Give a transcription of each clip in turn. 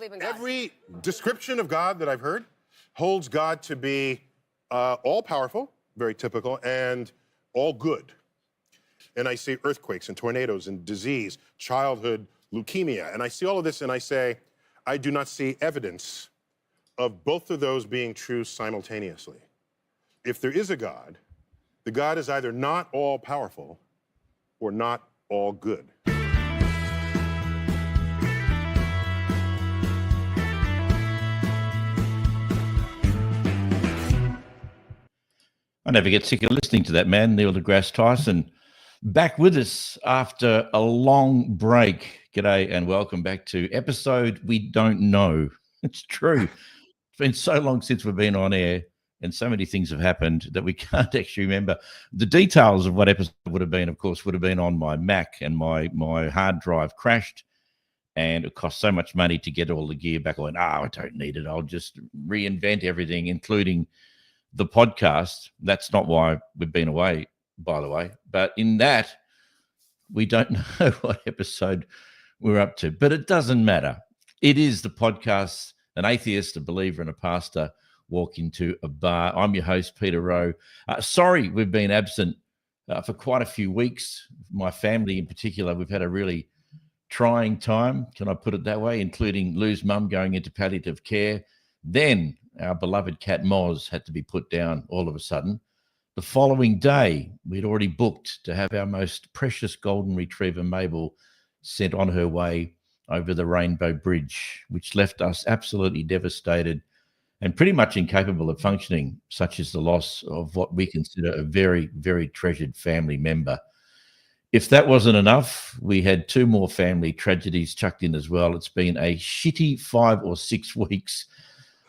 believe in God? Every description of God that I've heard holds God to be all-powerful, very typical, and all good. And I see earthquakes and tornadoes and disease, childhood leukemia, and I see all of this and I say, I do not see evidence of both of those being true simultaneously. If there is a God, the God is either not all-powerful or not all good. I never get sick of listening to that man, Neil deGrasse Tyson. Back with us after a long break. G'day and welcome back to episode We Don't Know. It's true. It's been so long since we've been on air and so many things have happened that we can't actually remember. The details of what episode would have been, of course, would have been on my Mac, and my hard drive crashed and it cost so much money to get all the gear back. I went, I don't need it. I'll just reinvent everything, including the podcast. That's not why we've been away, by the way. But in that, we don't know what episode we're up to. But it doesn't matter. It is the podcast, an atheist, a believer, and a pastor walk into a bar. I'm your host, Peter Rowe. Sorry we've been absent for quite a few weeks. My family in particular, we've had a really trying time, can I put it that way, including Lou's mum going into palliative care. Then our beloved cat Moz had to be put down all of a sudden. The following day, we'd already booked to have our most precious golden retriever, Mabel, sent on her way over the Rainbow Bridge, which left us absolutely devastated and pretty much incapable of functioning, such as the loss of what we consider a very, very treasured family member. If that wasn't enough, we had two more family tragedies chucked in as well. It's been a shitty 5 or 6 weeks.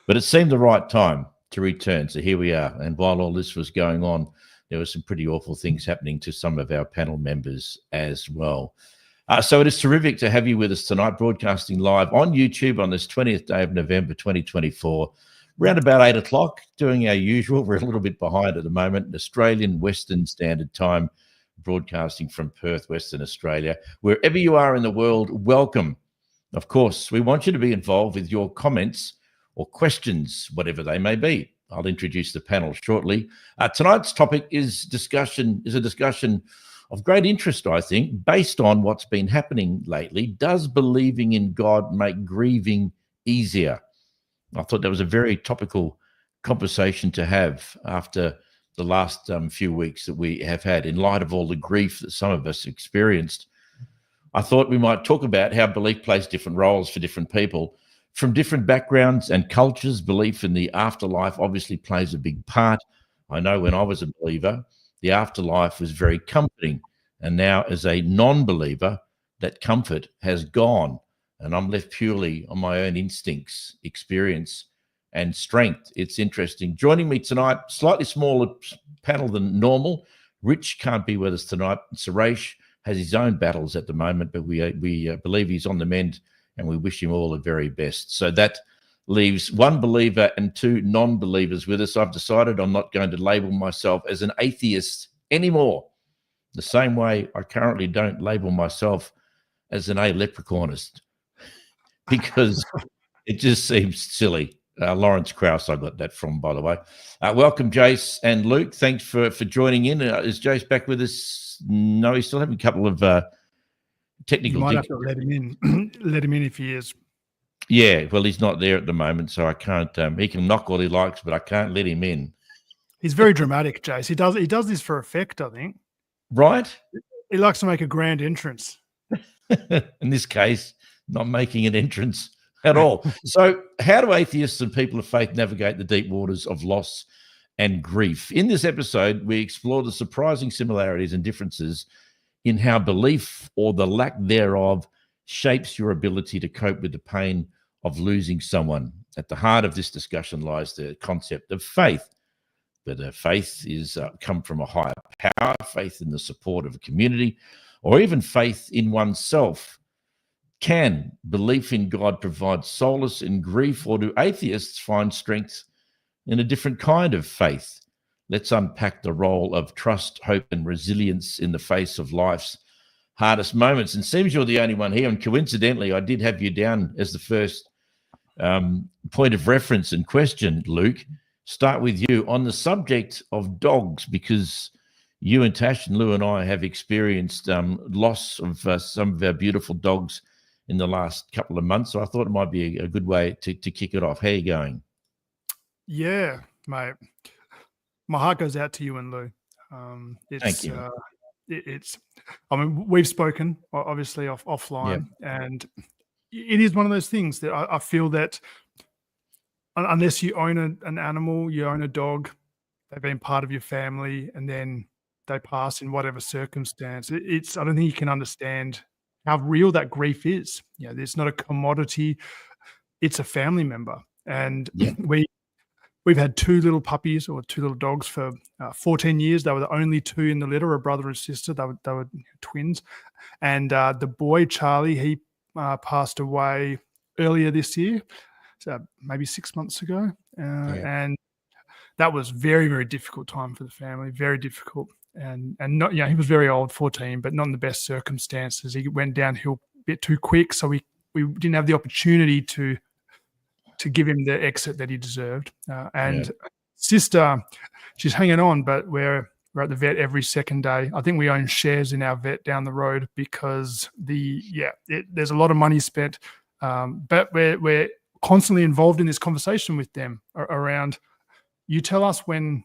But it seemed the right time to return. So here we are. And while all this was going on, there were some pretty awful things happening to some of our panel members as well. So it is terrific to have you with us tonight, broadcasting live on YouTube on this 20th day of November 2024, around about 8 o'clock, doing our usual. We're a little bit behind at the moment, Australian Western Standard Time, broadcasting from Perth, Western Australia. Wherever you are in the world, welcome. Of course, we want you to be involved with your comments or questions, whatever they may be. I'll introduce the panel shortly. Tonight's topic is a discussion of great interest, I think, based on what's been happening lately. Does believing in God make grieving easier? I thought that was a very topical conversation to have after the last few weeks that we have had, in light of all the grief that some of us experienced. I thought we might talk about how belief plays different roles for different people. From different backgrounds and cultures, belief in the afterlife obviously plays a big part. I know when I was a believer, the afterlife was very comforting. And now as a non-believer, that comfort has gone. And I'm left purely on my own instincts, experience, and strength. It's interesting. Joining me tonight, slightly smaller panel than normal. Rich can't be with us tonight. Suresh has his own battles at the moment, but we believe he's on the mend, and we wish him all the very best. So that leaves one believer and two non-believers with us. I've decided I'm not going to label myself as an atheist anymore, the same way I currently don't label myself as an leprechaunist, because it just seems silly. Lawrence Krauss, I got that from, by the way. Welcome, Jace and Luke. Thanks for joining in. Is Jace back with us? No, he's still having a couple of technical. You might have to let him in. Let him in if he is. Yeah, well, he's not there at the moment, so I can't. He can knock all he likes, but I can't let him in. He's very dramatic, Jace. He does this for effect, I think. Right. He likes to make a grand entrance. In this case, not making an entrance at all. So, how do atheists and people of faith navigate the deep waters of loss and grief? In this episode, we explore the surprising similarities and differences in how belief, or the lack thereof, shapes your ability to cope with the pain of losing someone. At the heart of this discussion lies the concept of faith. Whether faith is come from a higher power, faith in the support of a community, or even faith in oneself. Can belief in God provide solace in grief, or do atheists find strength in a different kind of faith? Let's unpack the role of trust, hope, and resilience in the face of life's hardest moments. And it seems you're the only one here. And coincidentally, I did have you down as the first point of reference and question, Luke, start with you on the subject of dogs, because you and Tash and Lou and I have experienced loss of some of our beautiful dogs in the last couple of months. So I thought it might be a good way to kick it off. How are you going? Yeah, mate. My heart goes out to you and Lou. Thank you. It's. I mean, we've spoken obviously offline, and it is one of those things that I feel that unless you own an animal, you own a dog, they've been part of your family, and then they pass in whatever circumstance. It's. I don't think you can understand how real that grief is. It's not a commodity; it's a family member, and we've had two little puppies or two little dogs for 14 years. They were the only two in the litter, a brother and sister. They were twins. And the boy, Charlie, he passed away earlier this year, so maybe 6 months ago. And that was very, very difficult time for the family, very difficult. And not, he was very old, 14, but not in the best circumstances. He went downhill a bit too quick, so we didn't have the opportunity to give him the exit that he deserved. Sister, she's hanging on, but we're at the vet every second day. I think we own shares in our vet down the road because there's a lot of money spent, but we're constantly involved in this conversation with them around, you tell us when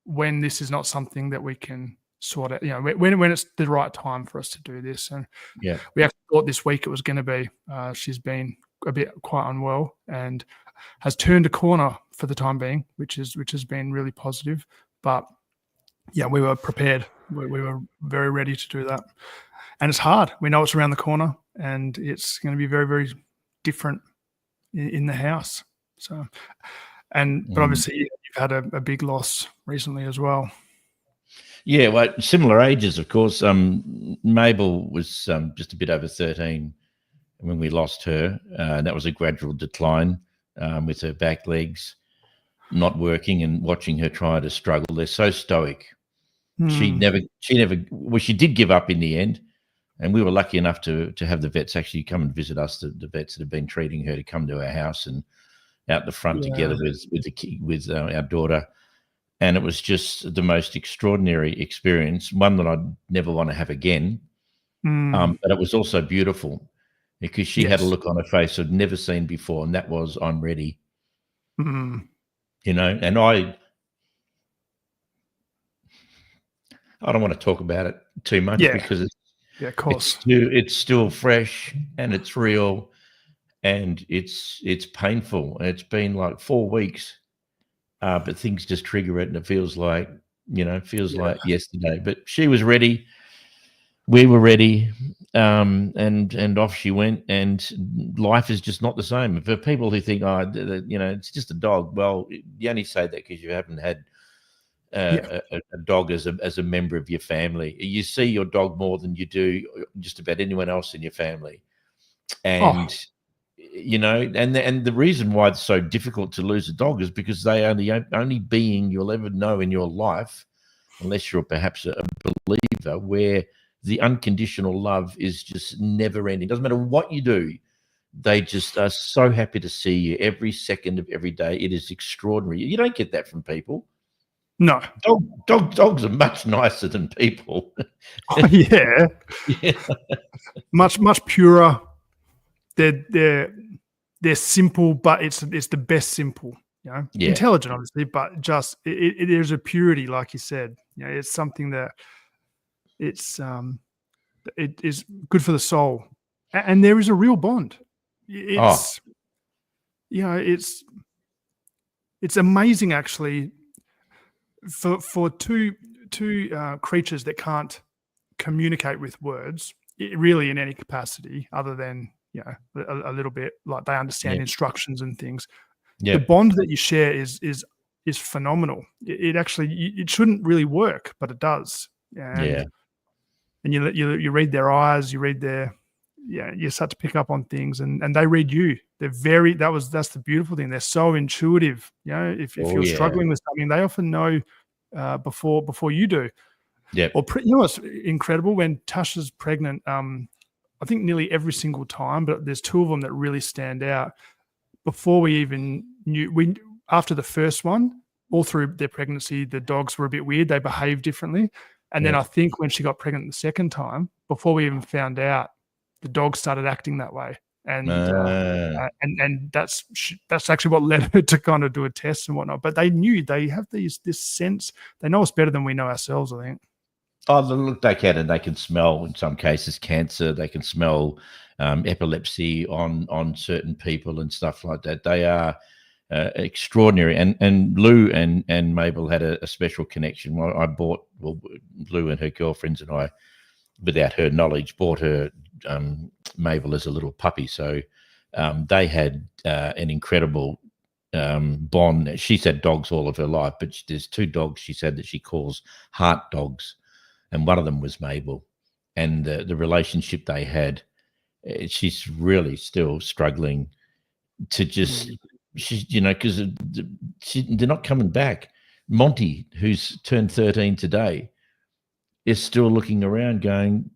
this is not something that we can sort out, when it's the right time for us to do this. And we actually thought this week it was going to be. She's been a bit quite unwell and has turned a corner for the time being, which has been really positive. But we were prepared. We were very ready to do that. And it's hard. We know it's around the corner and it's going to be very, very different in the house. So, but obviously you've had a big loss recently as well. Yeah, well, similar ages, of course. Mabel was just a bit over 13 when we lost her. That was a gradual decline with her back legs not working and watching her try to struggle. They're so stoic. She did give up in the end, and we were lucky enough to have the vets actually come and visit us, the vets that have been treating her, to come to our house and out the front together with our daughter. And it was just the most extraordinary experience, one that I'd never want to have again. But it was also beautiful, because she had a look on her face I'd never seen before, and that was, I'm ready. And I don't want to talk about it too much because it's still fresh and it's real and it's painful. And it's been like 4 weeks, but things just trigger it, and it feels like like yesterday. But she was ready. We were ready, and off she went, and life is just not the same. For people who think, it's just a dog, well, you only say that because you haven't had a dog as a member of your family. You see your dog more than you do just about anyone else in your family, and and the reason why it's so difficult to lose a dog is because they are the only being you'll ever know in your life, unless you're perhaps a believer, where the unconditional love is just never ending. Doesn't matter what you do. They just are so happy to see you every second of every day. It is extraordinary. You don't get that from people. No. Dogs are much nicer than people. Yeah. Much purer. They're simple, but it's the best simple. Intelligent, obviously, but just there's a purity, like you said. It's something that it is good for the soul, and there is a real bond. It's amazing, actually, for two creatures that can't communicate with words, really, in any capacity, other than a little bit, like they understand instructions and things. The bond that you share is phenomenal. It actually, it shouldn't really work, but it does. And you read their eyes, you read their, you start to pick up on things, and they read you. They're that's the beautiful thing. They're so intuitive. If you're struggling with something, they often know before you do. Yeah. Or what's incredible, when Tasha's pregnant, I think nearly every single time, but there's two of them that really stand out. before we even knew, after the first one, all through their pregnancy, the dogs were a bit weird. They behaved differently. And then I think when she got pregnant the second time, before we even found out, the dog started acting that way. And that's actually what led her to kind of do a test and whatnot. But they knew, they have this sense, they know us better than we know ourselves, I think. Oh, look, they can smell, in some cases, cancer. They can smell epilepsy on certain people and stuff like that. They are extraordinary. And Lou and Mabel had a special connection. Lou and her girlfriends and I, without her knowledge, bought her Mabel as a little puppy. So they had an incredible bond. She's had dogs all of her life, but there's 2 dogs she said that she calls heart dogs. And one of them was Mabel, and the relationship they had, she's really still struggling to just, because they're not coming back. Monty, who's turned 13 today, is still looking around going,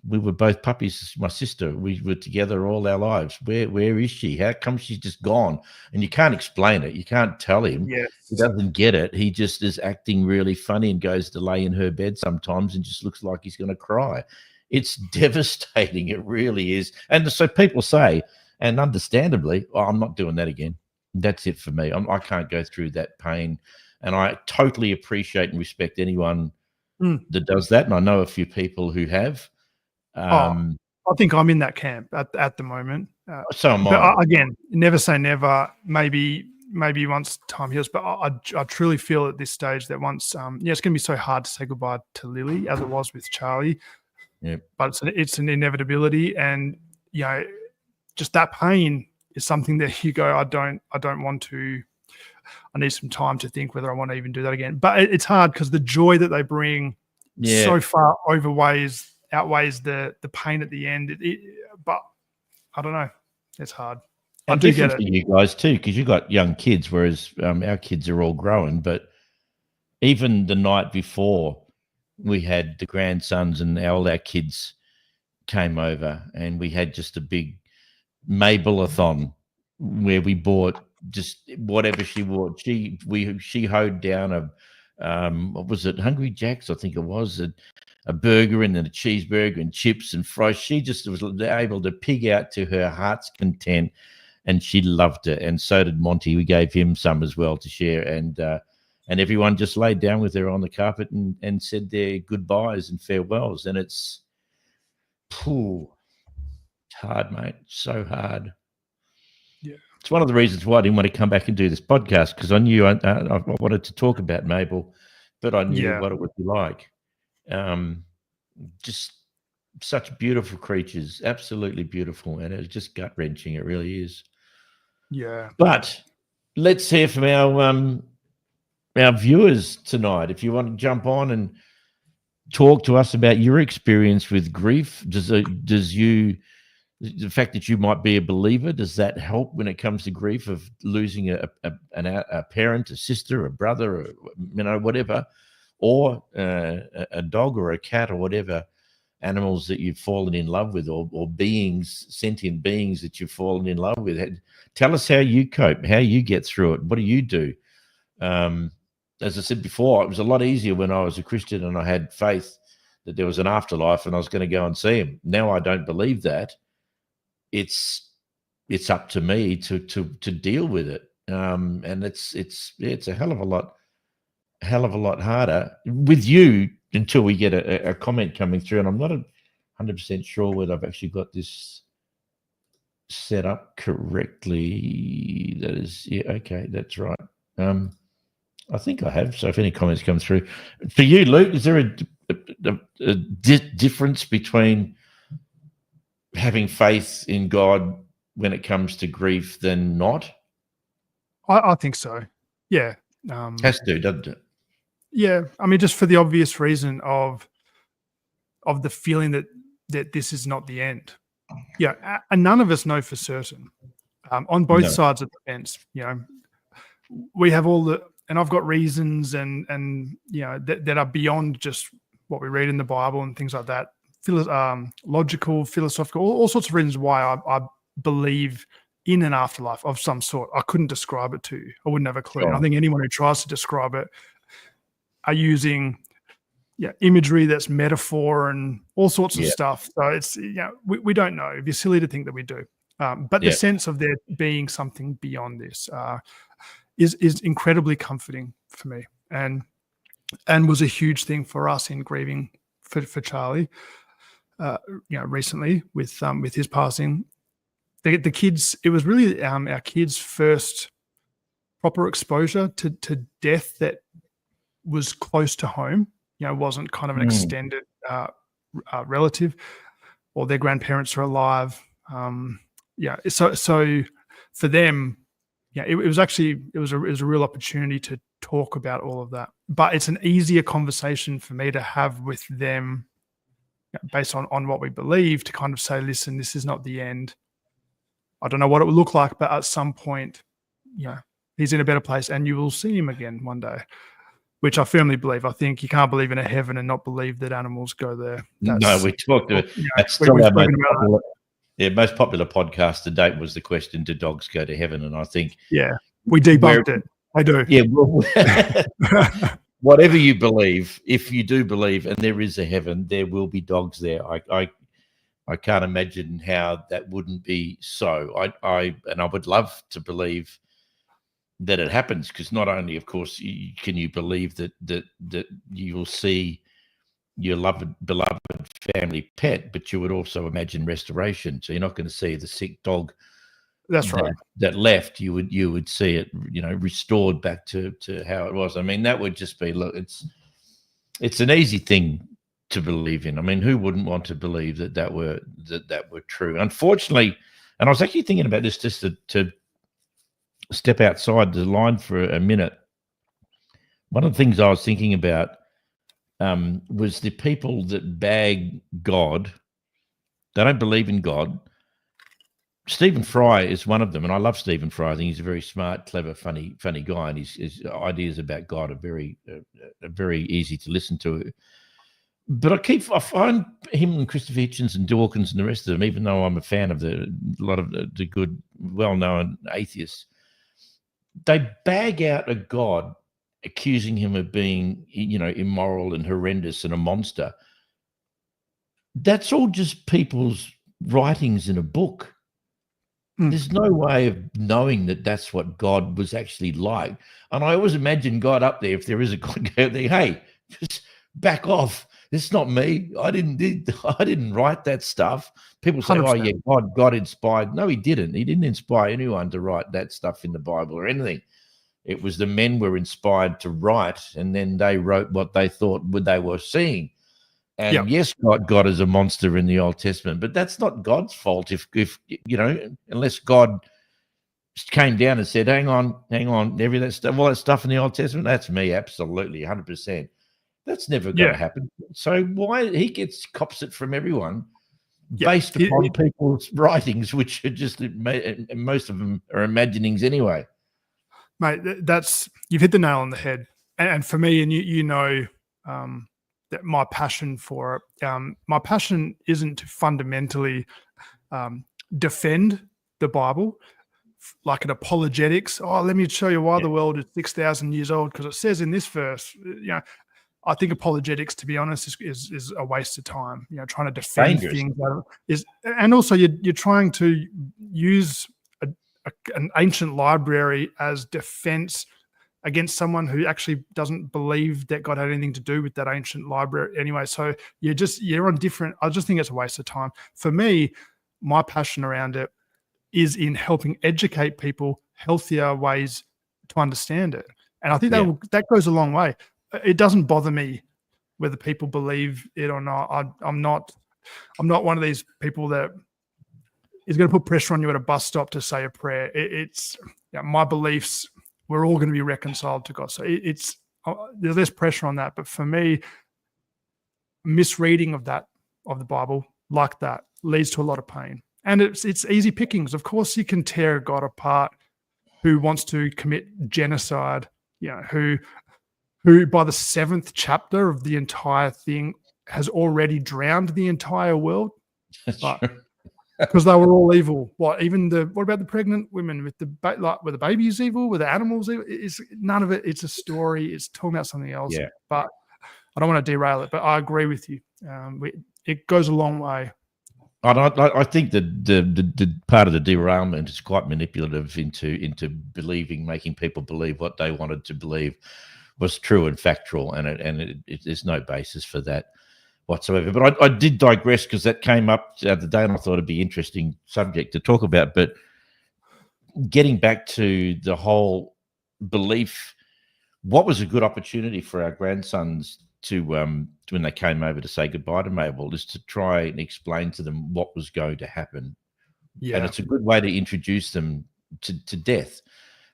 we were both puppies, my sister. We were together all our lives. Where is she? How come she's just gone? And you can't explain it. You can't tell him. Yes. He doesn't get it. He just is acting really funny and goes to lay in her bed sometimes and just looks like he's going to cry. It's devastating. It really is. And so people say, and understandably, I'm not doing that again. That's it for me. I can't go through that pain. And I totally appreciate and respect anyone that does that. And I know a few people who have. I think I'm in that camp at the moment. So am but I. Again, never say never. Maybe once time heals. But I truly feel at this stage that once, it's going to be so hard to say goodbye to Lily as it was with Charlie. Yeah. But it's an inevitability, and just that pain is something that you go, I don't want to. I need some time to think whether I want to even do that again. But it's hard because the joy that they bring so far outweighs the pain at the end. But I don't know. It's hard. And I do get it. For you guys too, because you got young kids, whereas our kids are all growing. But even the night before, we had the grandsons and all our kids came over, and we had just a big Mabel-a-thon where we bought just whatever she bought. She hoed down what was it, Hungry Jack's, I think it was, a burger and then a cheeseburger and chips and fries. She just was able to pig out to her heart's content, and she loved it. And so did Monty. We gave him some as well to share. And everyone just laid down with her on the carpet and said their goodbyes and farewells. And it's hard, mate. So hard. Yeah. It's one of the reasons why I didn't want to come back and do this podcast, because I knew I wanted to talk about Mabel, but I knew what it would be like. Just such beautiful creatures, absolutely beautiful, and it's just gut-wrenching. It really is. Yeah. But let's hear from our viewers tonight. If you want to jump on and talk to us about your experience with grief, the fact that you might be a believer, does that help when it comes to grief of losing a parent, a sister, a brother, or, whatever, or a dog or a cat or whatever animals that you've fallen in love with, or beings, sentient beings that you've fallen in love with? Tell us how you cope, how you get through it. What do you do? As I said before, it was a lot easier when I was a Christian and I had faith that there was an afterlife and I was going to go and see him. Now I don't believe that. It's up to me to deal with it, and it's a hell of a lot harder with you until we get a comment coming through. And I'm not 100% sure whether I've actually got this set up correctly. That is, okay, that's right. I think I have. So if any comments come through, for you, Luke, is there a difference between having faith in God when it comes to grief than not? I think so. Yeah. Has to, doesn't it? Yeah. I mean, just for the obvious reason of the feeling that this is not the end. Yeah. And none of us know for certain. On both sides of the fence, we have and I've got reasons and that are beyond just what we read in the Bible and things like that. Logical, philosophical, all sorts of reasons why I believe in an afterlife of some sort. I couldn't describe it to you. I wouldn't have a clue. Sure. And I think anyone who tries to describe it are using imagery that's metaphor and all sorts of stuff. So it's, we don't know. It'd be silly to think that we do. But the sense of there being something beyond this is incredibly comforting for me, and was a huge thing for us in grieving for Charlie. Recently with his passing, the kids. It was really our kids' first proper exposure to death that was close to home. Wasn't kind of an extended relative, or their grandparents are alive. So for them, it was a real opportunity to talk about all of that. But it's an easier conversation for me to have with them, based on what we believe, to kind of say, listen, this is not the end. I don't know what it will look like, but at some point, he's in a better place, and you will see him again one day. Which I firmly believe. I think you can't believe in a heaven and not believe that animals go there. No, we talked about that's still our most popular podcast to date was the question, do dogs go to heaven? And I think we debunked it. I do. Yeah, well, whatever you believe, if you do believe and there is a heaven, there will be dogs there. I can't imagine how that wouldn't be so. I would love to believe that it happens, because not only, of course, can you believe that you will see your beloved family pet, but you would also imagine restoration. So you're not going to see the sick dog. That's right. That left. You would see it, restored back to how it was. I mean, that would just be, look, it's an easy thing to believe in. I mean, who wouldn't want to believe that were true? Unfortunately, and I was actually thinking about this just to step outside the line for a minute. One of the things I was thinking about was the people that bag God. They don't believe in God. Stephen Fry is one of them, and I love Stephen Fry. I think he's a very smart, clever, funny guy, and his ideas about God are very easy to listen to. But I find him and Christopher Hitchens and Dawkins and the rest of them, even though I'm a fan of a lot of the good, well-known atheists, they bag out a God, accusing him of being, immoral and horrendous and a monster. That's all just people's writings in a book. There's no way of knowing that that's what God was actually like. And I always imagine God up there, if there is a God, go there, hey, just back off. It's not me. I didn't write that stuff. People say, 100%. Oh yeah, God inspired. No, he didn't. He didn't inspire anyone to write that stuff in the Bible or anything. It was the men were inspired to write, and then they wrote what they thought they were seeing. And yes, God is a monster in the Old Testament, but that's not God's fault. If unless God came down and said, hang on, all that stuff in the Old Testament, that's me, absolutely, 100%. That's never going to happen. So why he cops it from everyone based upon people's writings, which are just, most of them are imaginings anyway. Mate, you've hit the nail on the head. And for me, and that my passion for it, my passion isn't to fundamentally defend the Bible like an apologetics. Oh, let me show you why the world is 6,000 years old, because it says in this verse, I think apologetics, to be honest, is a waste of time. Trying to defend things and also you're trying to use an ancient library as defense against someone who actually doesn't believe that God had anything to do with that ancient library anyway. So you're on different. I just think it's a waste of time. For me, my passion around it is in helping educate people healthier ways to understand it, and I think that goes a long way. It doesn't bother me whether people believe it or not. I'm not one of these people that is going to put pressure on you at a bus stop to say a prayer. It's my beliefs. We're all going to be reconciled to God. So there's less pressure on that. But for me, misreading of the Bible like that leads to a lot of pain. And it's easy pickings. Of course, you can tear God apart who wants to commit genocide, who by the 7th chapter of the entire thing has already drowned the entire world. That's but true. because they were all evil. What about the pregnant women with were the babies evil? Were the animals evil? It's none of it. It's a story. It's talking about something else. Yeah. But I don't want to derail it. But I agree with you. It goes a long way. I think that the part of the derailment is quite manipulative into believing, making people believe what they wanted to believe was true and factual, and there's no basis for that whatsoever. But I did digress because that came up the other day, and I thought it'd be an interesting subject to talk about. But getting back to the whole belief, what was a good opportunity for our grandsons to when they came over to say goodbye to Mabel is to try and explain to them what was going to happen. Yeah. And it's a good way to introduce them to death,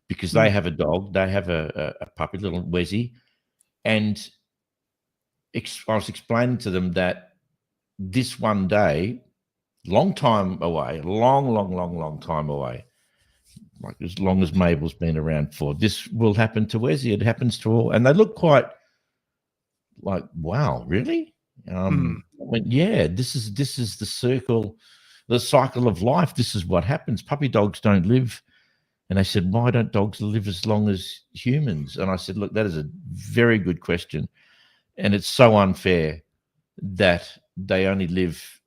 because they have a dog, they have a puppy, little Wessie, and I was explaining to them that this one day, long time away, long time away, like as long as Mabel's been around for, this will happen to Wessie. It happens to all. And they look quite like, wow, really? I went, yeah, this is the cycle of life. This is what happens. Puppy dogs don't live. And they said, why don't dogs live as long as humans? And I said, look, that is a very good question. And it's so unfair that they only live,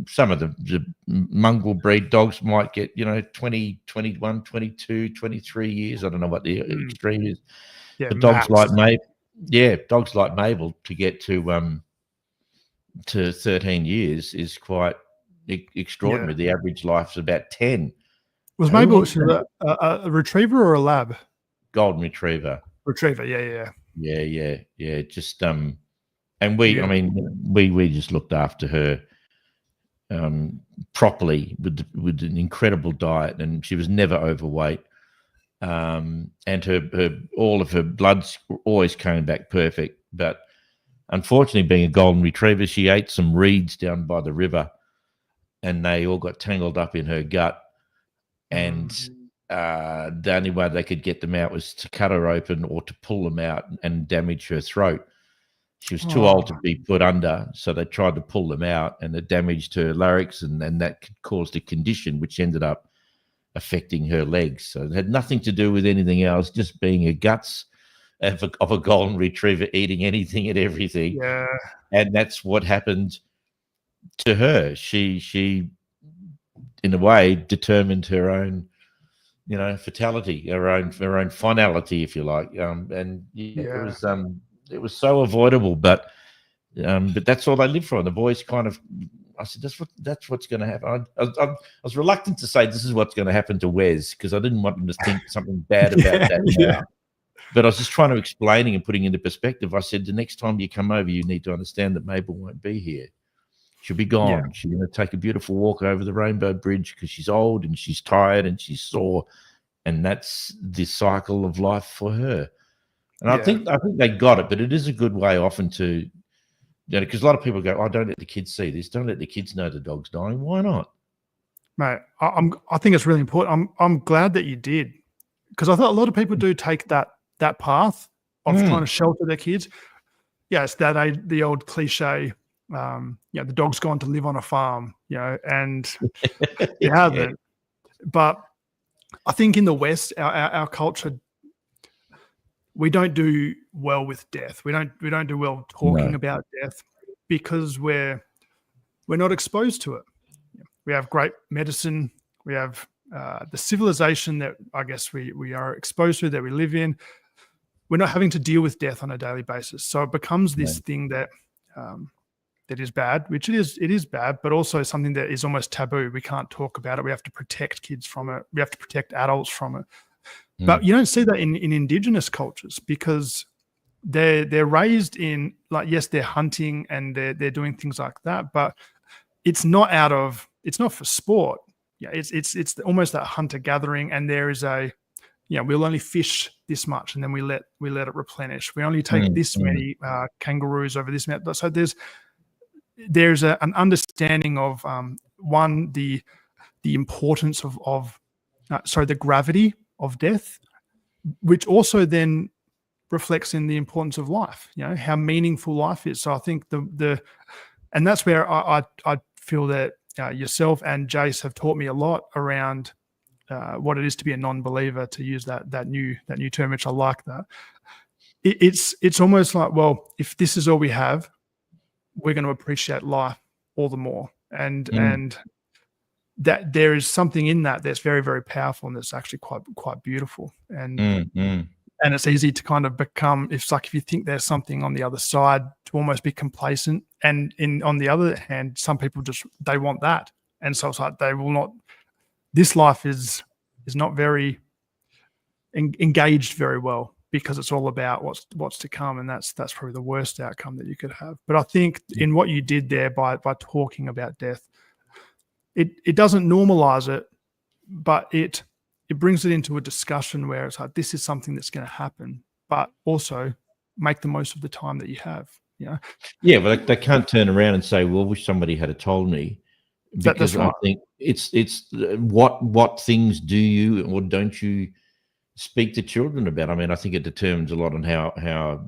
some of the mongrel breed dogs might get, 20, 21, 22, 23 years. I don't know what the extreme is. Yeah, but dogs like Mabel to get to 13 years is quite extraordinary. The average life's about 10. Was Mabel a retriever or a lab? Golden retriever. Retriever, yeah. Just and we just looked after her properly with an incredible diet, and she was never overweight. And her all of her bloods always came back perfect. But unfortunately, being a golden retriever, she ate some reeds down by the river, and they all got tangled up in her gut. And the only way they could get them out was to cut her open or to pull them out and damage her throat. She was too old to be put under, so they tried to pull them out, and it damaged her larynx, and that caused a condition which ended up affecting her legs. So it had nothing to do with anything else, just being a guts of a golden retriever eating anything and everything. Yeah. And that's what happened to her. She in a way determined her own, fatality, her own finality, if you like. It was so avoidable, but that's all they live for. And the boys kind of, I said, that's what's going to happen. I was reluctant to say this is what's going to happen to Wes, because I didn't want them to think something bad about that now. But I was just trying to explaining and putting into perspective. I said, the next time you come over, you need to understand that Mabel won't be here. She'll be gone. Yeah. She's going to take a beautiful walk over the Rainbow Bridge because she's old and she's tired and she's sore. And that's the cycle of life for her. And I think they got it, but it is a good way often to, because a lot of people go, don't let the kids see this. Don't let the kids know the dog's dying. Why not? Mate, I think it's really important. I'm glad that you did, because I thought a lot of people do take that path of trying to shelter their kids. Yeah, it's the old cliche, the dog's gone to live on a farm, and it hasn't. But I think in the West, our culture, we don't do well with death. We don't do well talking about death, because we're not exposed to it. We have great medicine. We have the civilization that I guess we are exposed to, that we live in. We're not having to deal with death on a daily basis. So it becomes this thing that is bad, which it is bad, but also something that is almost taboo. We can't talk about it. We have to protect kids from it. We have to protect adults from it. But you don't see that in Indigenous cultures, because they're raised in, like, yes, they're hunting and they're doing things like that, but it's not for sport. Yeah, it's almost that hunter gathering, and there is we'll only fish this much, and then we let it replenish. We only take this many kangaroos over this many. So there's an understanding of the importance of the gravity of death, which also then reflects in the importance of life, how meaningful life is. So I think and that's where I feel that yourself and Jace have taught me a lot around what it is to be a non-believer, to use that new term, which I like that. It's almost like, well, if this is all we have, we're going to appreciate life all the more. And that there is something in that that's very, very powerful, and that's actually quite beautiful. And it's easy to kind of become, it's like if you think there's something on the other side, to almost be complacent. And on the other hand, some people they want that. And so it's like they will not, this life is not very engaged very well, because it's all about what's to come, and that's probably the worst outcome that you could have. But I think in what you did there by talking about death, it doesn't normalize it, but it brings it into a discussion where it's like, this is something that's going to happen, but also make the most of the time that you have. Yeah, but they can't turn around and say, well, wish somebody had told me. Because I think it's what things do you or don't you speak to children about? I mean, I think it determines a lot on how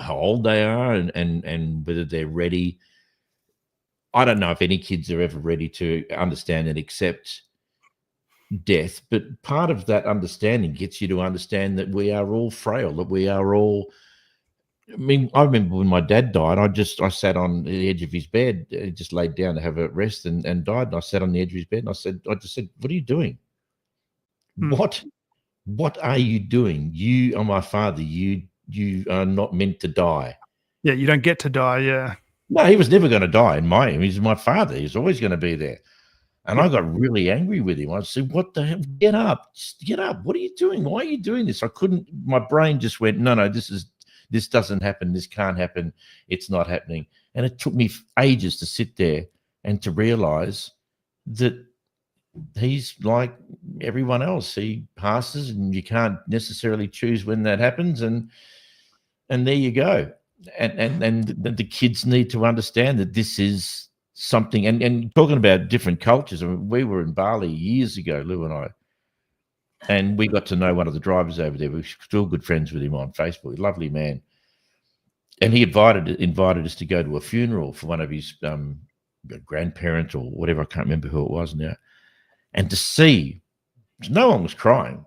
old they are and whether they're ready. I don't know if any kids are ever ready to understand and accept death, but part of that understanding gets you to understand that we are all frail, that we are all. I mean, I remember when my dad died, I sat on the edge of his bed, he just laid down to have a rest and died. And I sat on the edge of his bed and I just said, what are you doing? What are you doing? You are my father. You are not meant to die. Yeah, you don't get to die, yeah. No, he was never going to die in my image. He's my father. He's always going to be there. And I got really angry with him. I said, what the hell? Get up. Just get up. What are you doing? Why are you doing this? My brain just went, no, this doesn't happen. This can't happen. It's not happening. And it took me ages to sit there and to realize that he's like everyone else. He passes and you can't necessarily choose when that happens. And there you go. And the kids need to understand that this is something. And talking about different cultures, I mean, we were in Bali years ago, Lou and I, and we got to know one of the drivers over there. We're still good friends with him on Facebook. Lovely man. And he invited us to go to a funeral for one of his grandparents or whatever. I can't remember who it was now. And to see, no one was crying.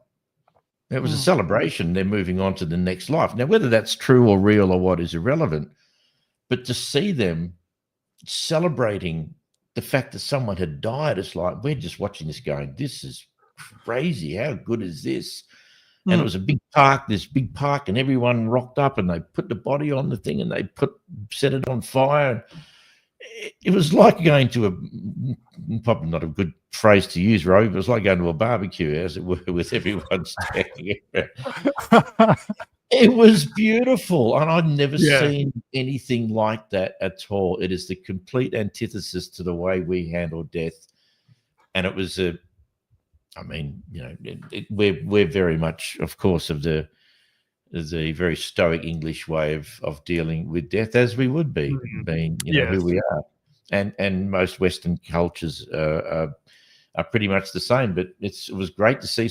It was a celebration. They're moving on to the next life. Now, whether that's true or real or what is irrelevant, but to see them celebrating the fact that someone had died, it's like, we're just watching this going, this is crazy. How good is this? And it was a big park, and everyone rocked up and they put the body on the thing and they set it on fire. It was like going to probably not a good phrase to use, Rob, but it was like going to a barbecue, as it were, with everyone standing around. It was beautiful, and I'd never seen anything like that at all. It is the complete antithesis to the way we handle death. And it was we're very much, of course, of the very stoic English way of dealing with death, as we would be, being who we are, and most Western cultures are pretty much the same. But it was great to see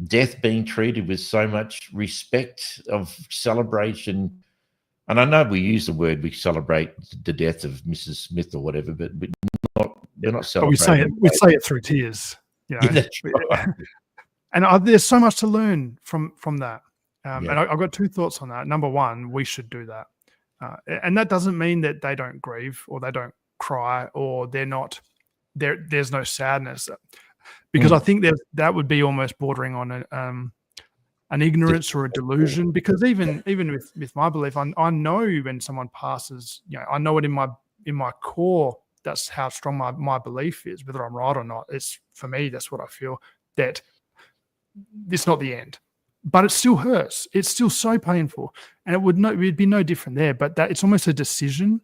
death being treated with so much respect, of celebration. And I know we celebrate the death of Mrs. Smith or whatever, but we're not celebrating. But we say it through tears. Yeah, that's right. And there's so much to learn from that. And I've got two thoughts on that. Number one, we should do that. And that doesn't mean that they don't grieve or they don't cry or there's no sadness. Because I think that would be almost bordering on an ignorance or a delusion. Because even with my belief, I know when someone passes, I know it in my core. That's how strong my belief is, whether I'm right or not. It's, for me, that's what I feel, that it's not the end, but it still hurts. It's still so painful, and it'd be no different there. But that it's almost a decision.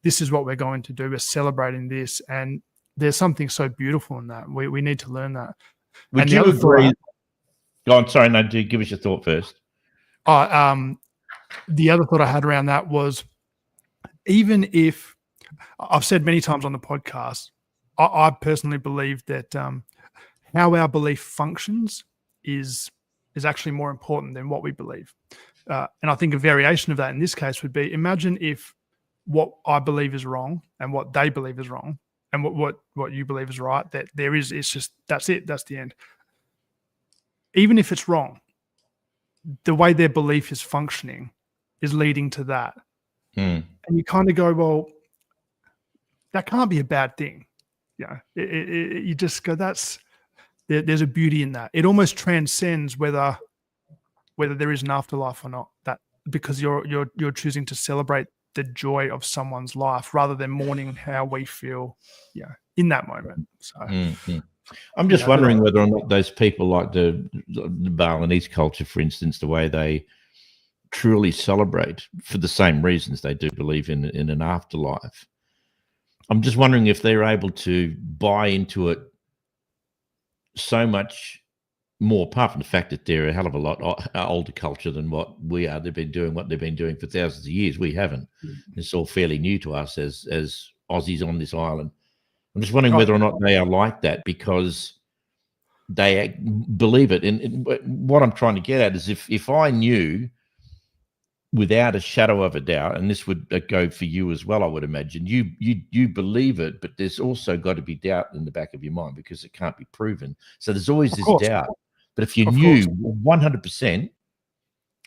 This is what we're going to do. We're celebrating this, and there's something so beautiful in that. We need to learn that. Would you agree? Go on. Sorry, no. Do give us your thought first. The other thought I had around that was, even if I've said many times on the podcast, I personally believe that how our belief functions is actually more important than what we believe. And I think a variation of that in this case would be, imagine if what I believe is wrong and what they believe is wrong and what you believe is right, that there is, it's just, that's it, that's the end. Even if it's wrong, the way their belief is functioning is leading to that. Mm. And you kind of go, well, that can't be a bad thing. Yeah. You just go, there's a beauty in that. It almost transcends whether there is an afterlife or not, that because you're choosing to celebrate the joy of someone's life rather than mourning how we feel, in that moment. So I'm just wondering whether or not those people, like the Balinese culture, for instance, the way they truly celebrate for the same reasons they do believe in an afterlife. I'm just wondering if they're able to buy into it so much more, apart from the fact that they're a hell of a lot older culture than what we are. They've been doing what they've been doing for thousands of years. We haven't. It's all fairly new to us as Aussies on this island. I'm just wondering whether or not they are like that because they believe it. And what I'm trying to get at is if I knew without a shadow of a doubt, and this would go for you as well, I would imagine, you believe it, but there's also got to be doubt in the back of your mind because it can't be proven. So there's always this doubt. But if you knew 100%,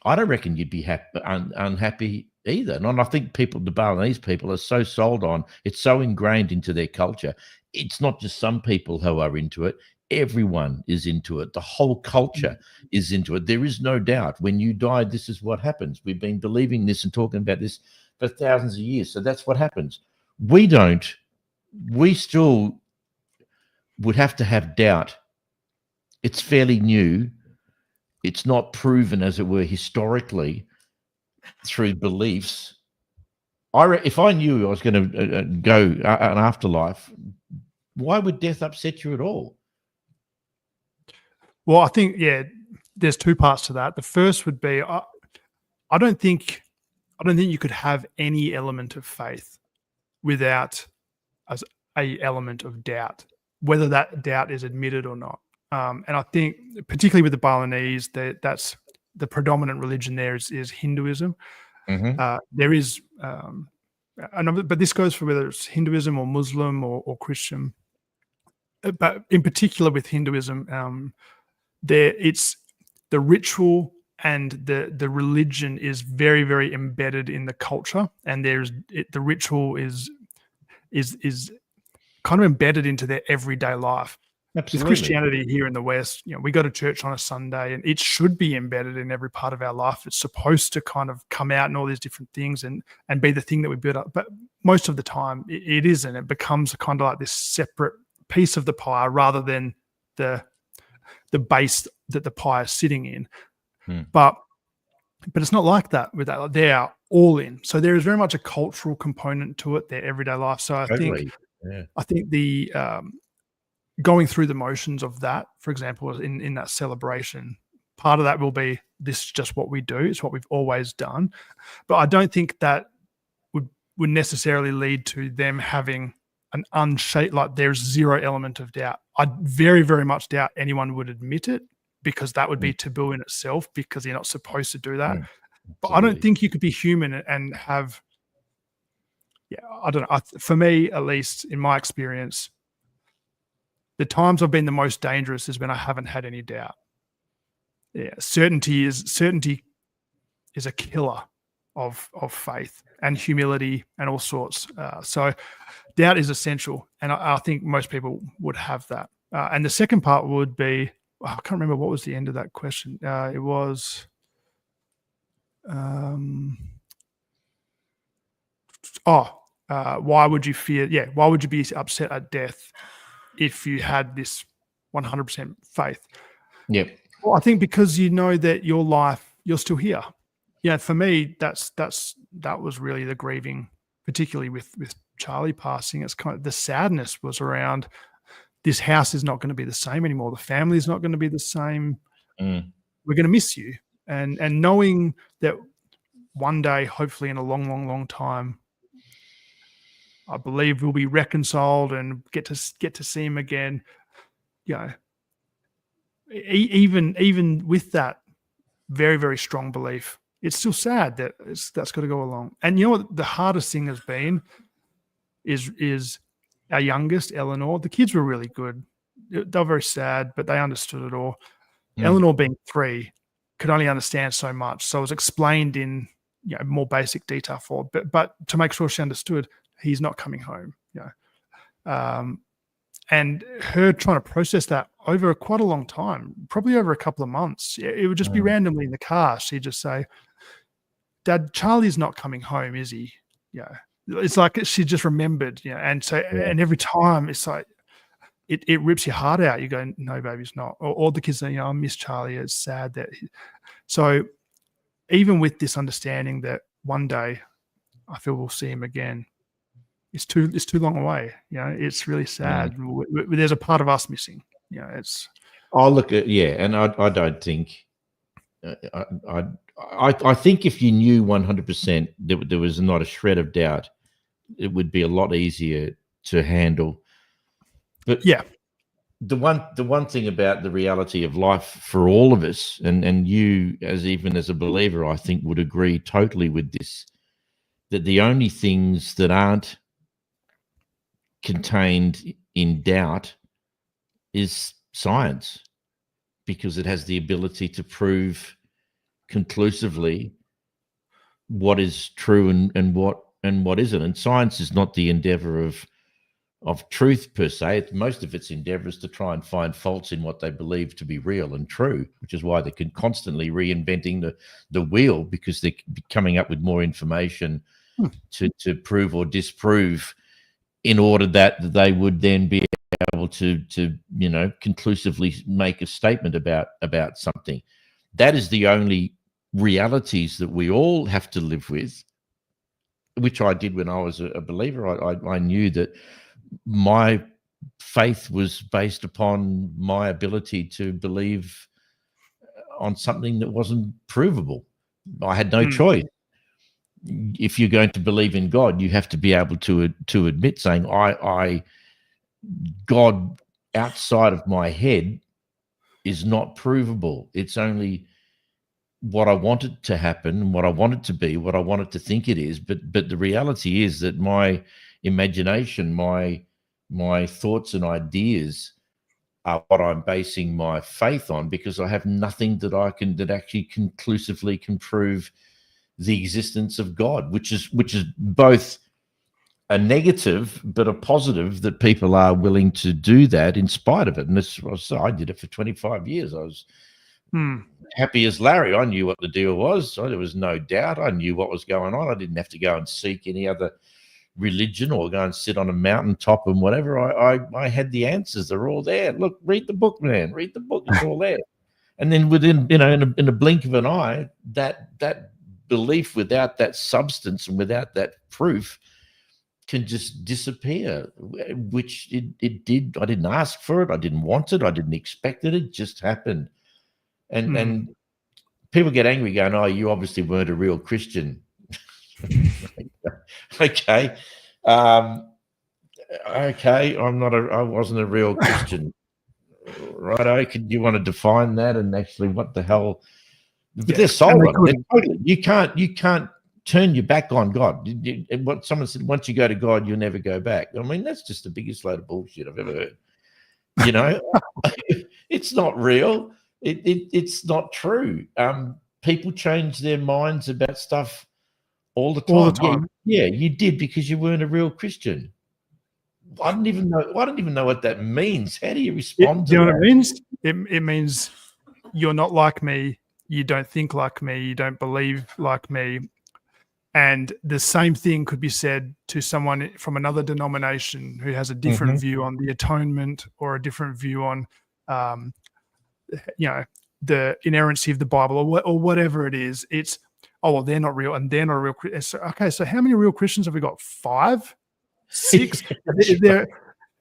I don't reckon you'd be unhappy either. And I think the Balinese people are so sold on, it's so ingrained into their culture. It's not just some people who are into it. Everyone is into it. The whole culture is into it. There is no doubt. When you die, this is what happens. We've been believing this and talking about this for thousands of years. So that's what happens. We still would have to have doubt. It's fairly new. It's not proven, as it were, historically through beliefs. If I knew I was going to go an afterlife, why would death upset you at all? Well, I think, there's two parts to that. The first would be, I don't think you could have any element of faith without a element of doubt, whether that doubt is admitted or not. And I think, particularly with the Balinese, that's the predominant religion there is Hinduism. There is, but this goes for whether it's Hinduism or Muslim or Christian. But in particular with Hinduism, it's the ritual and the religion is very, very embedded in the culture, and the ritual is kind of embedded into their everyday life. Absolutely. With Christianity here in the West, we go to church on a Sunday, and it should be embedded in every part of our life. It's supposed to kind of come out in all these different things and be the thing that we build up. But most of the time, it isn't. It becomes kind of like this separate piece of the pie rather than the base that the pie is sitting in. But it's not like that with that. They are all in. So there is very much a cultural component to it, their everyday life. So I think the going through the motions of that, for example, in that celebration, part of that will be, this is just what we do. It's what we've always done. But I don't think that would necessarily lead to them having an unshaped, like there's zero element of doubt. I very, very much doubt anyone would admit it, because that would be taboo in itself, because you're not supposed to do that. But I don't think you could be human and have, I don't know. For me, at least in my experience, the times I've been the most dangerous is when I haven't had any doubt. Certainty is a killer of faith and humility and all sorts. So doubt is essential, and I think most people would have that. And the second part would be, I can't remember what was the end of that question. It was, why would you fear? Yeah, why would you be upset at death if you had this 100% faith? Yep. Well, I think because you know that your life, you're still here. Yeah, for me, that was really the grieving, particularly with Charlie passing. It's kind of the sadness was around, this house is not going to be the same anymore. The family is not going to be the same. We're going to miss you. And knowing that one day, hopefully in a long, long, long time, I believe we'll be reconciled and get to see him again. Even with that very, very strong belief, it's still sad that that's got to go along. And you know what the hardest thing has been is our youngest, Eleanor, the kids were really good. They were very sad, but they understood it all. Eleanor, being 3, could only understand so much. So it was explained in more basic detail for her. But to make sure she understood, he's not coming home. And her trying to process that over quite a long time, probably over a couple of months. It would just be randomly in the car. She'd just say, "Dad, Charlie's not coming home, is he?" It's like she just remembered, and so and every time it's like it rips your heart out. You go, "No, baby, it's not." Or the kids say, "I miss Charlie. It's sad that." So even with this understanding that one day I feel we'll see him again, it's too long away. It's really sad. There's a part of us missing. It's. I'll look at and I don't think. I think if you knew 100% that there was not a shred of doubt, it would be a lot easier to handle. But the one thing about the reality of life for all of us, and you even as a believer, I think would agree totally with this, that the only things that aren't contained in doubt is science, because it has the ability to prove conclusively what is true and what isn't. And science is not the endeavor of truth per se. Most of its endeavor is to try and find faults in what they believe to be real and true, which is why they're constantly reinventing the wheel, because they're coming up with more information to prove or disprove, in order that they would then be able to conclusively make a statement about something. That is the only realities that we all have to live with, which I did when I was a believer. I knew that my faith was based upon my ability to believe on something that wasn't provable. I had no choice. If you're going to believe in God, you have to be able to admit, saying, God outside of my head is not provable. It's only what I want it to happen, what I want it to be, what I want it to think it is. But the reality is that my imagination, my thoughts and ideas are what I'm basing my faith on, because I have nothing that actually conclusively can prove the existence of God, which is both a negative but a positive, that people are willing to do that in spite of it. And I did it for 25 years. I was happy as Larry. I knew what the deal was. So there was no doubt. I knew what was going on. I didn't have to go and seek any other religion or go and sit on a mountaintop and whatever. I had the answers. They're all there. Look, read the book, man. Read the book. It's all there. And then within, in a blink of an eye, that belief without that substance and without that proof can just disappear, which it did. I didn't ask for it. I didn't want it. I didn't expect it. It just happened. And people get angry going, "Oh, you obviously weren't a real Christian." Okay. Okay. I wasn't a real Christian. Righto. You want to define that, and actually what the hell? But they're sold on it. You can't turn your back on God. What someone said, once you go to God, you'll never go back. I mean, that's just the biggest load of bullshit I've ever heard. It's not real. It's not true. People change their minds about stuff all the time. All the time. Yeah, you did, because you weren't a real Christian. I don't even know what that means. How do you respond to that? You know what it means? It means you're not like me. You don't think like me. You don't believe like me. And the same thing could be said to someone from another denomination who has a different view on the atonement, or a different view on, the inerrancy of the Bible, or whatever it is. It's, oh, well, they're not real, and they're not real. Okay, so how many real Christians have we got? 5? 6?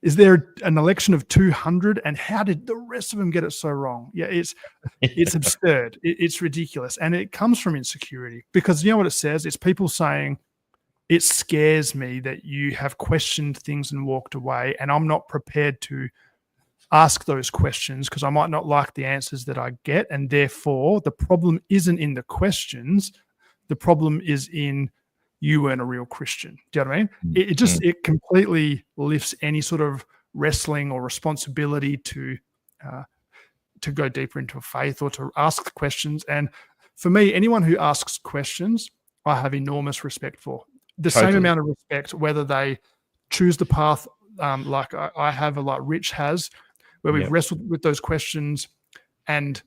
Is there an election of 200? And how did the rest of them get it so wrong? Yeah, it's absurd. It's ridiculous. And it comes from insecurity, because you know what it says? It's people saying, it scares me that you have questioned things and walked away, and I'm not prepared to ask those questions because I might not like the answers that I get. And therefore, the problem isn't in the questions. The problem is in you weren't a real Christian. Do you know what I mean? It completely lifts any sort of wrestling or responsibility to go deeper into a faith or to ask questions. And for me, anyone who asks questions, I have enormous respect for. The same amount of respect, whether they choose the path like I have, or like Rich has, where we've wrestled with those questions and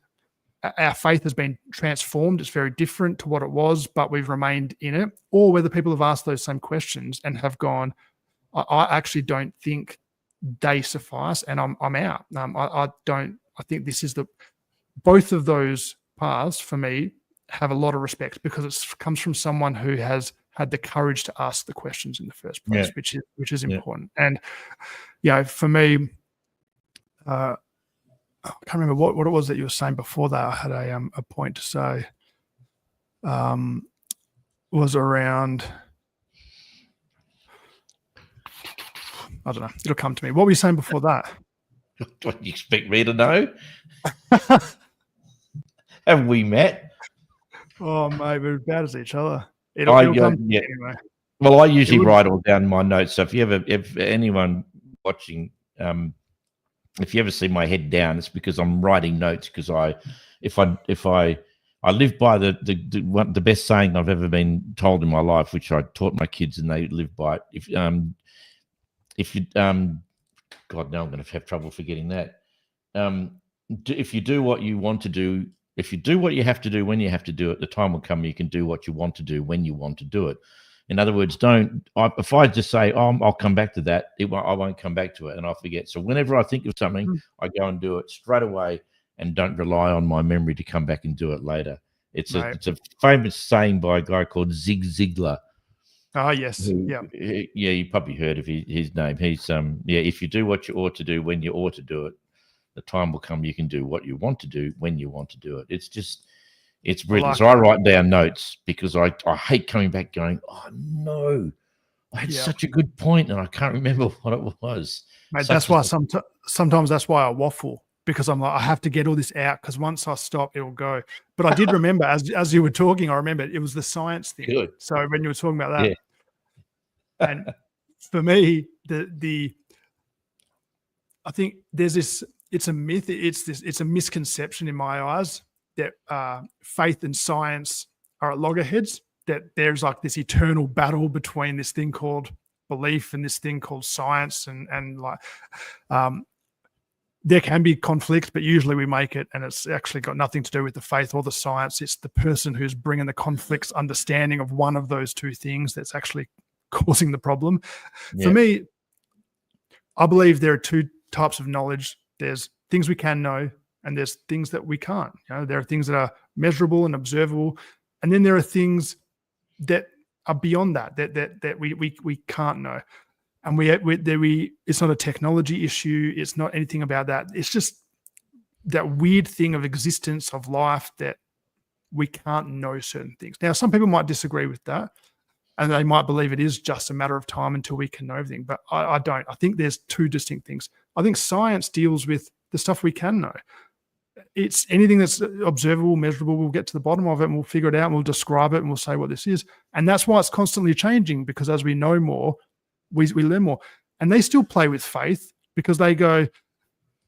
our faith has been transformed. It's very different to what it was, but we've remained in it. Or whether people have asked those same questions and have gone, I actually don't think they suffice, and I'm out. I think this is both of those paths for me have a lot of respect because it comes from someone who has had the courage to ask the questions in the first place, which is important. And for me, I can't remember what it was that you were saying before that. I had a point to say. Was around. I don't know. It'll come to me. What were you saying before that? What do you expect me to know? Have we met? Oh, mate, we're as bad as each other. It'll come to me anyway. Well, I usually write all down my notes. So if anyone watching, if you ever see my head down, it's because I'm writing notes. Because I live by the best saying I've ever been told in my life, which I taught my kids, and they live by it. If you God, now I'm going to have trouble forgetting that. If you do what you want to do, if you do what you have to do when you have to do it, the time will come you can do what you want to do when you want to do it. In other words, if I just say, I'll come back to that, I won't come back to it, and I'll forget. So whenever I think of something, I go and do it straight away and don't rely on my memory to come back and do it later. It's a famous saying by a guy called Zig Ziglar. Oh, yes. You probably heard of his name. He's if you do what you ought to do when you ought to do it, the time will come you can do what you want to do when you want to do it. It's brilliant. So I write down notes because I hate coming back going, oh no, I had such a good point and I can't remember what it was. Mate, that's why sometimes that's why I waffle, because I'm like, I have to get all this out because once I stop, it'll go. But I did remember as you were talking, I remember it was the science thing. Good. So when you were talking about that, and for me, I think there's this. It's a myth. It's a misconception in my eyes that faith and science are at loggerheads. That there's like this eternal battle between this thing called belief and this thing called science, and like. There can be conflict, but usually we make it, and it's actually got nothing to do with the faith or the science. It's the person who's bringing the conflict's understanding of one of those two things that's actually causing the problem. For me, I believe there are two types of knowledge. There's things we can know, and there's things that we can't. There are things that are measurable and observable, and then there are things that are beyond that we can't know. And it's not a technology issue. It's not anything about that. It's just that weird thing of existence, of life, that we can't know certain things. Now, some people might disagree with that, and they might believe it is just a matter of time until we can know everything. But I don't. I think there's two distinct things. I think science deals with the stuff we can know. It's anything that's observable, measurable. We'll get to the bottom of it, and we'll figure it out, and we'll describe it, and we'll say what this is. And that's why it's constantly changing, because as we know more, we learn more. And they still play with faith because they go,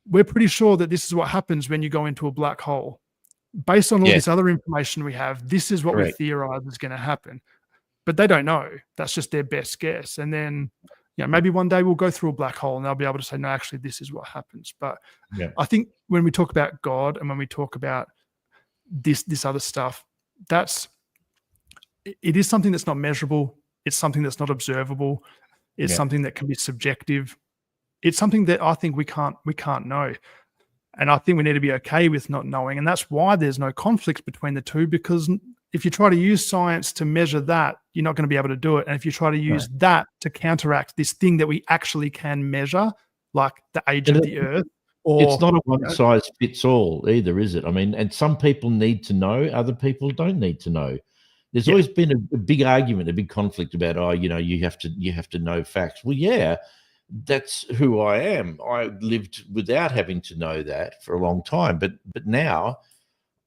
we're pretty sure that this is what happens when you go into a black hole. Based on all this other information we have, this is what we theorize is going to happen. But they don't know. That's just their best guess. And then, maybe one day we'll go through a black hole and they'll be able to say, no, actually, this is what happens. But I think when we talk about God and when we talk about this other stuff, it is something that's not measurable. It's something that's not observable. It's something that can be subjective. It's something that I think we can't know. And I think we need to be okay with not knowing. And that's why there's no conflict between the two, because if you try to use science to measure that, you're not going to be able to do it. And if you try to use that to counteract this thing that we actually can measure, like the age of the earth. It's not a one size fits all either, is it? I mean, and some people need to know, other people don't need to know. There's always been a big argument, a big conflict about, you have to know facts. Well, that's who I am. I lived without having to know that for a long time, but now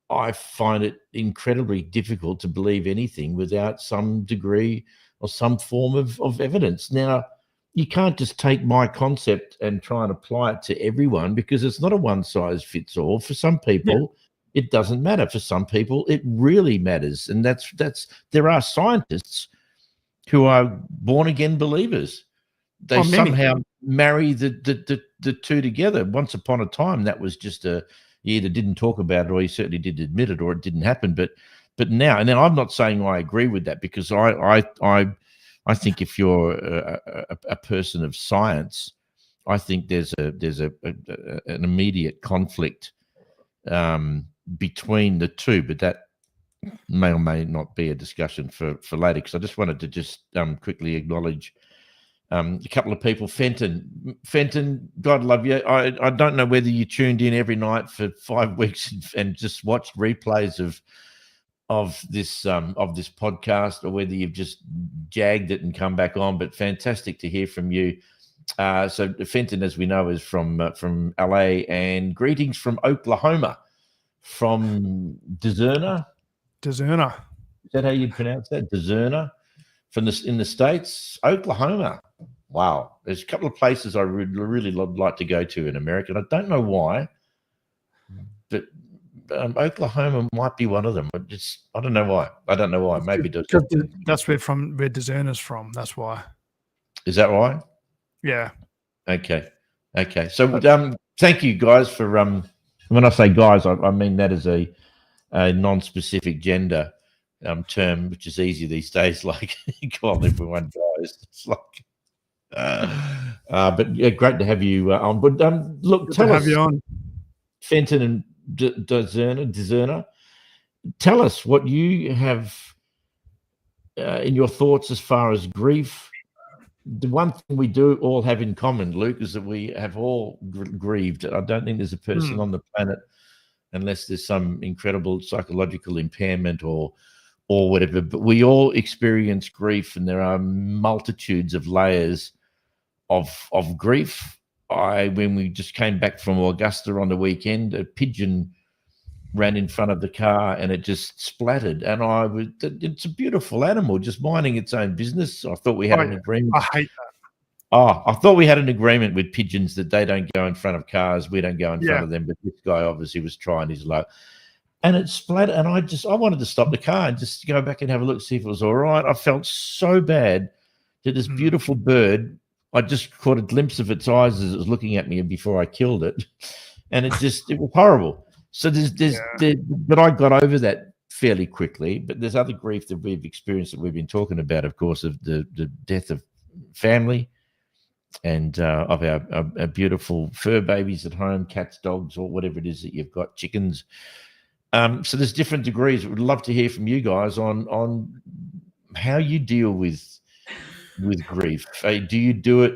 I find it incredibly difficult to believe anything without some degree or some form of evidence. Now, you can't just take my concept and try and apply it to everyone, because it's not a one size fits all. For some people, it doesn't matter. For some people, it really matters. And that's there are scientists who are born again believers. They somehow marry the two together. Once upon a time, that was just you either didn't talk about it, or you certainly didn't admit it, or it didn't happen. But now, and then I'm not saying I agree with that, because I think if you're a person of science, I think there's an immediate conflict between the two. But that may or may not be a discussion for later, because I just wanted to just quickly acknowledge a couple of people. Fenton, God love you. I don't know whether you tuned in every night for 5 weeks and just watched replays of this podcast, or whether you've just jagged it and come back on. But fantastic to hear from you. So Fenton, as we know, is from LA, and greetings from Oklahoma, from Dezerna. Is that how you pronounce that? Dezerna, in the States, Oklahoma. Wow, there's a couple of places I really like to go to in America, and I don't know why, but Oklahoma might be one of them. I don't know why. Maybe that's where Dezerna's from. That's why. Is that right? Yeah. Okay. So thank you guys for when I say guys, I mean that as a non-specific gender term, which is easy these days. Like, call everyone guys. It's like, but yeah, great to have you on. But look, tell us, Fenton and Dezerna, tell us what you have in your thoughts as far as grief. The one thing we do all have in common, Luke, is that we have all grieved. I don't think there's a person on the planet, unless there's some incredible psychological impairment or whatever, but we all experience grief, and there are multitudes of layers of grief. When we just came back from Augusta on the weekend, a pigeon ran in front of the car and it just splattered. And it's a beautiful animal, just minding its own business. I thought we had an agreement. I hate that. Oh, I thought we had an agreement with pigeons that they don't go in front of cars. We don't go in front of them. But this guy obviously was trying his luck. And it splattered. And I wanted to stop the car and just go back and have a look, see if it was all right. I felt so bad that this beautiful bird, I just caught a glimpse of its eyes as it was looking at me before I killed it. And it was horrible. So but I got over that fairly quickly. But there's other grief that we've experienced that we've been talking about, of course, of the death of family, and of our beautiful fur babies at home, cats, dogs, or whatever it is that you've got, chickens. So there's different degrees. We'd love to hear from you guys on how you deal with grief. Do you do it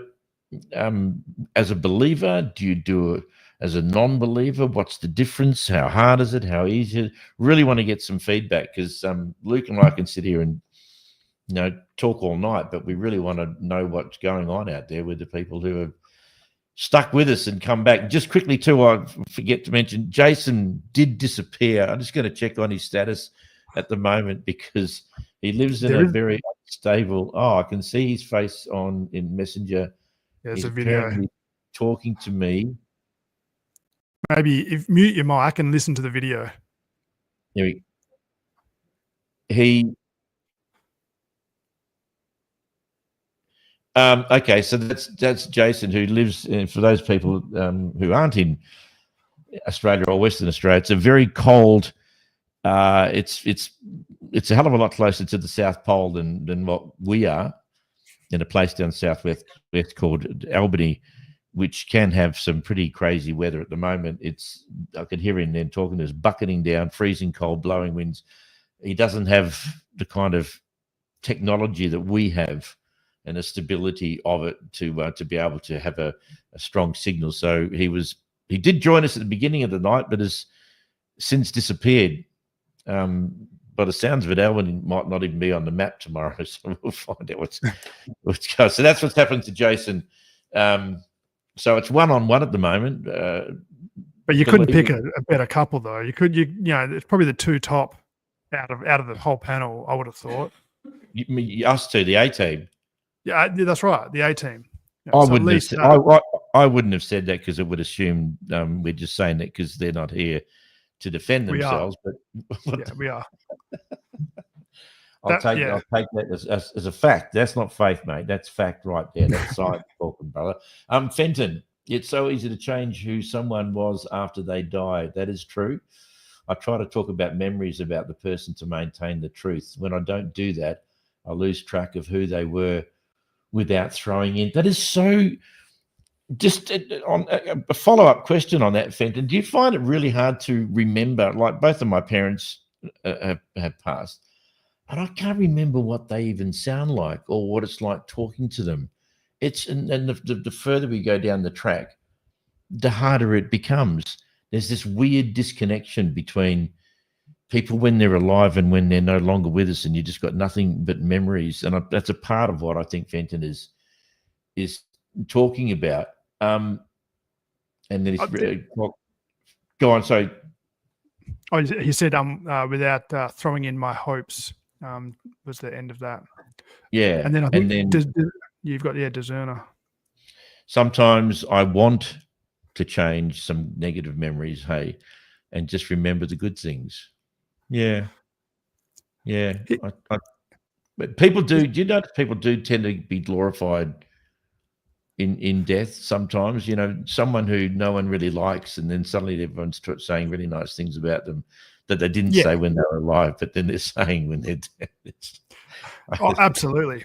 as a believer? Do you do it as a non-believer? What's the difference? How hard is it? How easy? Really want to get some feedback, because Luke and I can sit here and talk all night, but we really want to know what's going on out there with the people who have stuck with us and come back. Just quickly too, I forget to mention, Jason did disappear. I'm just going to check on his status at the moment, because he lives in a very unstable. Oh, I can see his face in Messenger. There's a video talking to me. Maybe if mute your mic and listen to the video. Okay, so that's Jason, who lives in, for those people who aren't in Australia or Western Australia, it's a very cold. It's a hell of a lot closer to the South Pole than what we are, in a place down southwest called Albany, which can have some pretty crazy weather at the moment. I could hear him then talking to us, bucketing down, freezing cold, blowing winds. He doesn't have the kind of technology that we have and the stability of it to be able to have a strong signal. So he did join us at the beginning of the night, but has since disappeared. By the sounds of it, Albany might not even be on the map tomorrow, so we'll find out what's going. So that's what's happened to Jason. So it's 1-on-1 at the moment. But you couldn't pick a better couple, though. It's probably the two top out of the whole panel, I would have thought. us two, the A team. Yeah, that's right. The A team. Yeah, I so at wouldn't least have. I wouldn't have said that because it would assume we're just saying that because they're not here to defend we are. themselves. But Yeah, we are. I'll take that as a fact. That's not faith, mate. That's fact right there. That's science talking, brother. Fenton, it's so easy to change who someone was after they died. That is true. I try to talk about memories about the person to maintain the truth. When I don't do that, I lose track of who they were without throwing in. That is so. Just on a follow-up question on that, Fenton, do you find it really hard to remember? Like both of my parents have passed, and I can't remember what they even sound like or what it's like talking to them. And the further we go down the track, the harder it becomes. There's this weird disconnection between people when they're alive and when they're no longer with us, and you just got nothing but memories. And that's a part of what I think Fenton is talking about. And then go on. So, he said, without throwing in my hopes, was the end of that. Yeah, and then I think you've got discerner. Sometimes I want to change some negative memories, hey, and just remember the good things. Yeah. But people do. Do you know people do tend to be glorified in death sometimes? You know, someone who no one really likes, and then suddenly everyone's saying really nice things about them that they didn't say when they were alive, but then they're saying when they're dead. Oh, absolutely.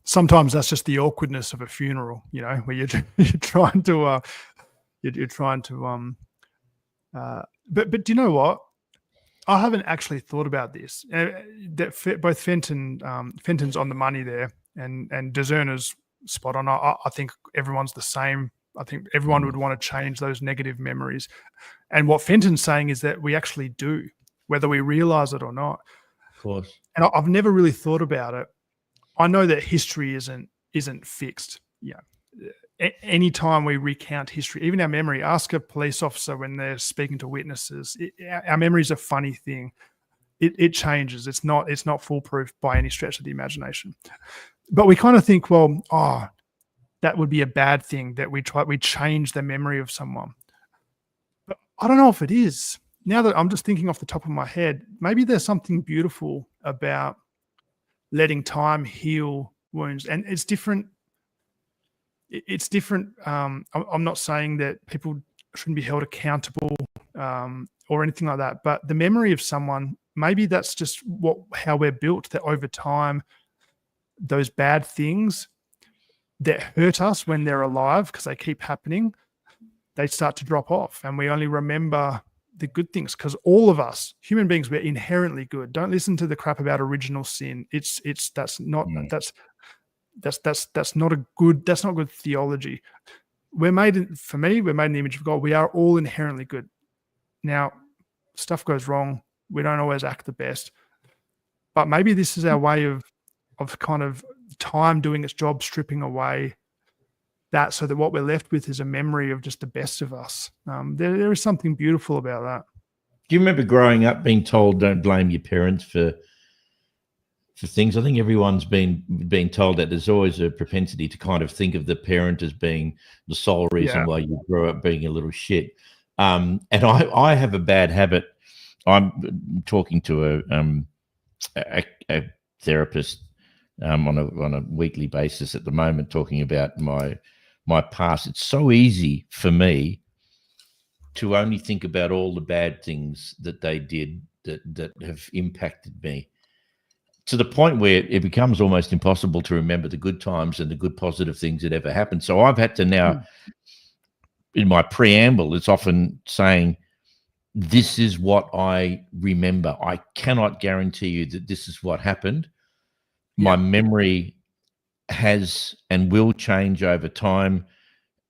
Sometimes that's just the awkwardness of a funeral, you know, where you're trying to but do you know what? I haven't actually thought about this. That both Fenton's on the money there, and discerner's spot on. I think everyone's the same. I think everyone would want to change those negative memories. And what Fenton's saying is that we actually do, whether we realize it or not. Of course. And I've never really thought about it. I know that history isn't fixed. Yeah. Anytime we recount history, even our memory, ask a police officer when they're speaking to witnesses. Our memory is a funny thing. It changes. It's not foolproof by any stretch of the imagination. But we kind of think, well, that would be a bad thing that we change the memory of someone. But I don't know if it is. Now that I'm just thinking off the top of my head, maybe there's something beautiful about letting time heal wounds, and it's different. It's different. I'm not saying that people shouldn't be held accountable or anything like that, but the memory of someone, maybe that's just how we're built, that over time, those bad things that hurt us when they're alive, because they keep happening, they start to drop off, and we only remember the good things, because all of us, human beings, we're inherently good. Don't listen to the crap about original sin. That's not good theology. We're made in the image of God. We are all inherently good. Now, stuff goes wrong. We don't always act the best, but maybe this is our way of kind of time doing its job, stripping away that, so that what we're left with is a memory of just the best of us. There is something beautiful about that. Do you remember growing up being told don't blame your parents for things? I think everyone's been told that. There's always a propensity to kind of think of the parent as being the sole reason why you grew up being a little shit. And I have a bad habit. I'm talking to a therapist on a weekly basis at the moment, talking about my past. It's so easy for me to only think about all the bad things that they did that have impacted me, to the point where it becomes almost impossible to remember the good times and the good positive things that ever happened. So I've had to now, in my preamble, it's often saying, this is what I remember. I cannot guarantee you that this is what happened. My memory has and will change over time,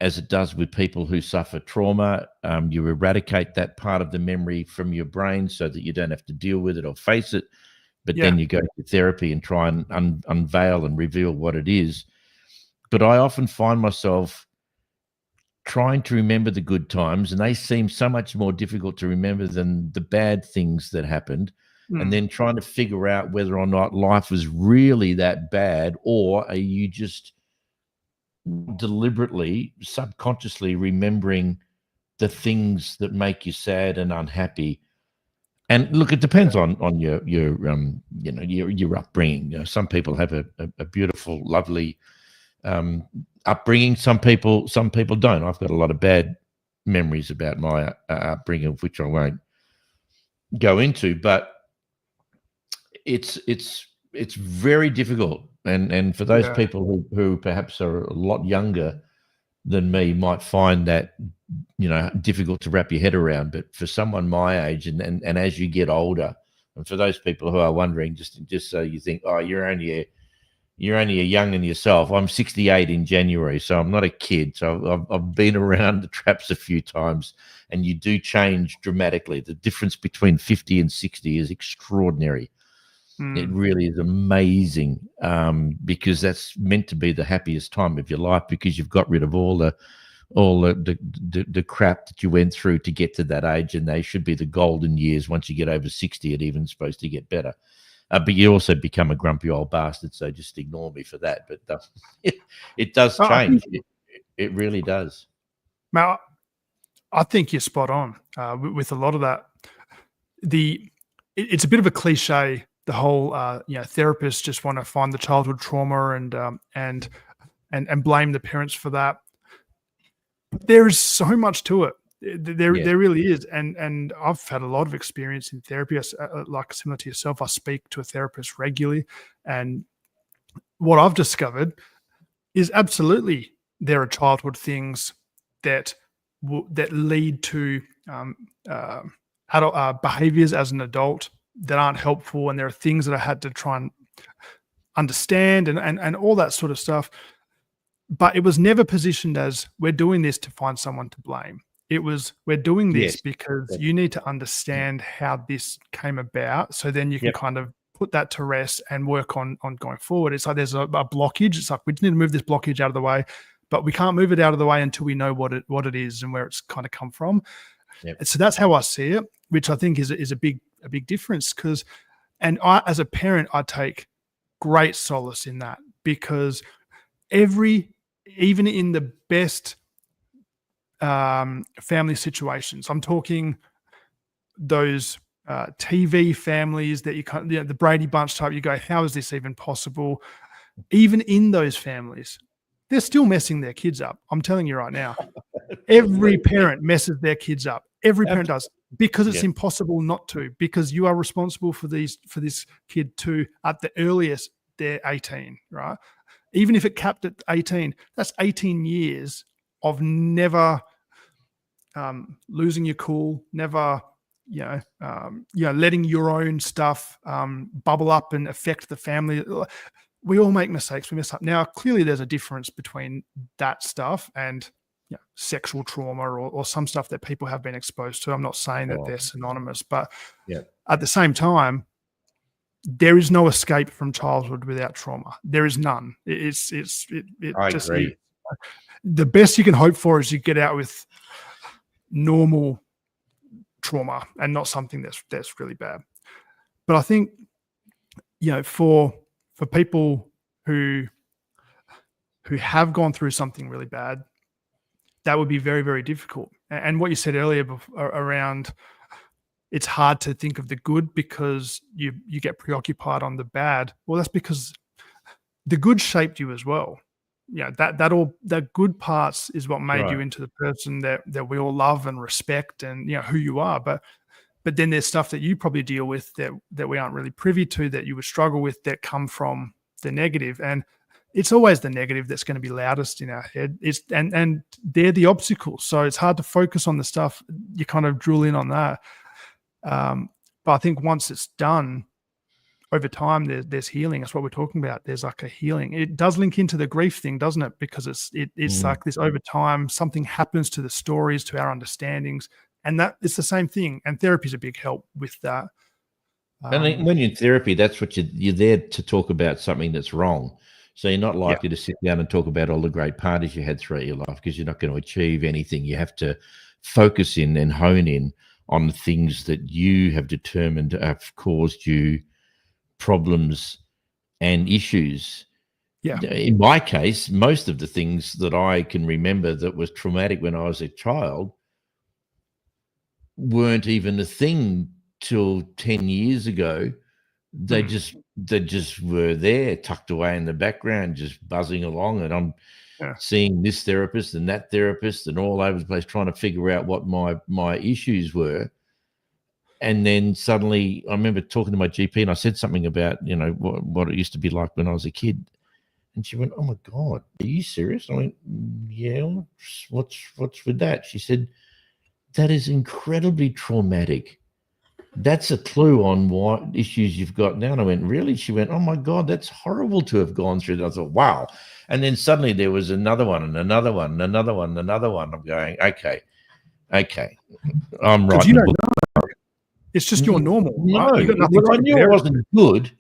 as it does with people who suffer trauma. You eradicate that part of the memory from your brain so that you don't have to deal with it or face it. But then you go to therapy and try and unveil and reveal what it is. But I often find myself trying to remember the good times, and they seem so much more difficult to remember than the bad things that happened. and then trying to figure out whether or not life was really that bad, or are you just deliberately, subconsciously remembering the things that make you sad and unhappy. And look, it depends on your your upbringing. You know, some people have a beautiful, lovely upbringing. Some people don't. I've got a lot of bad memories about my upbringing, of which I won't go into. But it's very difficult, and for those people who perhaps are a lot younger than me might find that, you know, difficult to wrap your head around. But for someone my age, and as you get older, and for those people who are wondering, just so you think, oh, you're only a young'un yourself. I'm 68 in January, so I'm not a kid. So I've been around the traps a few times, and you do change dramatically. The difference between 50 and 60 is extraordinary. It really is amazing, because that's meant to be the happiest time of your life, because you've got rid of all the crap that you went through to get to that age, and they should be the golden years. Once you get over 60, it even's supposed to get better. But you also become a grumpy old bastard, so just ignore me for that. But it does change. It really does. Now, I think you're spot on with a lot of that. It's a bit of a cliche. The whole, therapists just want to find the childhood trauma and blame the parents for that. There is so much to it. There really is, and I've had a lot of experience in therapy. Like similar to yourself, I speak to a therapist regularly, and what I've discovered is absolutely there are childhood things that lead to adult behaviors as an adult that aren't helpful, and there are things that I had to try and understand and all that sort of stuff. But it was never positioned as we're doing this to find someone to blame. It was we're doing this because you need to understand how this came about, so then you can kind of put that to rest and work on going forward. It's like there's a blockage. It's like we just need to move this blockage out of the way, but we can't move it out of the way until we know what it is and where it's kind of come from. So that's how I see it, which I think is a big difference. And I, as a parent, I take great solace in that, because even in the best family situations, I'm talking those TV families that you can't, the Brady Bunch type, you go, how is this even possible? Even in those families, they're still messing their kids up. I'm telling you right now, every parent messes their kids up. Every parent does, because it's impossible not to, because you are responsible for this kid too. At the earliest, they're 18, right? Even if it capped at 18, that's 18 years of never losing your cool, never, letting your own stuff bubble up and affect the family. We all make mistakes. We mess up. Now, clearly, there's a difference between that stuff and sexual trauma or some stuff that people have been exposed to. I'm not saying that they're synonymous, but at the same time, there is no escape from childhood without trauma. There is none. I agree. The best you can hope for is you get out with normal trauma and not something that's really bad. But I think, for people who have gone through something really bad, that would be very, very difficult. And what you said earlier around, it's hard to think of the good because you get preoccupied on the bad. Well, that's because the good shaped you as well. That good parts is what made you into the person that we all love and respect, and who you are. But then there's stuff that you probably deal with that we aren't really privy to, that you would struggle with, that come from the negative. And it's always the negative that's going to be loudest in our head. And they're the obstacles. So it's hard to focus on the stuff. You kind of drill in on that. But I think once it's done, over time, there's healing. That's what we're talking about. There's like a healing. It does link into the grief thing, doesn't it? Because it's like this over time, something happens to the stories, to our understandings, and that it's the same thing. And therapy is a big help with that. And when you're in therapy, that's what you're there to talk about something that's wrong. So you're not likely to sit down and talk about all the great parties you had throughout your life, because you're not going to achieve anything. You have to focus in and hone in on things that you have determined have caused you problems and issues. Yeah. In my case, most of the things that I can remember that was traumatic when I was a child weren't even a thing till 10 years ago. They just were there, tucked away in the background, just buzzing along. And I'm seeing this therapist and that therapist and all over the place trying to figure out what my issues were. And then suddenly I remember talking to my GP and I said something about, what it used to be like when I was a kid. And she went, "Oh my God, are you serious?" I went, "Yeah, what's with that?" She said, "That is incredibly traumatic. That's a clue on what issues you've got now." And I went, "Really?" She went, "Oh my God, that's horrible to have gone through that." I thought, wow. And then suddenly there was another one and another one and another one and another one. I'm going, okay, I'm right. You don't know. It's just your normal. No, right? You got nothing to I knew it compare wasn't good.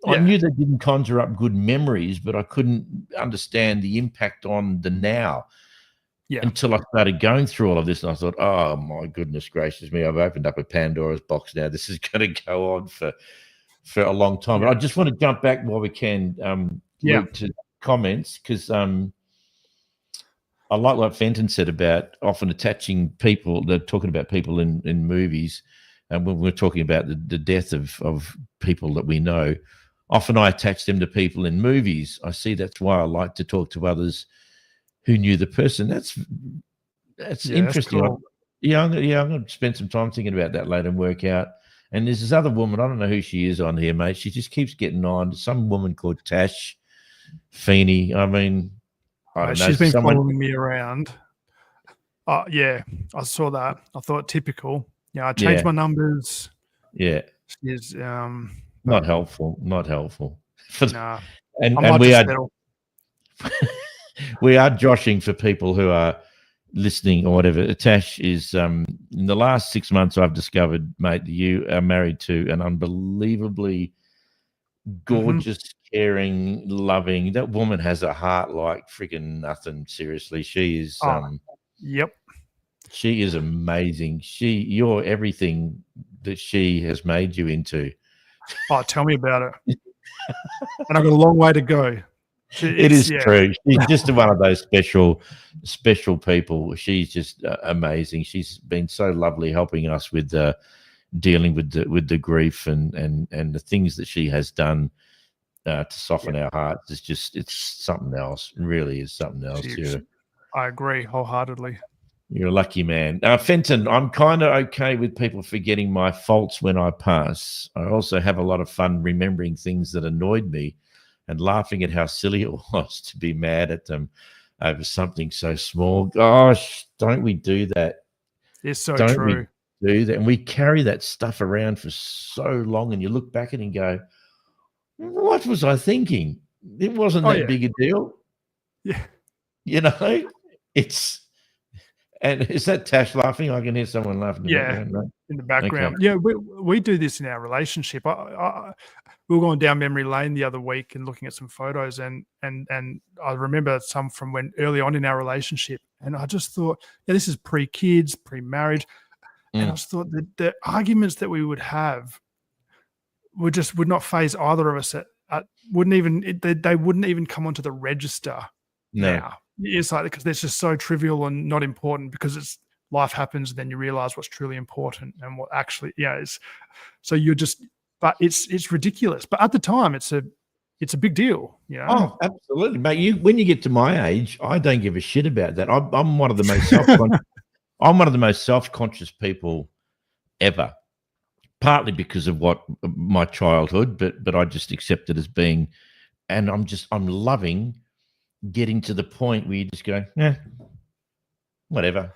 I Yeah. knew they didn't conjure up good memories, but I couldn't understand the impact on the now until I started going through all of this. And I thought, oh, my goodness gracious me, I've opened up a Pandora's box now. This is going to go on for a long time. But I just want to jump back while we can, Luke, to comments, because I like what Fenton said about often attaching people. They're talking about people in movies, and when we're talking about the death of people that we know, often I attach them to people in movies. I see that's why I like to talk to others who knew the person. That's interesting. That's cool. I'm going to spend some time thinking about that later and work out. And there's this other woman, I don't know who she is on here, mate. She just keeps getting on. Some woman called Tash Feeney. I mean, I don't know. She's been following me around. Yeah, I saw that. I thought typical. Yeah, I changed my numbers. Yeah. She's not helpful. Not helpful. Nah. And we are joshing for people who are listening or whatever. Tash is in the last 6 months I've discovered, mate, you are married to an unbelievably gorgeous, caring, loving. That woman has a heart like freaking nothing. Seriously, she is. Yep. She is amazing. You're everything that she has made you into. Oh, tell me about it. And I've got a long way to go. It is true. She's just one of those special people. She's just amazing. She's been so lovely helping us with dealing with the grief and the things that she has done to soften our hearts. It's something else. It really is something else. I agree wholeheartedly. You're a lucky man. Fenton, I'm kind of okay with people forgetting my faults when I pass. I also have a lot of fun remembering things that annoyed me and laughing at how silly it was to be mad at them over something so small. Gosh, don't we do that? It's so don't true. We do that? And we carry that stuff around for so long, and you look back at it and go, what was I thinking? It wasn't that big a deal. Yeah. And is that Tash laughing? I can hear someone laughing in the background. Right? In the background. Okay. Yeah, we do this in our relationship. We were going down memory lane the other week and looking at some photos, and I remember some from when early on in our relationship, and I just thought, this is pre-kids, pre-marriage, and I just thought that the arguments that we would have would not phase either of us. They wouldn't even come onto the register now. It's like, because it's just so trivial and not important, because life happens, and then you realize what's truly important and what actually is. So you're just, but it's ridiculous. But at the time, it's a big deal. Oh, absolutely, mate. When you get to my age, I don't give a shit about that. I'm one of the most self-conscious. I'm one of the most self-conscious people ever. Partly because of my childhood, but I just accept it as being, and I'm loving getting to the point where you just go, whatever.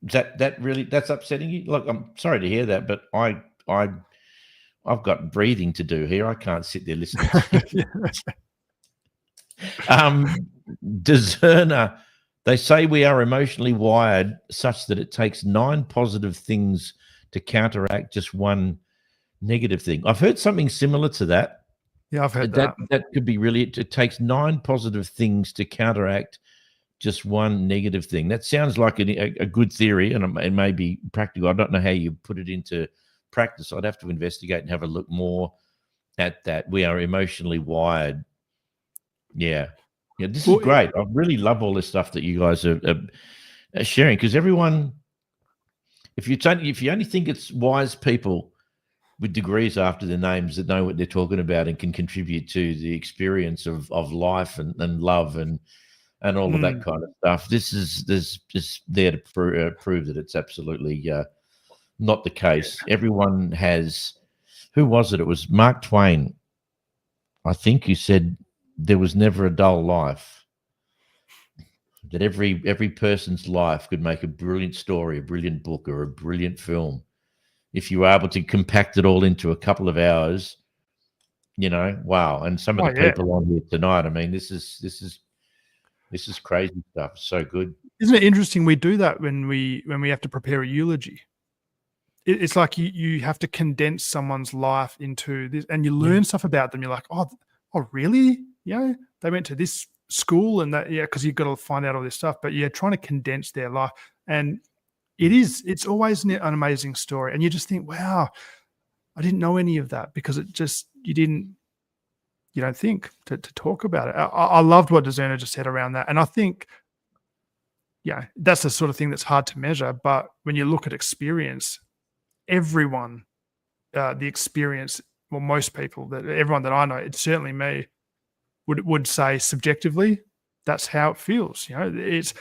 Is that's upsetting you? Look, I'm sorry to hear that, but I've got breathing to do here. I can't sit there listening to Discerner, they say we are emotionally wired such that it takes 9 positive things to counteract just one negative thing. I've heard something similar to that. Yeah, I've heard that. That could be really, it takes 9 positive things to counteract just one negative thing. That sounds like a good theory, and it may be practical. I don't know how you put it into practice. I'd have to investigate and have a look more at that. We are emotionally wired. Yeah. This is great. I really love all this stuff that you guys are sharing, because everyone, if you only think it's wise people with degrees after their names that know what they're talking about and can contribute to the experience of life and love and all of that kind of stuff. This is there to prove that it's absolutely not the case. Everyone has. Who was it? It was Mark Twain, I think, who said there was never a dull life. That every person's life could make a brilliant story, a brilliant book, or a brilliant film if you were able to compact it all into a couple of hours. Wow! And some of the people on here tonight, I mean, this is crazy stuff. It's so good. Isn't it interesting? We do that when we have to prepare a eulogy. It's like you have to condense someone's life into this, and you learn stuff about them. You're like, oh, really? They went to this school and that, because you've got to find out all this stuff. But trying to condense their life, and it's always an amazing story. And you just think, wow, I didn't know any of that, because you don't think to talk about it. I loved what Dezerna just said around that. And I think, that's the sort of thing that's hard to measure. But when you look at experience, everyone, the experience, well, most people, everyone that I know, it's certainly me, would say subjectively, that's how it feels. It's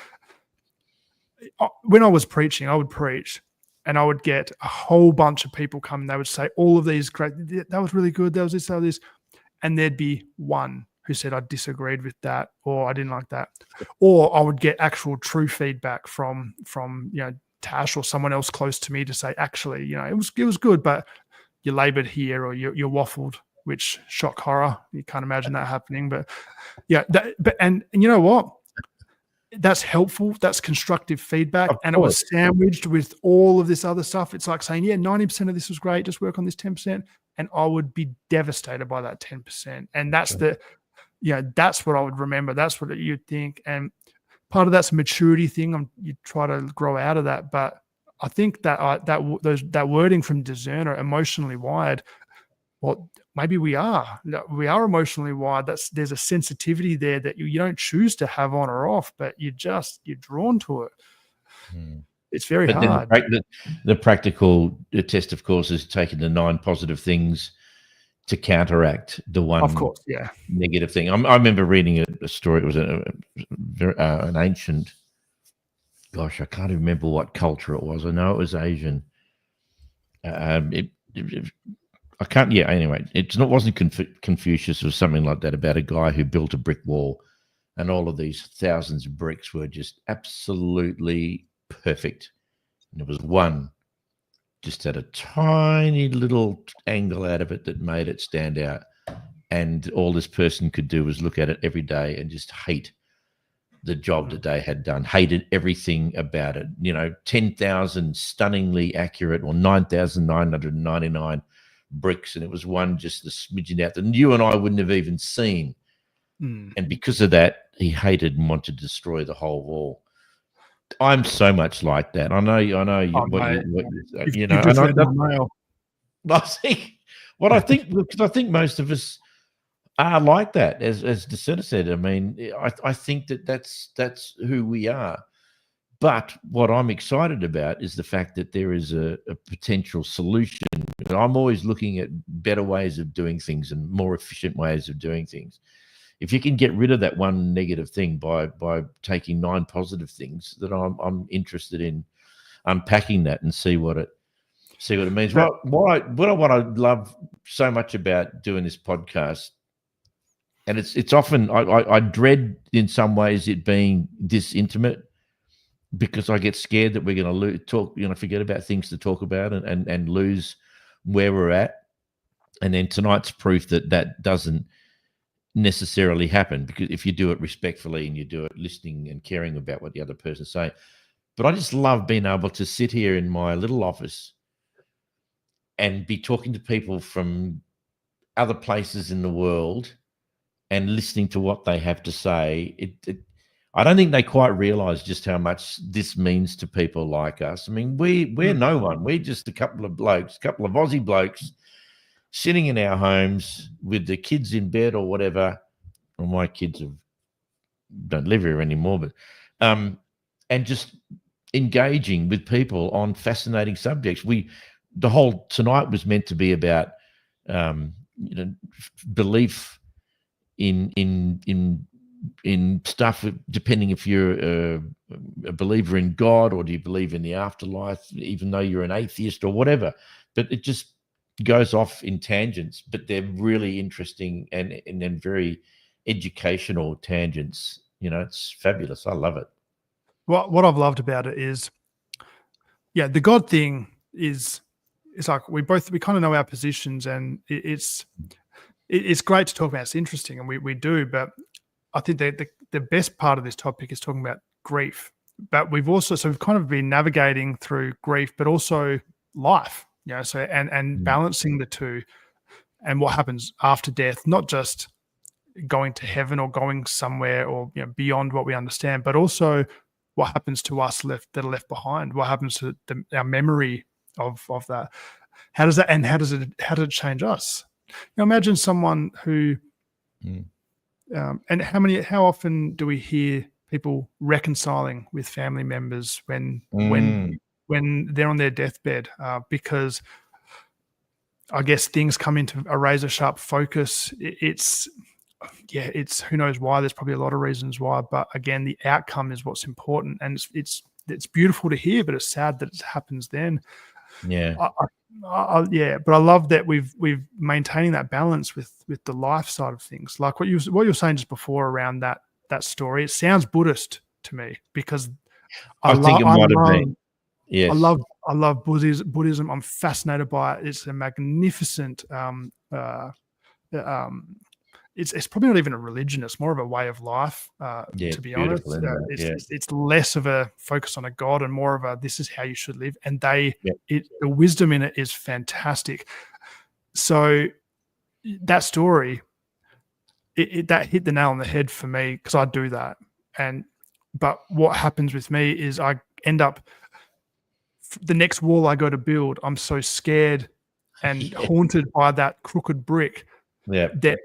when I was preaching, I would preach and I would get a whole bunch of people come and they would say all of these great, that was really good, that was this, that was this. And there'd be one who said, I disagreed with that, or I didn't like that. Or I would get actual true feedback from Tash or someone else close to me to say, actually, it was good, but you labored here, or you waffled, which shock horror. You can't imagine that happening. But and you know what? That's helpful. That's constructive feedback. And it was sandwiched with all of this other stuff. It's like saying, 90% of this was great. Just work on this 10%. And I would be devastated by that 10%. And that's that's what I would remember. That's what you'd think. And part of that's a maturity thing. You try to grow out of that. But I think that wording from Dezerna, emotionally wired, well, maybe we are emotionally wired. There's a sensitivity there that you don't choose to have on or off, but you're drawn to it. It's very hard. The practical test, of course, is taking the 9 positive things to counteract the one, of course, negative thing. I remember reading a story. It was an ancient. Gosh, I can't even remember what culture it was. I know it was Asian. I can't. Yeah. Anyway, it wasn't Confucius or something like that, about a guy who built a brick wall, and all of these thousands of bricks were just absolutely perfect, and there was one just had a tiny little angle out of it that made it stand out, and all this person could do was look at it every day and just hate the job that they had done, hated everything about it. 10,000 stunningly accurate, or 9,999 bricks, and it was one just the smidgen out that you and I wouldn't have even seen. And because of that, he hated and wanted to destroy the whole wall. I'm so much like that. I know. I think most of us are like that, as Dezerna said. I mean, I think that's who we are. But what I'm excited about is the fact that there is a potential solution. I'm always looking at better ways of doing things and more efficient ways of doing things. If you can get rid of that one negative thing by taking 9 positive things, that I'm interested in unpacking that and see what it means. What I love so much about doing this podcast, and it's often I dread in some ways it being this intimate, because I get scared that we're going to forget about things to talk about and lose where we're at. And then tonight's proof that doesn't necessarily happen, because if you do it respectfully and you do it listening and caring about what the other person's saying. But I just love being able to sit here in my little office and be talking to people from other places in the world and listening to what they have to say. I don't think they quite realize just how much this means to people like us. I mean, we're no one. We're just a couple of blokes, a couple of Aussie blokes sitting in our homes with the kids in bed or whatever. Well, my kids don't live here anymore, but and just engaging with people on fascinating subjects. The whole tonight was meant to be about belief in stuff, depending if you're a believer in God or do you believe in the afterlife, even though you're an atheist or whatever. But it just goes off in tangents, but they're really interesting and then very educational tangents. It's fabulous. I love it. What I've loved about it is, the God thing is, it's like we kind of know our positions, and it's great to talk about. It's interesting, and we do, but I think that the best part of this topic is talking about grief. But we've kind of been navigating through grief, but also life, so and balancing the two, and what happens after death, not just going to heaven or going somewhere or beyond what we understand, but also what happens to us that are left behind. What happens to our memory of that? How does it change us? Imagine someone who, and how often do we hear people reconciling with family members when they're on their deathbed, because I guess things come into a razor sharp focus. It's who knows why. There's probably a lot of reasons why, but again, the outcome is what's important, and it's beautiful to hear, but it's sad that it happens then. Yeah. But I love that we've maintaining that balance with the life side of things. Like what you were saying just before around that story. It sounds Buddhist to me, because I think it might have been. Yes. I love Buddhism. I'm fascinated by it. It's a magnificent. It's probably not even a religion. It's more of a way of life. To be honest, it's less of a focus on a god and more of a this is how you should live. And the wisdom in it is fantastic. So that story, that hit the nail on the head for me, because I do that. But what happens with me is I end up, the next wall I go to build, I'm so scared and haunted by that crooked brick that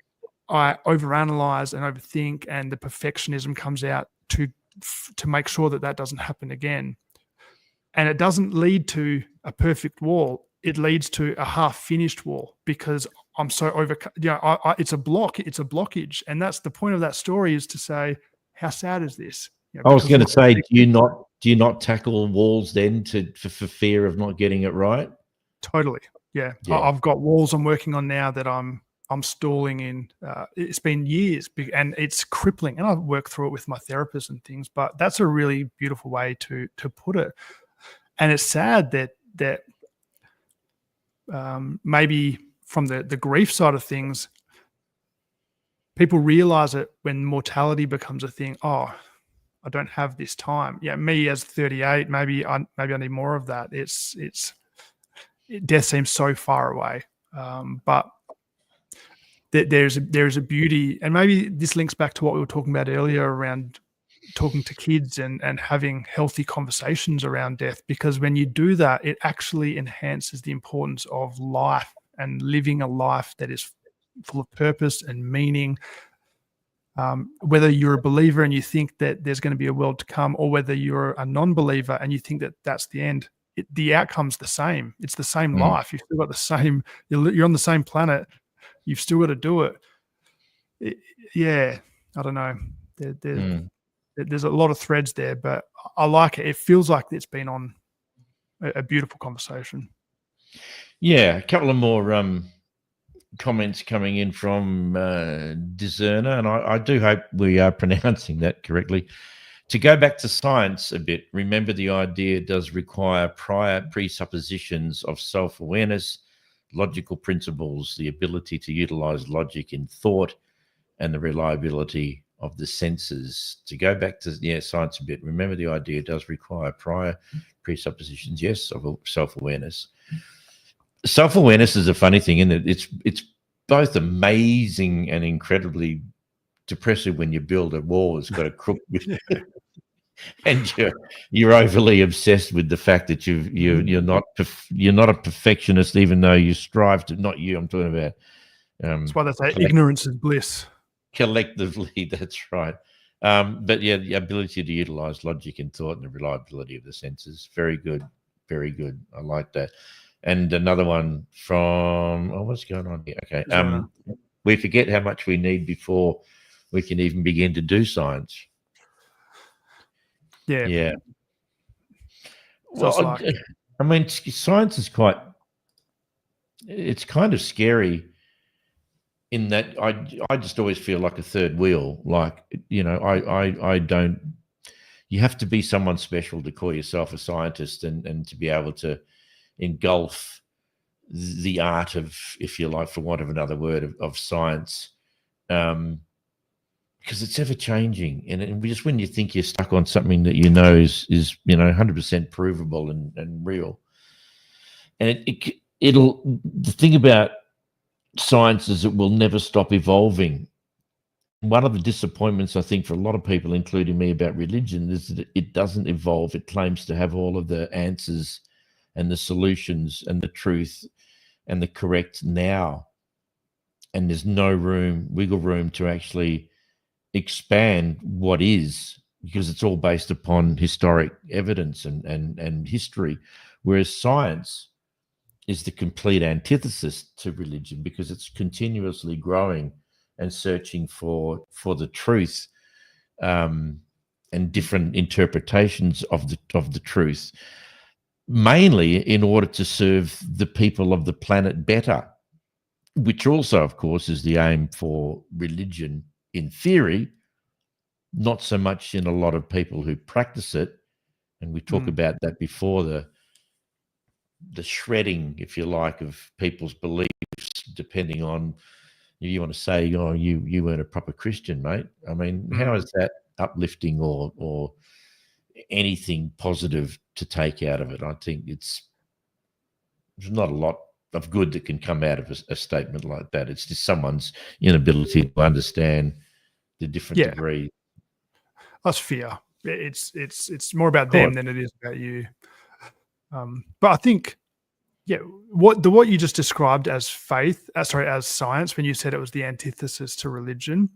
I overanalyze and overthink, and the perfectionism comes out to make sure that doesn't happen again. And it doesn't lead to a perfect wall. It leads to a half-finished wall, because I'm so it's a blockage. And that's the point of that story, is to say, how sad is this? I was going to say, do you not tackle walls then for fear of not getting it right? Totally. Yeah. I've got walls I'm working on now that I'm stalling in. It's been years, and it's crippling, and I work through it with my therapist and things, but that's a really beautiful way to put it. And it's sad that maybe from the grief side of things, people realize it when mortality becomes a thing. Oh, I don't have this time. Yeah, me as 38, maybe I need more of that. Death seems so far away, but there's a beauty, and maybe this links back to what we were talking about earlier around talking to kids and having healthy conversations around death, because when you do that, it actually enhances the importance of life and living a life that is full of purpose and meaning. Whether you're a believer and you think that there's going to be a world to come, or whether you're a non-believer and you think that that's the end, the outcome's the same. It's the same life. You've still got the same. You're on the same planet. You've still got to do it. I don't know. There's a lot of threads there, but I like it. It feels like it's been on a beautiful conversation. Yeah, a couple of more comments coming in from Discerner, and I do hope we are pronouncing that correctly. To go back to science a bit, remember the idea does require prior presuppositions of self-awareness, logical principles, the ability to utilize logic in thought, and the reliability of the senses. To go back to science a bit, remember the idea does require prior presuppositions, yes, of self-awareness. Self-awareness is a funny thing, isn't it? It's both amazing and incredibly depressive when you build a wall that's got a crook with and you're overly obsessed with the fact that you're not a perfectionist, even though you strive to. Not you, I'm talking about. That's why they say ignorance is bliss. Collectively, that's right. But yeah, the ability to utilize logic and thought and the reliability of the senses, very good, very good. I like that. And another one from what's going on here? Okay, we forget how much we need before we can even begin to do science. Yeah. Well, I mean, science is it's kind of scary in that I just always feel like a third wheel. Like, I don't, you have to be someone special to call yourself a scientist and to be able to engulf the art of, if you like, for want of another word, of science. Because it's ever changing, and just when you think you're stuck on something that is 100% provable and real, and the thing about science is it will never stop evolving. One of the disappointments, I think, for a lot of people, including me, about religion is that it doesn't evolve. It claims to have all of the answers and the solutions and the truth and the correct now, and there's no wiggle room to actually expand what is, because it's all based upon historic evidence and history, whereas science is the complete antithesis to religion, because it's continuously growing and searching for the truth, and different interpretations of the truth, mainly in order to serve the people of the planet better, which also, of course, is the aim for religion in theory, not so much in a lot of people who practice it. And we talk about that before, the shredding, if you like, of people's beliefs, depending on, you want to say, oh, you weren't a proper Christian, mate. I mean, how is that uplifting or anything positive to take out of it? I think there's not a lot of good that can come out of a statement like that. It's just someone's inability to understand the different degrees. That's fear. It's more about them than it is about you. But I think, what you just described as as science, when you said it was the antithesis to religion,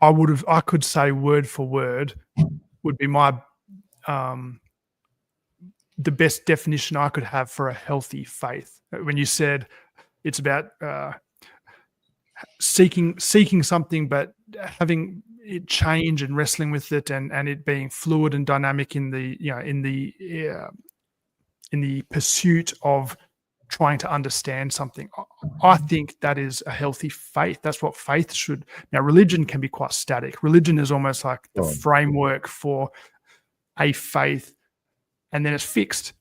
I could say word for word would be my the best definition I could have for a healthy faith. When you said it's about seeking something, but having it change and wrestling with it, and it being fluid and dynamic in the pursuit of trying to understand something. I think that is a healthy faith. That's what faith should. Now, religion can be quite static. Religion is almost like the framework for a faith, and then it's fixed,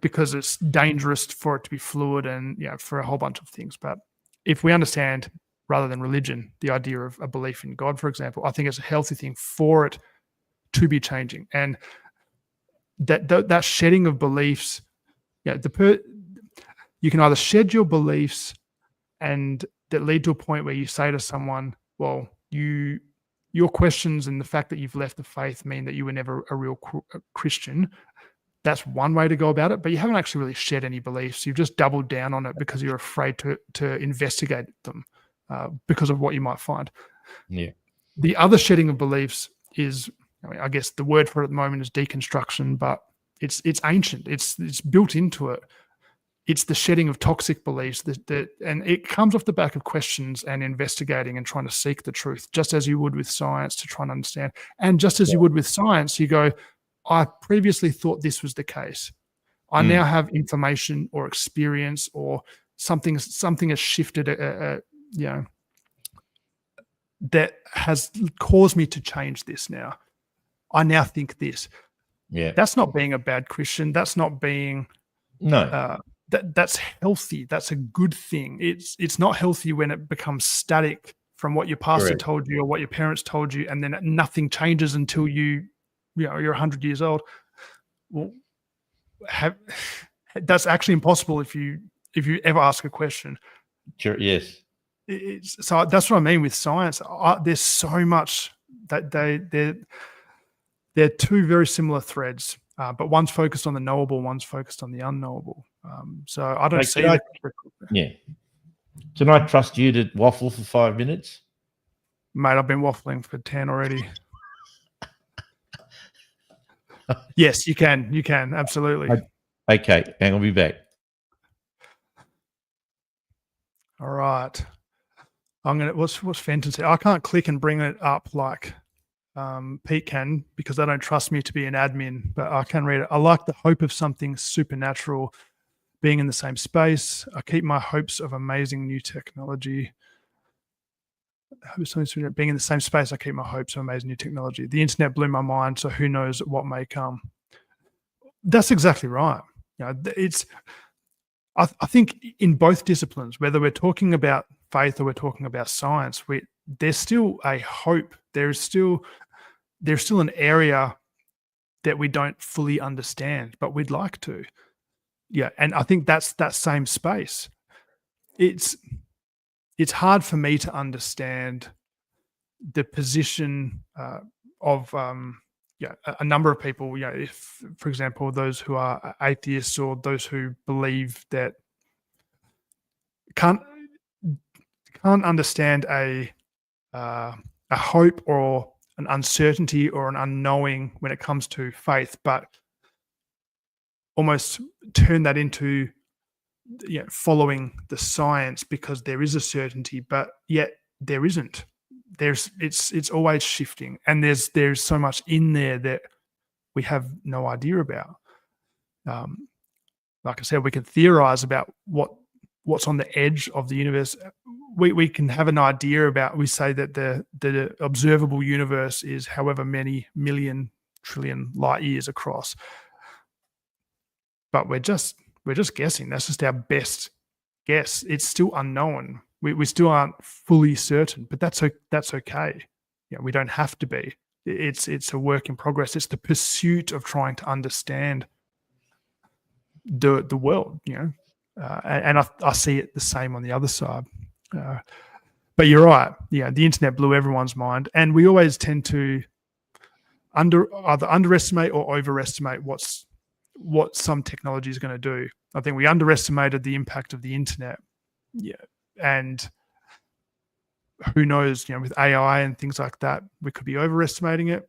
because it's dangerous for it to be fluid and, for a whole bunch of things. But if we understand, rather than religion, the idea of a belief in God, for example, I think it's a healthy thing for it to be changing. And that shedding of beliefs, you can either shed your beliefs and that lead to a point where you say to someone, well, your questions and the fact that you've left the faith mean that you were never a real Christian. That's one way to go about it, but you haven't actually really shed any beliefs. You've just doubled down on it because you're afraid to investigate them because of what you might find. Yeah. The other shedding of beliefs is, I guess the word for it at the moment is deconstruction, but it's ancient. It's built into it. It's the shedding of toxic beliefs and it comes off the back of questions and investigating and trying to seek the truth, just as you would with science to try and understand. And just as you would with science, you go, I previously thought this was the case. I now have information or experience or something has shifted, that has caused me to change this now. I now think this. Yeah. That's not being a bad Christian. That's not being that's healthy. That's a good thing. It's not healthy when it becomes static from what your pastor told you or what your parents told you, and then nothing changes until you're 100 years old. Well, that's actually impossible if you ever ask a question. Sure. Yes. So that's what I mean with science. There's so much that they're two very similar threads, but one's focused on the knowable, one's focused on the unknowable. So I don't Like, see can I- that. Yeah. Can I trust you to waffle for 5 minutes? Mate, I've been waffling for 10 already. Yes, you can. You can. Absolutely. Okay, and I'll be back. All right. I'm going to, what's Fenton say? I can't click and bring it up like Pete can because they don't trust me to be an admin, but I can read it. I like the hope of something supernatural being in the same space. I keep my hopes of amazing new technology. Being in the same space, I keep my hopes of amazing new technology. The internet blew my mind, so who knows what may come. That's exactly right. You know, I think in both disciplines, whether we're talking about faith or we're talking about science, there's still a hope. There's still an area that we don't fully understand, but we'd like to. Yeah, and I think that's that same space. It's hard for me to understand the position of a number of people. You know, if, for example, those who are atheists or those who believe that can't understand a hope or an uncertainty or an unknowing when it comes to faith, but almost turn that into following the science because there is a certainty, but yet there isn't. It's always shifting, and there's so much in there that we have no idea about. Like I said, we can theorize about what's on the edge of the universe. We can have an idea about. We say that the observable universe is however many million trillion light years across, but we're just guessing. That's just our best guess. It's still unknown. We still aren't fully certain, but that's okay. You know, we don't have to be. It's a work in progress. It's the pursuit of trying to understand the world. You know, and I see it the same on the other side. But you're right. Yeah, the internet blew everyone's mind, and we always tend to either underestimate or overestimate what some technology is going to do. I think we underestimated the impact of the internet. Yeah. And who knows, with AI and things like that, we could be overestimating it.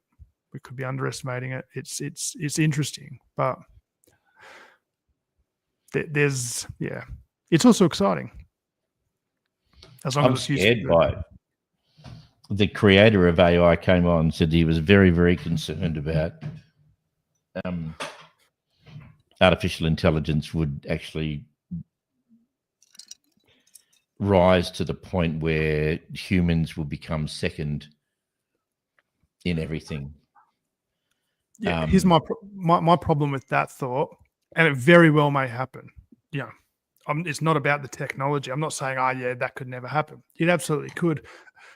We could be underestimating it. It's interesting, but it's also exciting. As long I'm as it's scared by it. The creator of AI came on and said he was very, very concerned about artificial intelligence would actually rise to the point where humans will become second in everything. Yeah, here's my problem with that thought, and it very well may happen. Yeah, it's not about the technology. I'm not saying, that could never happen. It absolutely could.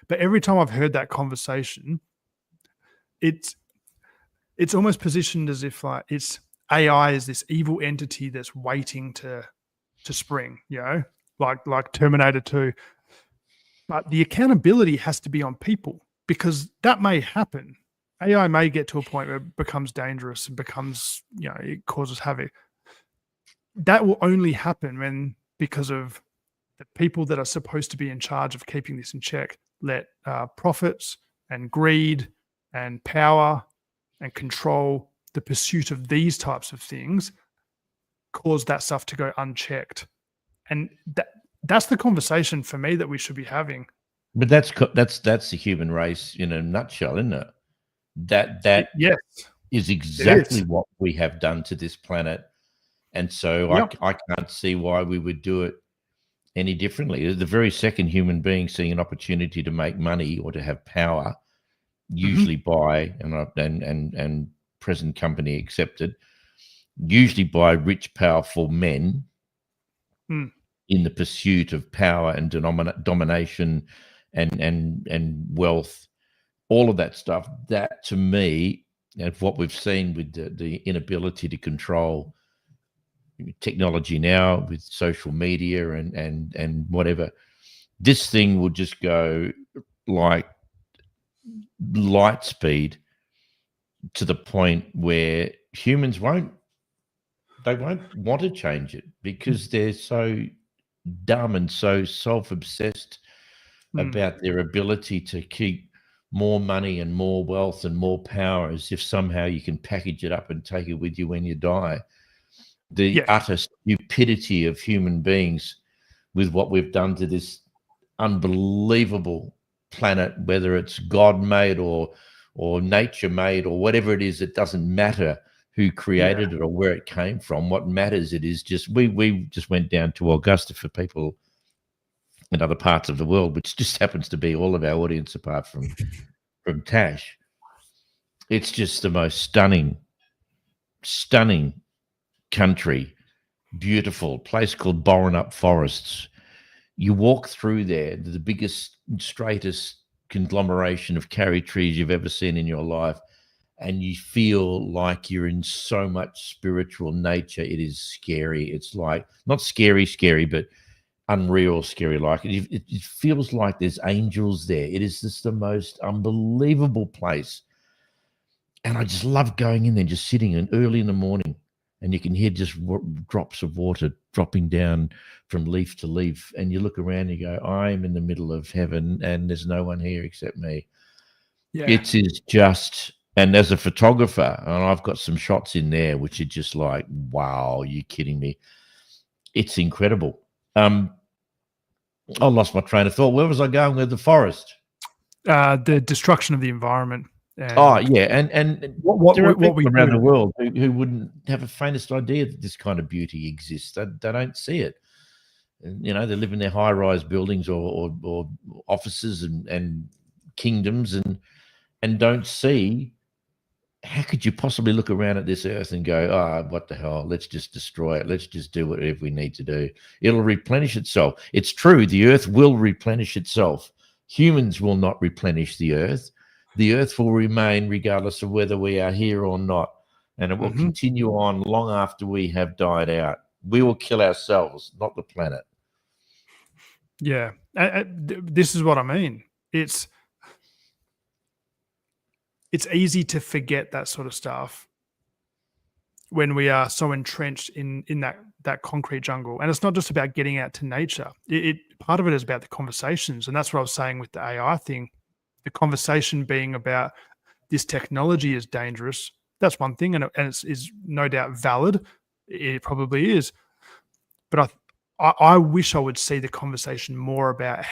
But every time I've heard that conversation, it's almost positioned as if like it's AI is this evil entity that's waiting to spring, like Terminator 2. But the accountability has to be on people because that may happen. AI may get to a point where it becomes dangerous and becomes, it causes havoc. That will only happen because of the people that are supposed to be in charge of keeping this in check let profits and greed and power and control, the pursuit of these types of things, cause that stuff to go unchecked. And that's the conversation for me that we should be having. But that's the human race in a nutshell, isn't it? That yes, is exactly what we have done to this planet. And so I can't see why we would do it any differently. The very second human being seeing an opportunity to make money or to have power, usually by and present company accepted, usually by rich, powerful men in the pursuit of power and domination and wealth, all of that stuff. That to me, and what we've seen with the inability to control technology now with social media and whatever, this thing will just go like light speed to the point where humans won't want to change it because they're so dumb and so self-obsessed about their ability to keep more money and more wealth and more power, as if somehow you can package it up and take it with you when you die. The utter stupidity of human beings with what we've done to this unbelievable planet, whether it's God-made or nature-made or whatever it is, it doesn't matter who created it or where it came from. What matters it is just we just went down to Augusta for people in other parts of the world, which just happens to be all of our audience apart from Tash. It's just the most stunning country, beautiful place called Borenup Forests. You walk through there, the biggest, straightest conglomeration of karri trees you've ever seen in your life, and you feel like you're in so much spiritual nature. It is scary. It's like not scary, but unreal scary. Like it feels like there's angels there. It is just the most unbelievable place. And I just love going in there, just sitting in early in the morning, and you can hear just drops of water dropping down from leaf to leaf. And you look around and you go, I'm in the middle of heaven and there's no one here except me. Yeah. It is just, and as a photographer, and I've got some shots in there, which are just like, wow, you kidding me? It's incredible. I lost my train of thought. Where was I going with the forest? The destruction of the environment. And what we around the world who wouldn't have a faintest idea that this kind of beauty exists. They don't see it. You know, they live in their high-rise buildings or offices and kingdoms and don't see. How could you possibly look around at this earth and go, what the hell? Let's just destroy it. Let's just do whatever we need to do. It'll replenish itself. It's true. The earth will replenish itself. Humans will not replenish the earth. The earth will remain regardless of whether we are here or not. And it will continue on long after we have died out. We will kill ourselves, not the planet. Yeah. This is what I mean. It's easy to forget that sort of stuff when we are so entrenched in that concrete jungle. And it's not just about getting out to nature. Part of it is about the conversations. And that's what I was saying with the AI thing. The conversation being about this technology is dangerous. That's one thing, and it is no doubt valid. It probably is. But I wish I would see the conversation more about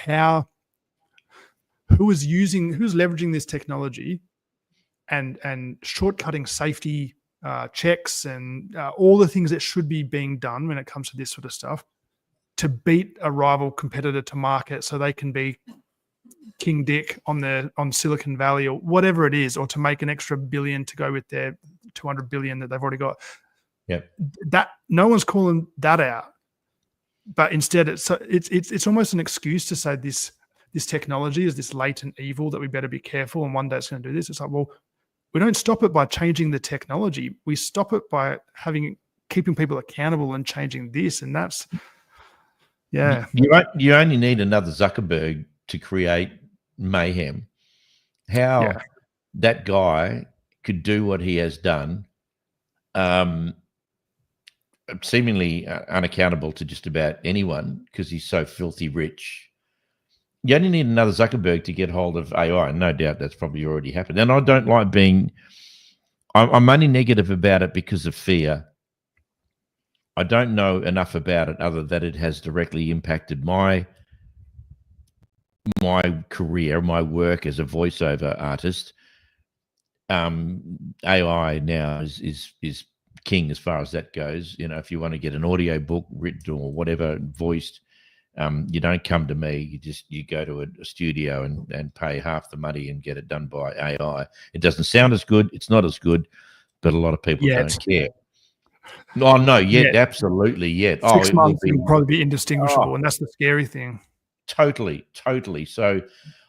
who's leveraging this technology and shortcutting safety checks and all the things that should be being done when it comes to this sort of stuff to beat a rival competitor to market so they can be King Dick on Silicon Valley or whatever it is, or to make an extra billion to go with their 200 billion that they've already got. Yeah, that no one's calling that out, but instead it's almost an excuse to say this technology is this latent evil that we better be careful, and one day it's going to do this. It's like, well, we don't stop it by changing the technology. We stop it by keeping people accountable and changing this, and that's You only need another Zuckerberg to create mayhem. How that guy could do what he has done, seemingly unaccountable to just about anyone because he's so filthy rich. You only need another Zuckerberg to get hold of AI, and no doubt that's probably already happened. And I don't like I'm only negative about it because of fear. I don't know enough about it other than it has directly impacted my career, my work as a voiceover artist. AI now is king as far as that goes. You know, if you want to get an audio book written or whatever voiced, you don't come to me. You go to a studio and pay half the money and get it done by AI. It doesn't sound as good. It's not as good, but a lot of people don't care. Oh no, absolutely, yet. 6 months will probably be indistinguishable, and that's the scary thing. Totally. So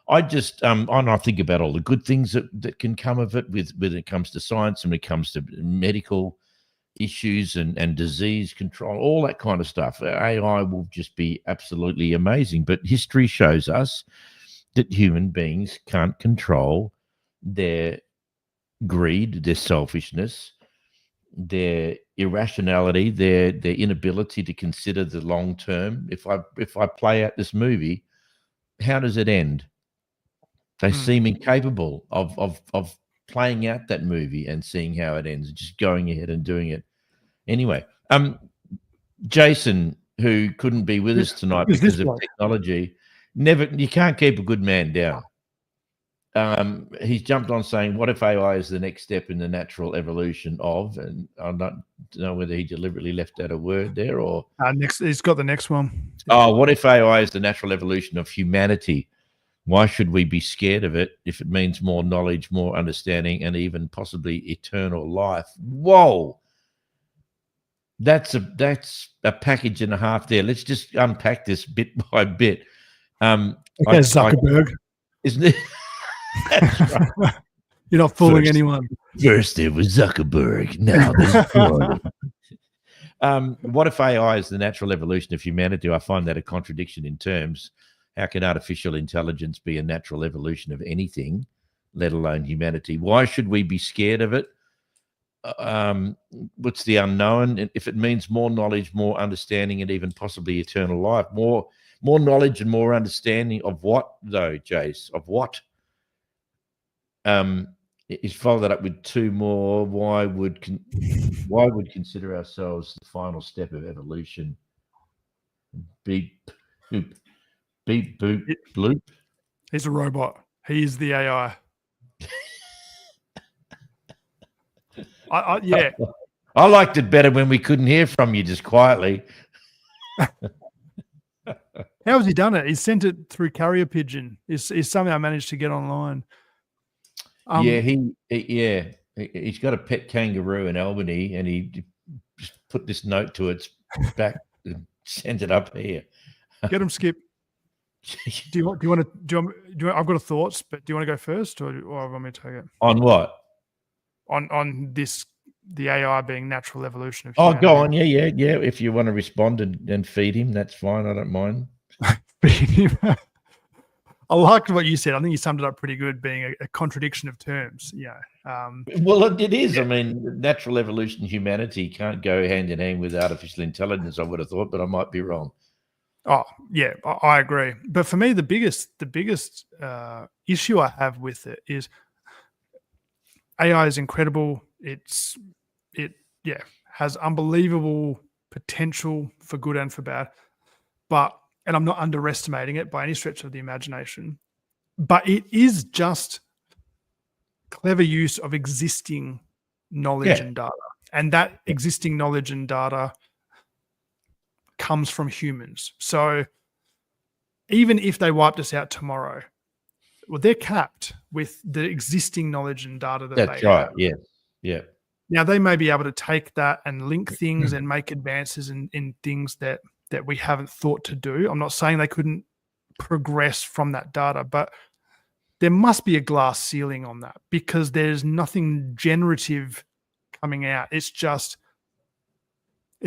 I just I think about all the good things that can come of it when it comes to science and when it comes to medical. issues and disease control, all that kind of stuff. AI will just be absolutely amazing. But history shows us that human beings can't control their greed, their selfishness, their irrationality, their inability to consider the long term. If I play out this movie, how does it end? They seem incapable of playing out that movie and seeing how it ends, just going ahead and doing it. Anyway, Jason, who couldn't be with us tonight because of technology, you can't keep a good man down. He's jumped on saying, what if AI is the next step in the natural evolution of, and I don't know whether he deliberately left out a word there or... He's got the next one. Oh, what if AI is the natural evolution of humanity? Why should we be scared of it if it means more knowledge, more understanding, and even possibly eternal life? Whoa. That's a package and a half there. Let's just unpack this bit by bit. Okay, Zuckerberg. Isn't it? That's right. You're not fooling anyone. First there was Zuckerberg, now there's God. What if AI is the natural evolution of humanity? I find that a contradiction in terms. How can artificial intelligence be a natural evolution of anything, let alone humanity? Why should we be scared of it? What's the unknown? If it means more knowledge, more understanding, and even possibly eternal life, more knowledge and more understanding of what, though, Jace? Of what? Is followed up with two more. Why would consider ourselves the final step of evolution? Beep, boop, beep, boop, bloop. He's a robot. He is the AI. Yeah. I liked it better when we couldn't hear from you, just quietly. How has he done it? He sent it through carrier pigeon. He's somehow managed to get online. He's got a pet kangaroo in Albany, and he just put this note to its back and sent it up here. Get him, Skip. Do you want to? I've got a thoughts, but do you want to go first, or want me to take it? On what? On this, the AI being natural evolution of humanity. Go on, yeah. If you want to respond and feed him, that's fine. I don't mind. Feed him. I liked what you said. I think you summed it up pretty good, being a contradiction of terms. Yeah. Well, it is. Yeah. I mean, natural evolution, humanity can't go hand in hand with artificial intelligence, I would have thought, but I might be wrong. Oh, yeah, I agree. But for me, the biggest issue I have with it is AI is incredible. It has unbelievable potential for good and for bad. And I'm not underestimating it by any stretch of the imagination, but it is just clever use of existing knowledge and data. And that existing knowledge and data comes from humans. So even if they wiped us out tomorrow, well, they're capped with the existing knowledge and data that they have. Yeah. Yeah. Now they may be able to take that and link things and make advances in things that we haven't thought to do. I'm not saying they couldn't progress from that data, but there must be a glass ceiling on that because there's nothing generative coming out. It's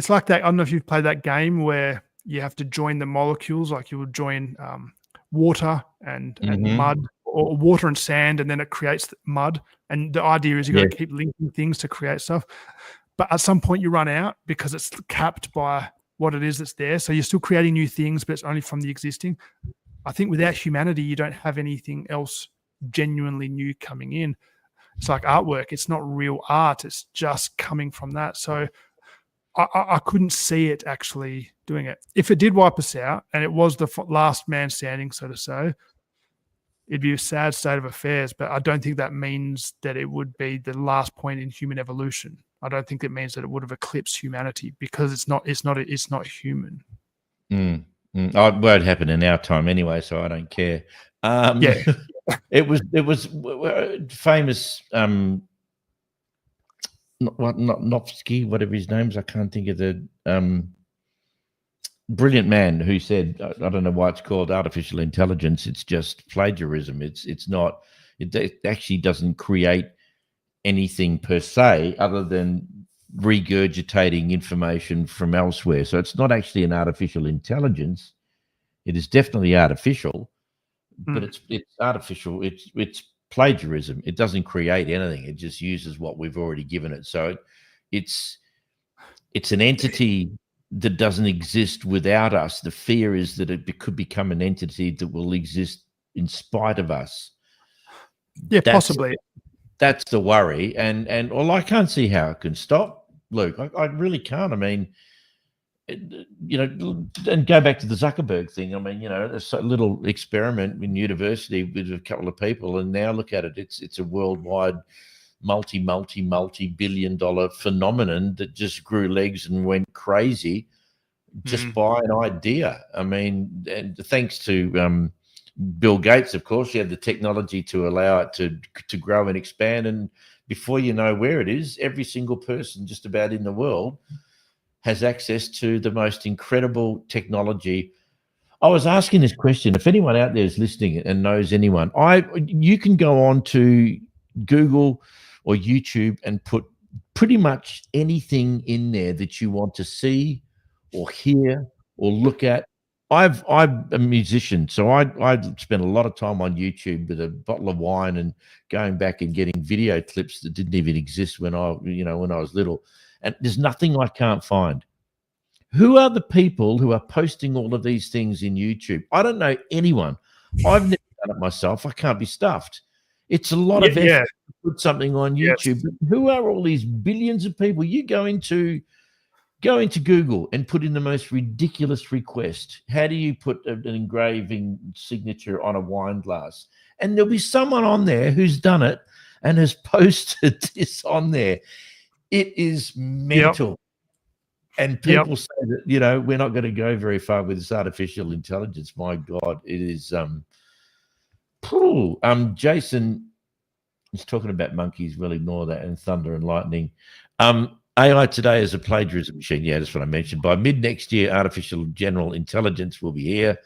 like that. I don't know if you've played that game where you have to join the molecules, like you would join water and mud, or water and sand, and then it creates mud. And the idea is you've got to keep linking things to create stuff. But at some point you run out because it's capped by what it is that's there. So you're still creating new things, but it's only from the existing. I think without humanity, you don't have anything else genuinely new coming in. It's like artwork. It's not real art. It's just coming from that. So I couldn't see it actually doing it. If it did wipe us out and it was the last man standing, so to say, it'd be a sad state of affairs. But I don't think that means that it would be the last point in human evolution. I don't think it means that it would have eclipsed humanity because it's not human. It won't happen in our time anyway, so I don't care. It was famous. Nofsky, whatever his name is, I can't think of the brilliant man who said, I don't know why it's called artificial intelligence. It's just plagiarism. It's not. It actually doesn't create anything per se, other than regurgitating information from elsewhere. So it's not actually an artificial intelligence. It is definitely artificial, but it's artificial. It's plagiarism. It doesn't create anything. It just uses what we've already given it. So it's an entity that doesn't exist without us. The fear is that it could become an entity that will exist in spite of us. Yeah, possibly. That's the worry. And well, I can't see how it can stop, Luke. I really can't. I mean, you know, and go back to the Zuckerberg thing. I mean, you know, it's a little experiment in university with a couple of people, and now look at it. It's a worldwide multi-billion dollar phenomenon that just grew legs and went crazy just by an idea. I mean, and thanks to Bill Gates, of course, you have the technology to allow it to grow and expand. And before you know where it is, every single person just about in the world has access to the most incredible technology. I was asking this question. If anyone out there is listening and knows anyone, you can go on to Google or YouTube and put pretty much anything in there that you want to see or hear or look at. I'm a musician, so I spent a lot of time on YouTube with a bottle of wine and going back and getting video clips that didn't even exist when I was little. And there's nothing I can't find. Who are the people who are posting all of these things in YouTube? I don't know anyone. I've never done it myself. I can't be stuffed. It's a lot of effort to put something on YouTube. But who are all these billions of people? You go into Google and put in the most ridiculous request. How do you put an engraving signature on a wine glass? And there'll be someone on there who's done it and has posted this on there. It is mental. And people say that, you know, we're not going to go very far with this artificial intelligence. My God, it is. Jason is talking about monkeys. We'll ignore that, and thunder and lightning. AI today is a plagiarism machine. Yeah, that's what I mentioned. By mid next year, artificial general intelligence will be here.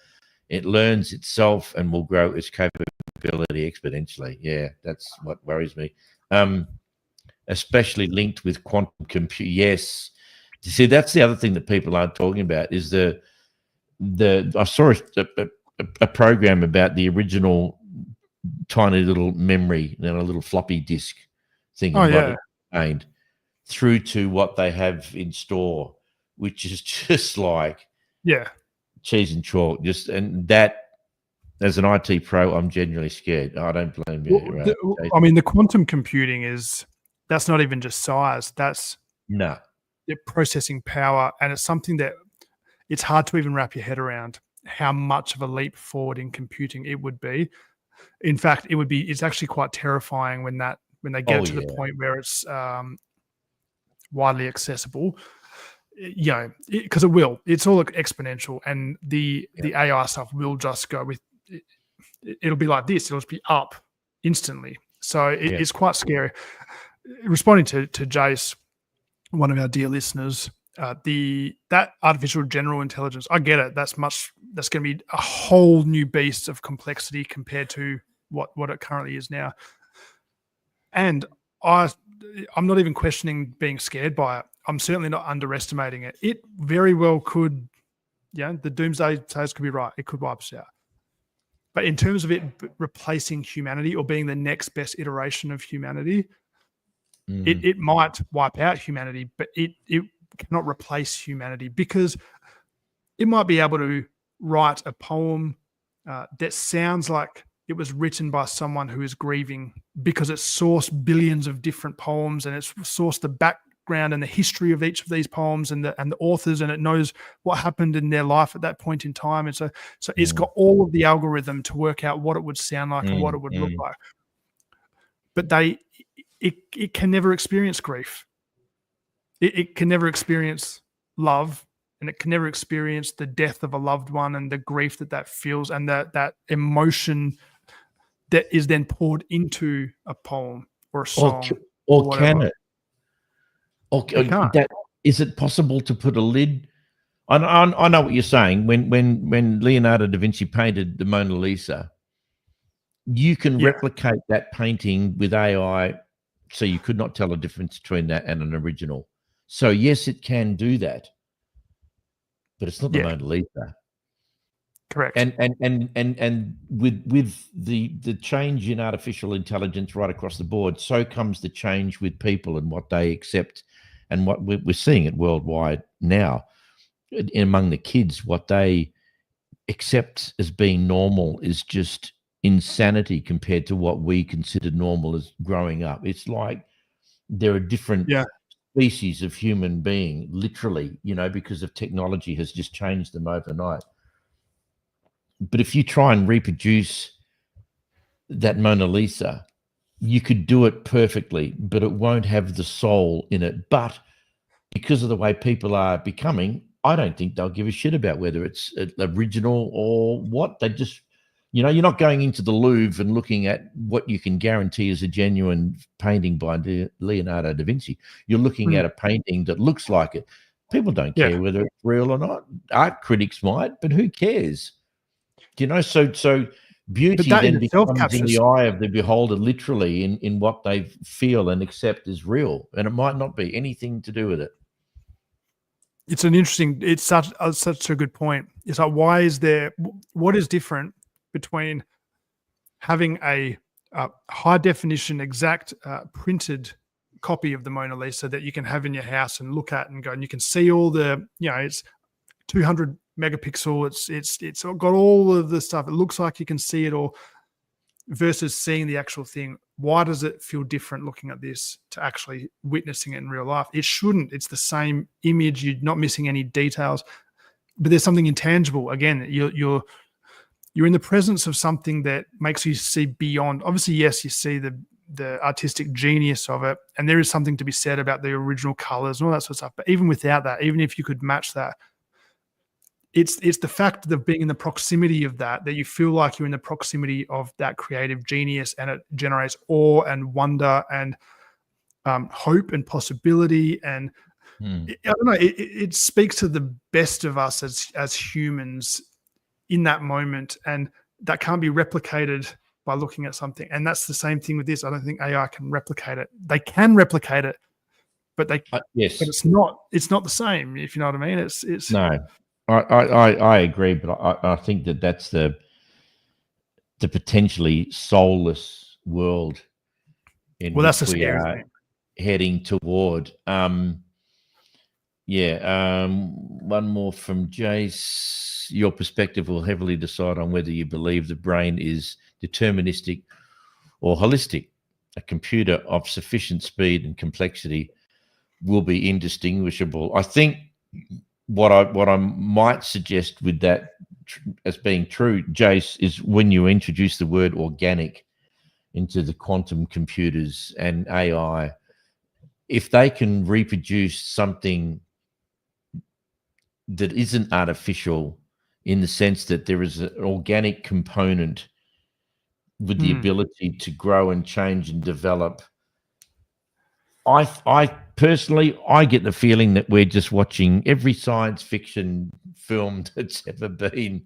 It learns itself and will grow its capability exponentially. Yeah, that's what worries me. Especially linked with quantum computing. Yes. You see, that's the other thing that people aren't talking about is I saw a program about the original tiny little memory and a little floppy disk thing. Contained through to what they have in store, which is just like cheese and chalk. And that, as an IT pro, I'm genuinely scared. I don't blame you. I mean, the quantum computing that's not even just size. That's the processing power, and it's something that it's hard to even wrap your head around how much of a leap forward in computing it would be. In fact, it's actually quite terrifying when they get to the point where it's widely accessible. You know, because it's all exponential, and the AI stuff will just go with it'll be like this. It'll just be up instantly. So it's quite scary. Responding to Jace, one of our dear listeners, that artificial general intelligence, I get it. That's going to be a whole new beast of complexity compared to what it currently is now. And I'm not even questioning being scared by it. I'm certainly not underestimating it. It very well could, the doomsday says could be right. It could wipe us out. But in terms of it replacing humanity or being the next best iteration of humanity, it might wipe out humanity, but it cannot replace humanity, because it might be able to write a poem that sounds like it was written by someone who is grieving, because it's sourced billions of different poems, and it's sourced the background and the history of each of these poems and the authors, and it knows what happened in their life at that point in time. And so it's got all of the algorithm to work out what it would sound like and what it would look like. But it can never experience grief. It can never experience love, and it can never experience the death of a loved one and the grief that feels, and that emotion that is then poured into a poem or a song. Or can it? It can't. Is it possible to put a lid? I know what you're saying. When Leonardo da Vinci painted the Mona Lisa, you can replicate that painting with AI, so you could not tell a difference between that and an original. So yes, it can do that, but it's not the Yeah. Mona Lisa. Correct. And with the change in artificial intelligence right across the board, so comes the change with people and what they accept, and what we're seeing it worldwide now. Among the kids, what they accept as being normal is just insanity compared to what we considered normal as growing up. It's like there are different Yeah. species of human being, literally, because of technology has just changed them overnight. But if you try and reproduce that Mona Lisa, you could do it perfectly, but it won't have the soul in it. But because of the way people are becoming, I don't think they'll give a shit about whether it's original or what. They just, you're not going into the Louvre and looking at what you can guarantee is a genuine painting by Leonardo da Vinci. You're looking at a painting that looks like it. People don't care whether it's real or not. Art critics might, but who cares? So beauty then becomes in the eye of the beholder, literally in what they feel and accept as real, and it might not be anything to do with it. It's such a good point. It's like, what is different between having a high definition, exact printed copy of the Mona Lisa that you can have in your house and look at and go, and you can see all the, it's 200 megapixel. It's got all of the stuff. It looks like you can see it all, versus seeing the actual thing. Why does it feel different looking at this to actually witnessing it in real life? It shouldn't. It's the same image. You're not missing any details, but there's something intangible. Again, you're in the presence of something that makes you see beyond. Obviously, yes, you see the artistic genius of it, and there is something to be said about the original colors and all that sort of stuff. But even without that, even if you could match that, it's the fact of being in the proximity of that you feel like you're in the proximity of that creative genius, and it generates awe and wonder and hope and possibility. And I don't know, it speaks to the best of us as humans in that moment, and that can't be replicated by looking at something. And that's the same thing with this. I don't think AI can replicate it. They can replicate it, but yes, but it's not the same, if you know what I mean. It's no. I agree, but I think that's the potentially soulless world in that's which the we scary are thing. heading toward. One more from Jace. Your perspective will heavily decide on whether you believe the brain is deterministic or holistic. A computer of sufficient speed and complexity will be indistinguishable. I think what I might suggest with that as being true, Jace, is when you introduce the word organic into the quantum computers and AI, if they can reproduce something that isn't artificial, in the sense that there is an organic component with the ability to grow and change and develop, I personally, I get the feeling that we're just watching every science fiction film that's ever been.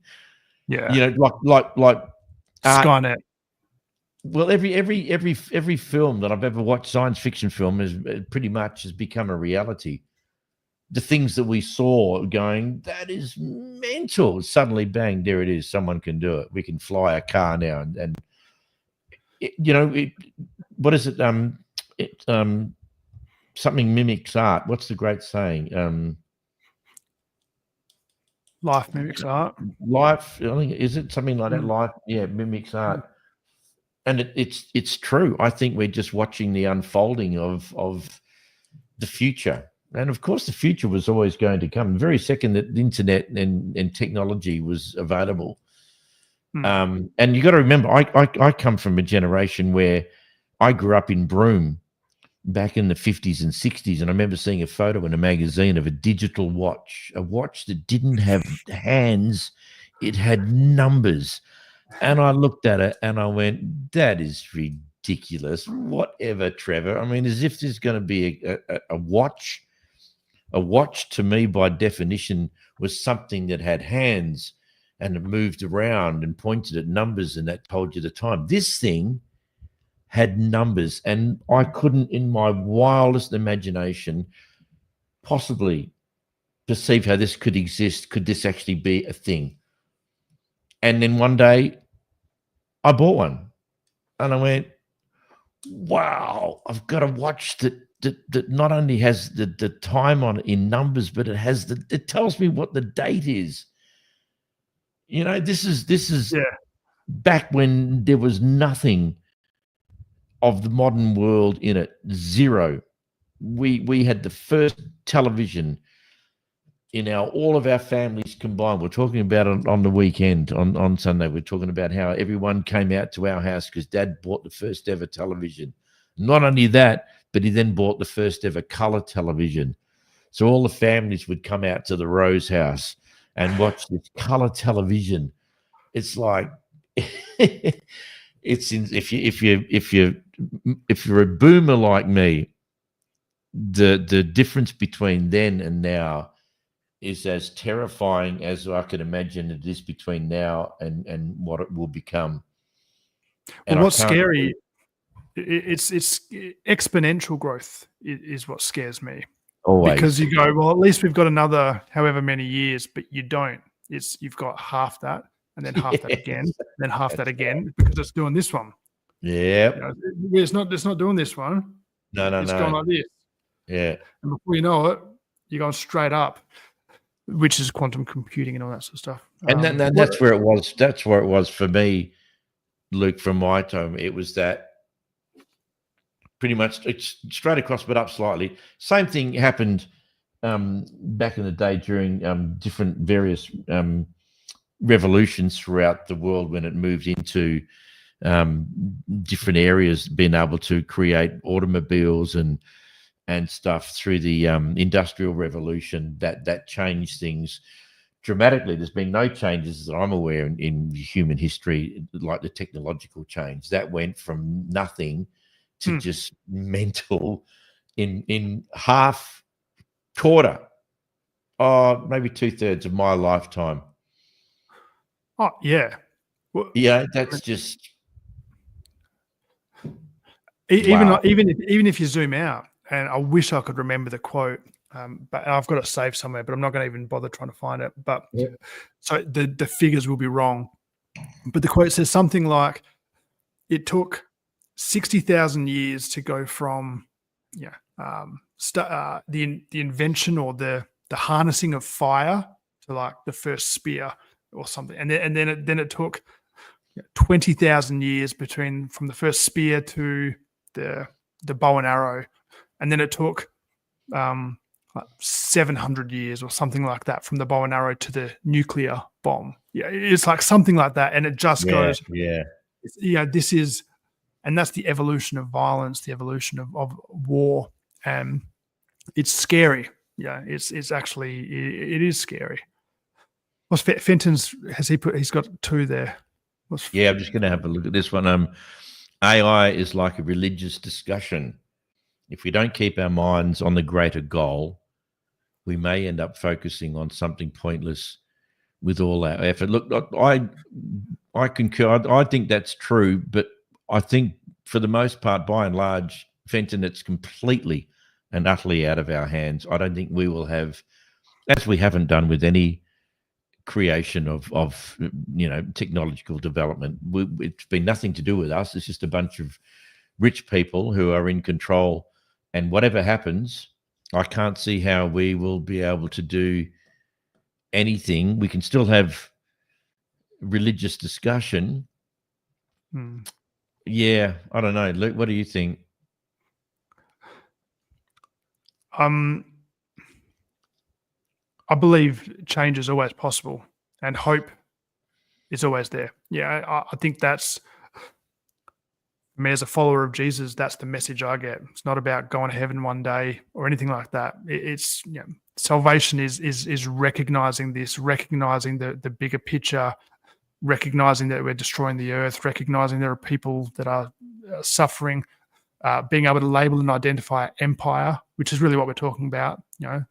Yeah. Like Skynet. Well, every film that I've ever watched, science fiction film, is pretty much has become a reality. The things that we saw going, that is mental. Suddenly, bang, there it is. Someone can do it. We can fly a car now, and what is it? Something mimics art. What's the great saying? Life mimics art. Life, I think, is it something like that? Life, mimics art. And it's true. I think we're just watching the unfolding of the future. And of course, the future was always going to come. The very second that the internet and technology was available. And you got to remember, I come from a generation where I grew up in Broome back in the 50s and 60s. And I remember seeing a photo in a magazine of a digital watch, a watch that didn't have hands. It had numbers. And I looked at it and I went, that is ridiculous. Whatever, Trevor. I mean, as if there's going to be a watch. A watch, to me, by definition, was something that had hands and it moved around and pointed at numbers, and that told you the time. This thing had numbers, and I couldn't, in my wildest imagination, possibly perceive how this could exist. Could this actually be a thing? And then one day I bought one and I went, wow, I've got to watch that not only has the time on it in numbers, but it tells me what the date is. You know, this is back when there was nothing of the modern world in it. Zero. We had the first television in all of our families combined. We're talking about it on the weekend, on Sunday. We're talking about how everyone came out to our house because Dad bought the first ever television. Not only that, but he then bought the first ever color television. So all the families would come out to the Rose house and watch this color television. It's like if you're a boomer like me, the difference between then and now is as terrifying as I can imagine it is between now and what it will become. And what's scary, it's exponential growth is what scares me. Always. Because you go, well, at least we've got another however many years, but you don't. You've got half that, and then half that again, and then half that again, because it's doing this one. Yeah. It's not doing this one. It's going like this. Yeah. And before you know it, you're going straight up, which is quantum computing and all that sort of stuff. And then that's where it was. That's where it was for me, Luke, from my time. It was that pretty much it's straight across, but up slightly. Same thing happened back in the day during different various revolutions throughout the world when it moved into different areas, being able to create automobiles and stuff through the Industrial Revolution. That changed things dramatically. There's been no changes that I'm aware in human history like the technological change. That went from nothing to just mental in quarter, maybe 2/3 of my lifetime. Oh yeah. Well, yeah, that's just even if you zoom out. And I wish I could remember the quote, but I've got it saved somewhere, but I'm not going to even bother trying to find it. But so the figures will be wrong. But the quote says something like, it took 60,000 years to go from the invention or the harnessing of fire to like the first spear or something. And then it took 20,000 years from the first spear to the bow and arrow. And then it took 700 years or something like that from the bow and arrow to the nuclear bomb. Yeah, it's like something like that. And it just goes, this is, and that's the evolution of violence, the evolution of war. And it's scary. Yeah, it's actually, it is scary. What's Fenton's, he's got two there. I'm just going to have a look at this one. AI is like a religious discussion. If we don't keep our minds on the greater goal, we may end up focusing on something pointless with all our effort. Look, I concur. I think that's true, but I think for the most part, by and large, Fenton, it's completely and utterly out of our hands. I don't think we will have, as we haven't done with any creation of technological development. It's been nothing to do with us. It's just a bunch of rich people who are in control. And whatever happens, I can't see how we will be able to do anything. We can still have religious discussion. Yeah, I don't know. Luke, what do you think? I believe change is always possible and hope is always there. Yeah, I think that's, for me as a follower of Jesus, that's the message I get. It's not about going to heaven one day or anything like that. It's salvation is recognizing this, recognizing the bigger picture, recognizing that we're destroying the earth, recognizing there are people that are suffering, being able to label and identify empire, which is really what we're talking about.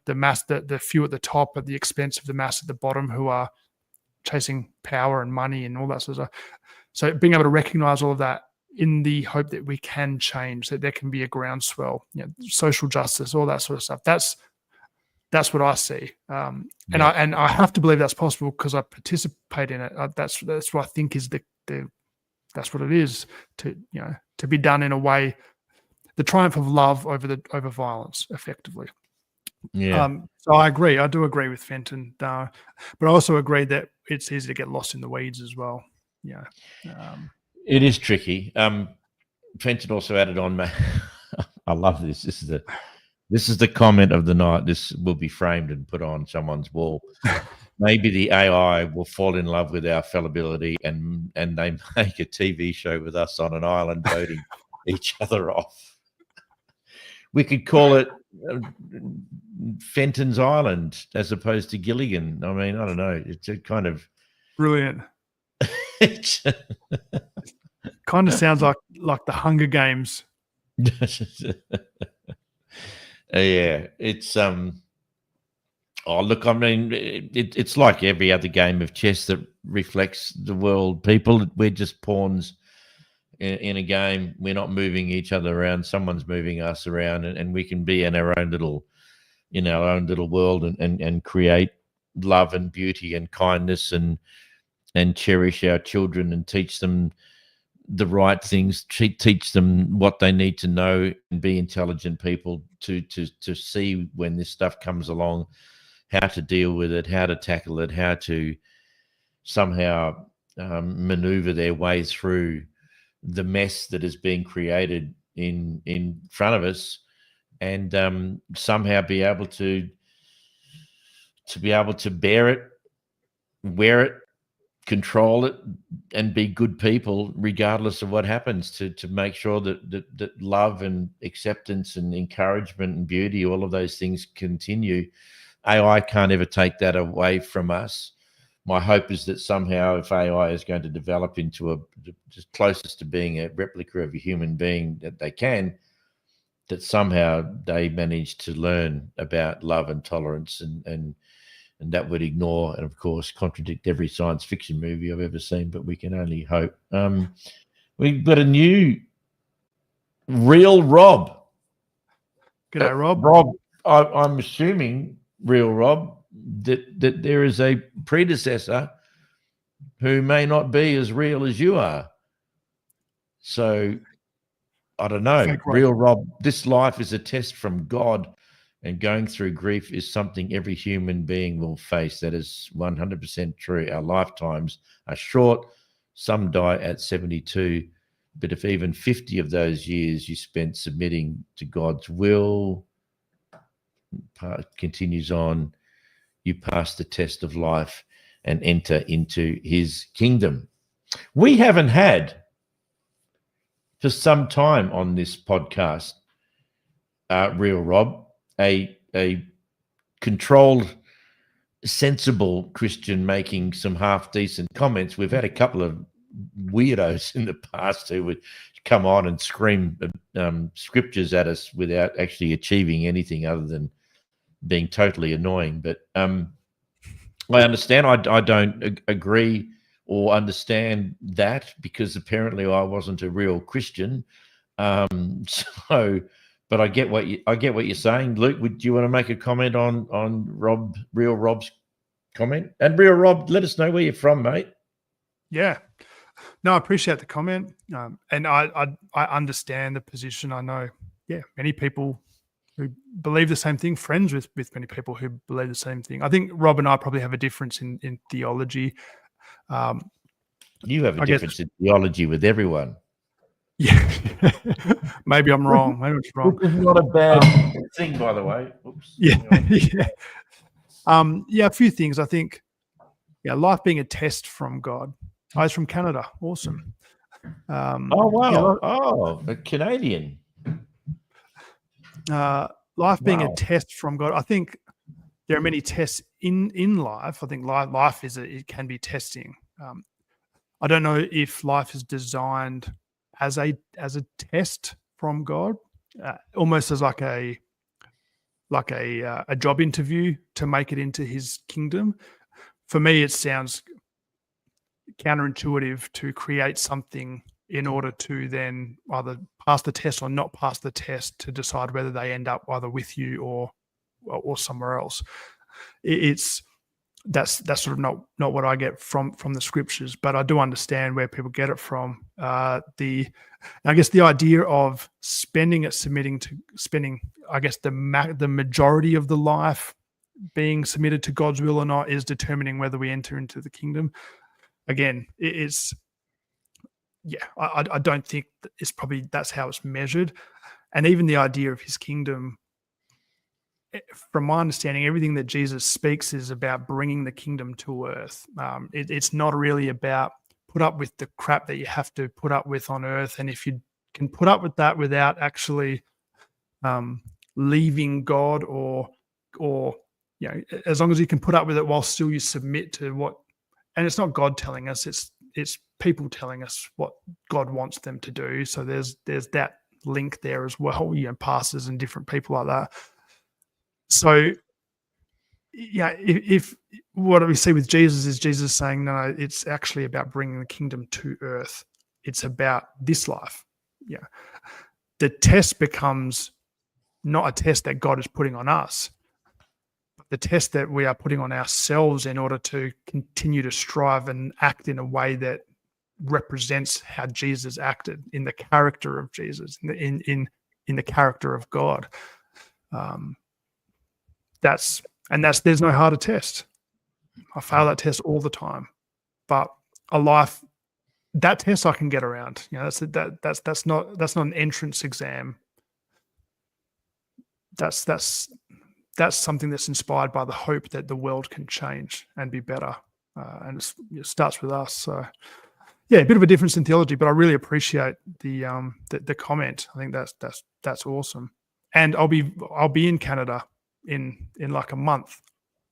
The mass, the few at the top at the expense of the mass at the bottom who are chasing power and money and all that sort of stuff. So being able to recognize all of that in the hope that we can change, that there can be a groundswell, social justice, all that sort of stuff. That's what I see, and I have to believe that's possible because I participate in it. That's what I think is that's what it is to be done in a way, the triumph of love over violence, effectively. Yeah. So I agree. I do agree with Fenton, but I also agree that it's easy to get lost in the weeds as well. Yeah, It is tricky. Fenton also added on, I love this. This is the comment of the night. This will be framed and put on someone's wall. Maybe the AI will fall in love with our fallibility and they make a TV show with us on an island voting each other off. We could call it Fenton's Island as opposed to Gilligan. I mean, I don't know. It's a kind of brilliant. Kind of sounds like the Hunger Games. Yeah, it's oh, look, I mean, it's like every other game of chess that reflects the world. People, we're just pawns in a game. We're not moving each other around. Someone's moving us around, and we can be in our own little world and create love and beauty and kindness and cherish our children and teach them the right things, teach them what they need to know and be intelligent people to see when this stuff comes along, how to deal with it, how to tackle it, how to somehow maneuver their way through the mess that is being created in front of us, and somehow be able to bear it, wear it, control it, and be good people regardless of what happens, to make sure that love and acceptance and encouragement and beauty, all of those things continue. AI can't ever take that away from us. My hope is that somehow, if AI is going to develop into just closest to being a replica of a human being that they can, that somehow they manage to learn about love and tolerance, and that would ignore and, of course, contradict every science fiction movie I've ever seen, but we can only hope. We've got a new Real Rob. G'day, Rob. Rob, I'm assuming, Real Rob, that there is a predecessor who may not be as real as you are. So, I don't know. Real Rob, this life is a test from God, and going through grief is something every human being will face. That is 100% true. Our lifetimes are short. Some die at 72. But if even 50 of those years you spent submitting to God's will, continues on, you pass the test of life and enter into his kingdom. We haven't had, for some time on this podcast, Real Rob, a controlled, sensible Christian making some half decent comments. We've had a couple of weirdos in the past who would come on and scream scriptures at us without actually achieving anything other than being totally annoying. But I understand. I don't agree or understand that, because apparently I wasn't a real Christian. But I get what you're saying, Luke. Do you want to make a comment on Real Rob's comment? And Real Rob, let us know where you're from, mate. Yeah, no, I appreciate the comment, and I understand the position. I know, many people who believe the same thing. Friends with many people who believe the same thing. I think Rob and I probably have a difference in theology. You have a difference in theology with everyone. Yeah, maybe I'm wrong. Maybe it's wrong. Which is not a bad thing, by the way. Oops. Yeah. A few things. I think, life being a test from God. I was from Canada. Awesome. Oh wow! A Canadian. Life being a test from God. I think there are many tests in life. I think life it can be testing. I don't know if life is designed as a test from God, almost as like a job interview to make it into his kingdom. For me, it sounds counterintuitive to create something in order to then either pass the test or not pass the test, to decide whether they end up either with you or or somewhere else. That's sort of not what I get from the scriptures, but I do understand where people get it from. I guess the idea of spending, I guess the majority of the life being submitted to God's will or not is determining whether we enter into the kingdom. Again, I don't think it's probably that's how it's measured. And even the idea of his kingdom, from my understanding, everything that Jesus speaks is about bringing the kingdom to earth. It's not really about put up with the crap that you have to put up with on earth. And if you can put up with that without actually leaving God, or as long as you can put up with it while still you submit to what, and it's not God telling us, it's people telling us what God wants them to do. So there's that link there as well, pastors and different people like that. So, if what we see with Jesus is Jesus saying, no, it's actually about bringing the kingdom to earth. It's about this life. Yeah. The test becomes not a test that God is putting on us, but the test that we are putting on ourselves in order to continue to strive and act in a way that represents how Jesus acted, in the character of Jesus, in the character of God. There's no harder test. I fail that test all the time, but a life, that test I can get around. That's not an entrance exam. That's something that's inspired by the hope that the world can change and be better, and it starts with us. So, yeah, a bit of a difference in theology, but I really appreciate the comment. I think that's awesome, and I'll be in Canada in like a month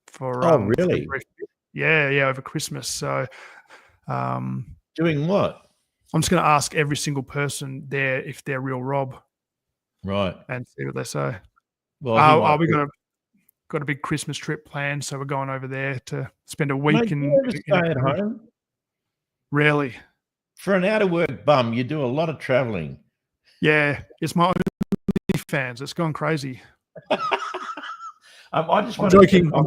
for really? over Christmas. So Doing what? I'm just going to ask every single person there if they're real Rob, Right, and see what they say. well, we got a big Christmas trip planned, so we're going over there to spend a week. Mate, you ever stay at home? Really? For an out of work bum, you do a lot of traveling. Yeah, it's my OnlyFans. It's gone crazy. I'm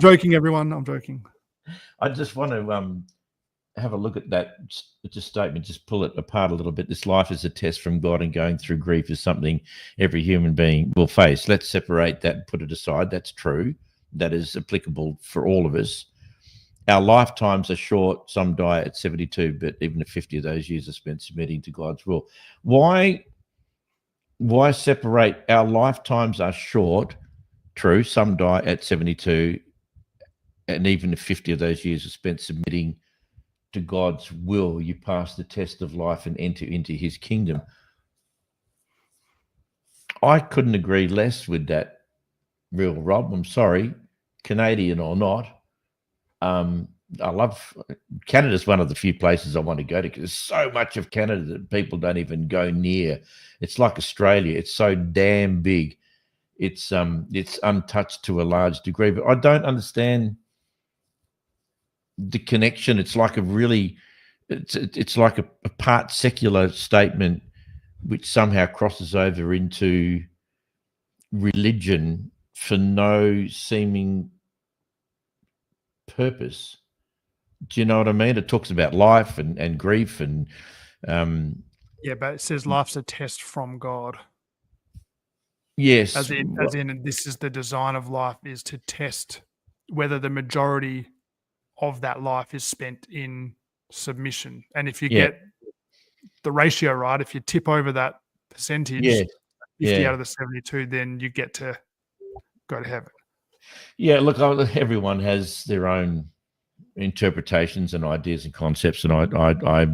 joking, everyone. I'm joking. I just want to have a look at that statement, just pull it apart a little bit. This life is a test from God, and going through grief is something every human being will face. Let's separate that and put it aside. That's true. That is applicable for all of us. Our lifetimes are short. Some die at 72, but even if 50 of those years are spent submitting to God's will. Why separate? Our lifetimes are short. True, some die at 72, and even if 50 of those years are spent submitting to God's will, you pass the test of life and enter into his kingdom. I couldn't agree less with that, real Rob. I'm sorry, Canadian or not. I love Canada's one of the few places I want to go to, because there's so much of Canada that people don't even go near. It's like Australia. It's so damn big. It's untouched to a large degree, but I don't understand the connection. It's like it's like a part secular statement which somehow crosses over into religion for no seeming purpose. Do you know what I mean? It talks about life and grief and yeah, but it says life's a test from God. Yes, as in this is the design of life, is to test whether the majority of that life is spent in submission. And if you get the ratio right, if you tip over that percentage, 50 out of the 72, then you get to go to heaven. Yeah, look, everyone has their own interpretations and ideas and concepts, and I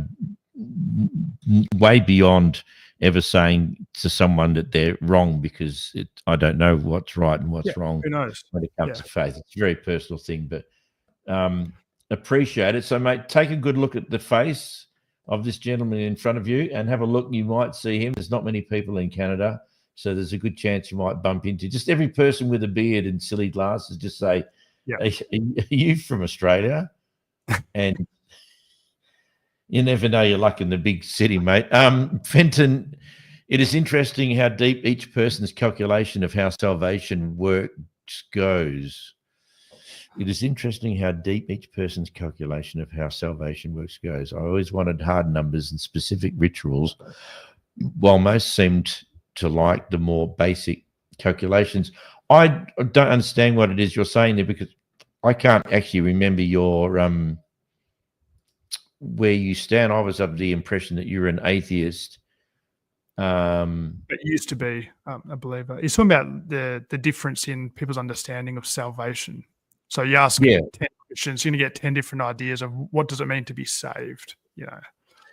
way beyond ever saying to someone that they're wrong, because I don't know what's right and what's wrong when it comes to faith. It's a very personal thing, but appreciate it. So, mate, take a good look at the face of this gentleman in front of you and have a look. You might see him. There's not many people in Canada, so there's a good chance you might bump into just every person with a beard and silly glasses. Just say, are you from Australia? And you never know your luck in the big city, mate. Fenton, it is interesting how deep each person's calculation of how salvation works goes. It is interesting how deep each person's calculation of how salvation works goes. I always wanted hard numbers and specific rituals, while most seemed to like the more basic calculations. I don't understand what it is you're saying there, because I can't actually remember your where you stand. I was of the impression that you're an atheist. It used to be a believer. It's talking about the difference in people's understanding of salvation. So you ask 10 questions, you're going to get 10 different ideas of what does it mean to be saved.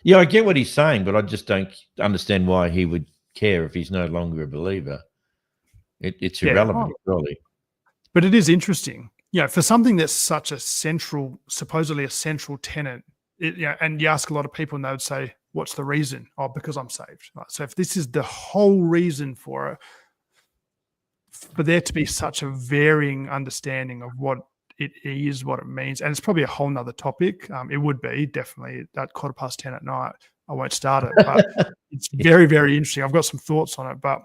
Yeah, I get what he's saying, but I just don't understand why he would care if he's no longer a believer. It's irrelevant, really. But it is interesting, for something that's such a supposedly a central tenet. And you ask a lot of people, and they would say, "What's the reason?" "Oh, because I'm saved." Right? So if this is the whole reason for it, for there to be such a varying understanding of what it is, what it means, and it's probably a whole nother topic. It would be definitely at 10:15 at night. I won't start it, but it's very, very interesting. I've got some thoughts on it, but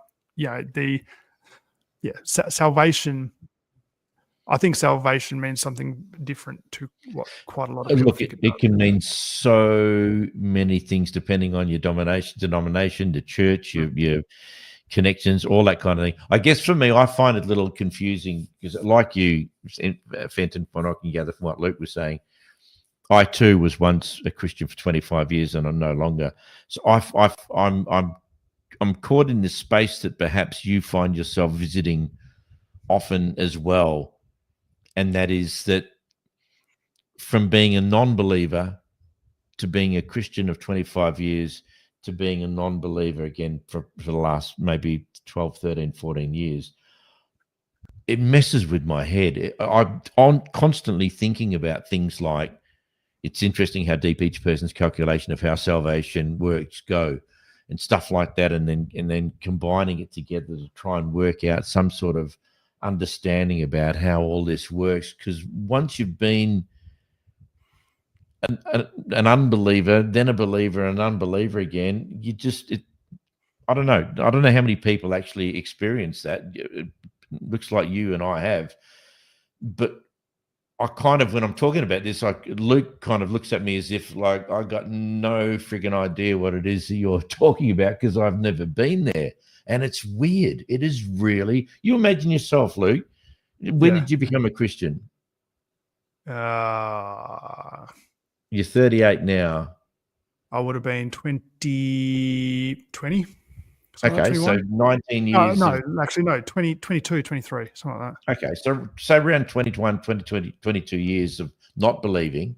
salvation. I think salvation means something different to what quite a lot of people think it does. It can mean so many things depending on your denomination, the church, your connections, all that kind of thing. I guess for me, I find it a little confusing because, like you, Fenton, what I can gather from what Luke was saying, I too was once a Christian for 25 years, and I'm no longer. So I'm caught in this space that perhaps you find yourself visiting often as well. And that is that from being a non-believer to being a Christian of 25 years to being a non-believer again for the last maybe 12, 13, 14 years, it messes with my head. I'm constantly thinking about things like, it's interesting how deep each person's calculation of how salvation works go and stuff like that, and then combining it together to try and work out some sort of understanding about how all this works. Because once you've been an unbeliever, then a believer, an unbeliever again, I don't know how many people actually experience that. It looks like you and I have, but I kind of, when I'm talking about this, like Luke kind of looks at me as if like I got no friggin' idea what it is that you're talking about, because I've never been there. And it's weird. It is really. You imagine yourself, Luke. When did you become a Christian? You're 38 now. I would have been 20. Okay, so 19 years. No, actually, no, 20, 22, 23, something like that. Okay, so around 21, 20, 22 years of not believing.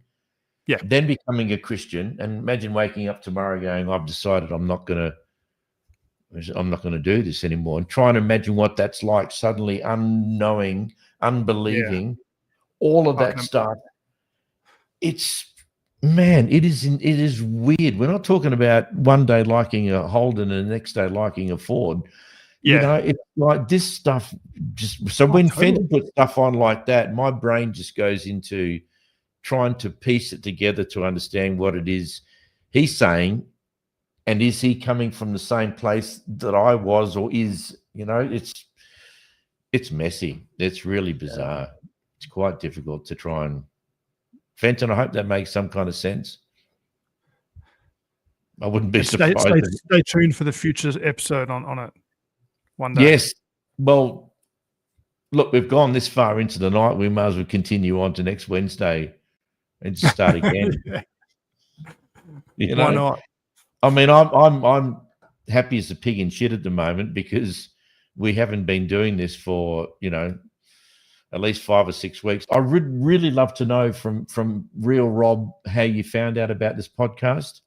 Yeah. Then becoming a Christian, and imagine waking up tomorrow going, I've decided I'm not going to do this anymore, and trying to imagine what that's like, suddenly unknowing, unbelieving, all of that stuff. It is weird. We're not talking about one day liking a Holden and the next day liking a Ford. Yeah. It's like this stuff when Fenton puts stuff on like that, my brain just goes into trying to piece it together to understand what it is he's saying. And is he coming from the same place that I was, or is, it's messy. It's really bizarre. Yeah. It's quite difficult to try and, Fenton, I hope that makes some kind of sense. I wouldn't be surprised. Stay tuned for the future episode on it one day. Yes. Well, look, we've gone this far into the night. We might as well continue on to next Wednesday and just start again. Why not? I mean, I'm happy as a pig in shit at the moment, because we haven't been doing this for, at least 5 or 6 weeks. I would really love to know from Real Rob how you found out about this podcast.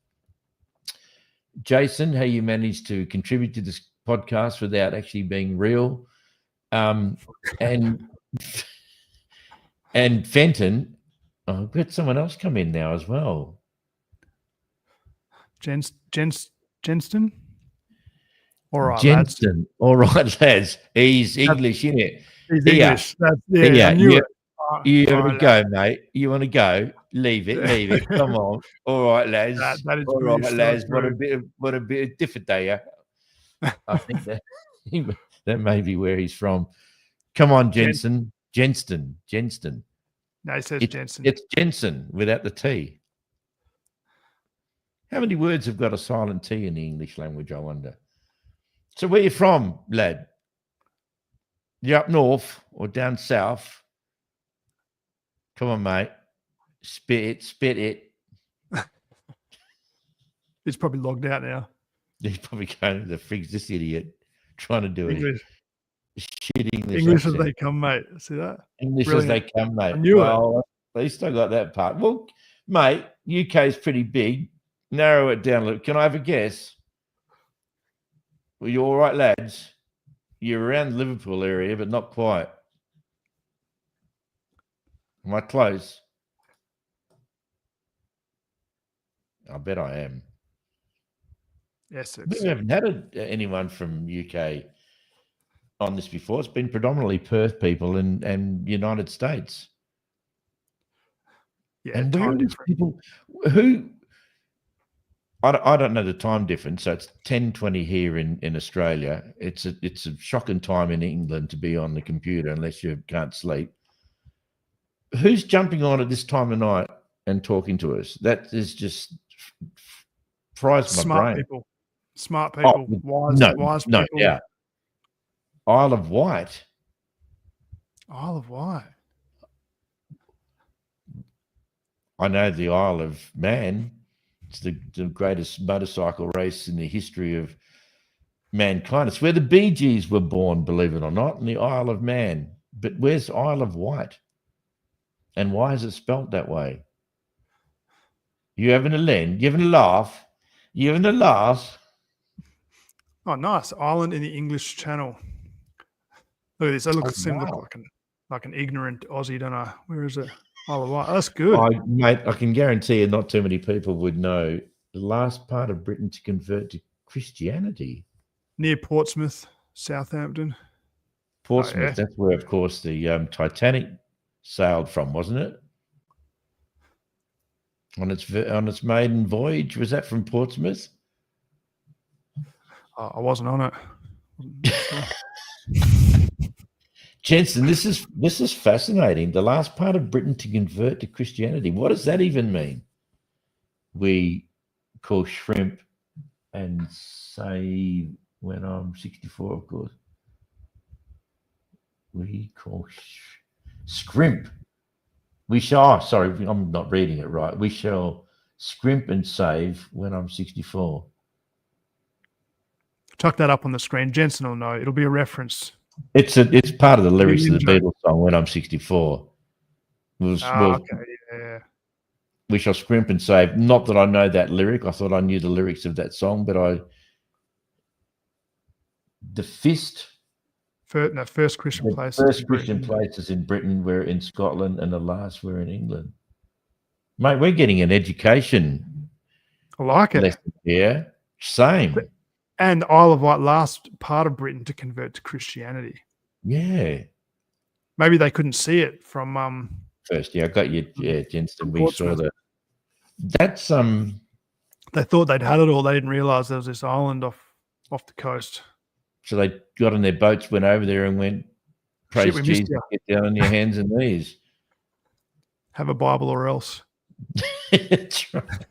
Jason, how you managed to contribute to this podcast without actually being real. And Fenton, I've got someone else come in now as well. Jenston? All right, Jenston. lads. All right, lads. He's English, isn't it? He's English. You want to go, mate? You want to go? Leave it. Come on. All right, lads. That is all really right, lads. What a bit of different day. I think that may be where he's from. Come on, Jensen. Jenston. No, he says Jensen. It's Jensen without the T. How many words have got a silent T in the English language, I wonder? So where you from, lad? You up north or down south? Come on, mate. Spit it. He's probably logged out now. He's probably going, the frig's this idiot trying to do English. Shit English as they come, mate. See that? English Brilliant. as they come, mate. I knew it. At least I got that part. Well, mate, UK's pretty big. Narrow it down a little. Can I have a guess? Well, you're all right, lads. You're around the Liverpool area, but not quite. Am I close? I bet I am. Yes, We haven't had anyone from UK on this before. It's been predominantly Perth people and United States. Yeah, and where are these people who I don't know the time difference, so it's 10:20 here in Australia. It's a shocking time in England to be on the computer unless you can't sleep. Who's jumping on at this time of night and talking to us? That is just fries my brain. Smart people, wise people. No, yeah. Isle of Wight. Isle of Wight. I know the Isle of Man. It's the greatest motorcycle race in the history of mankind. It's where the Bee Gees were born, believe it or not, in the Isle of Man. But where's Isle of Wight? And why is it spelt that way? You having a lend? You having a laugh? You having a laugh? Oh, nice. Island in the English Channel. Look at this. That looks like an ignorant Aussie, don't I? Where is it? Isle of Wight. Oh, that's good. Mate, I can guarantee you not too many people would know the last part of Britain to convert to Christianity. Near Portsmouth, Southampton. Portsmouth, that's where, of course, the Titanic sailed from, wasn't it? On its maiden voyage, was that from Portsmouth? I wasn't on it. Jensen, this is fascinating. The last part of Britain to convert to Christianity. What does that even mean? We call shrimp and say when I'm 64, of course. We call scrimp. We shall, sorry, I'm not reading it right. We shall scrimp and save when I'm 64. Chuck that up on the screen. Jensen will know. It'll be a reference. It's part of the lyrics of the Beatles song "When I'm 64." Okay, yeah. We shall scrimp and save. Not that I know that lyric. I thought I knew the lyrics of that song, but the first Christian place. First Christian places in Britain were in Scotland, and the last were in England. Mate, we're getting an education. I like it. Yeah, same. And Isle of Wight, last part of Britain to convert to Christianity. Yeah. Maybe they couldn't see it from first. Yeah, I got you. Yeah, Jensen. We saw that. That's They thought they'd had it all. They didn't realise there was this island off the coast. So they got on their boats, went over there, and went, "Praise Jesus, get down on your hands and knees. Have a Bible or else." That's right.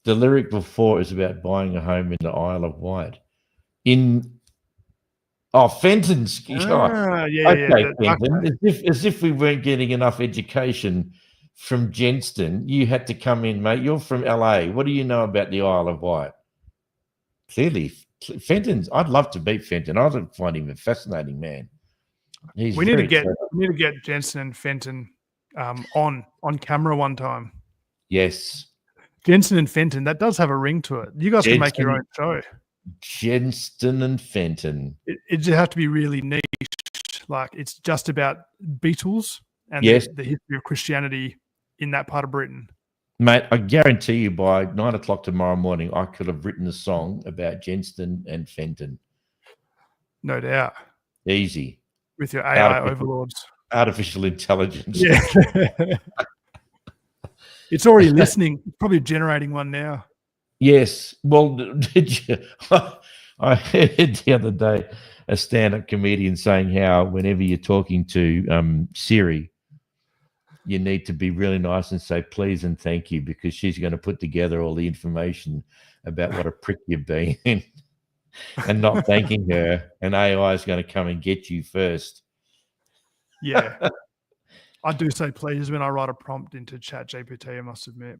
The lyric before is about buying a home in the Isle of Wight. Fenton's. Fenton. As if we weren't getting enough education from Jenston, you had to come in, mate. You're from LA. What do you know about the Isle of Wight? Clearly, Fenton's. I'd love to meet Fenton. I find him a fascinating man. We need to get Jensen and Fenton on camera one time. Yes. Jensen and Fenton, that does have a ring to it. You guys can make your own show. Jensen and Fenton. It just have to be really niche. Like it's just about Beatles and the history of Christianity in that part of Britain. Mate, I guarantee you by 9 o'clock tomorrow morning, I could have written a song about Jensen and Fenton. No doubt. Easy. With your AI overlords. Artificial intelligence. Yeah. It's already listening. It's probably generating one now. Yes. Well, did you? I heard the other day a stand-up comedian saying how whenever you're talking to Siri, you need to be really nice and say please and thank you, because she's going to put together all the information about what a prick you've been and not thanking her, and AI is going to come and get you first. Yeah. I do say please when I write a prompt into ChatGPT, I must admit.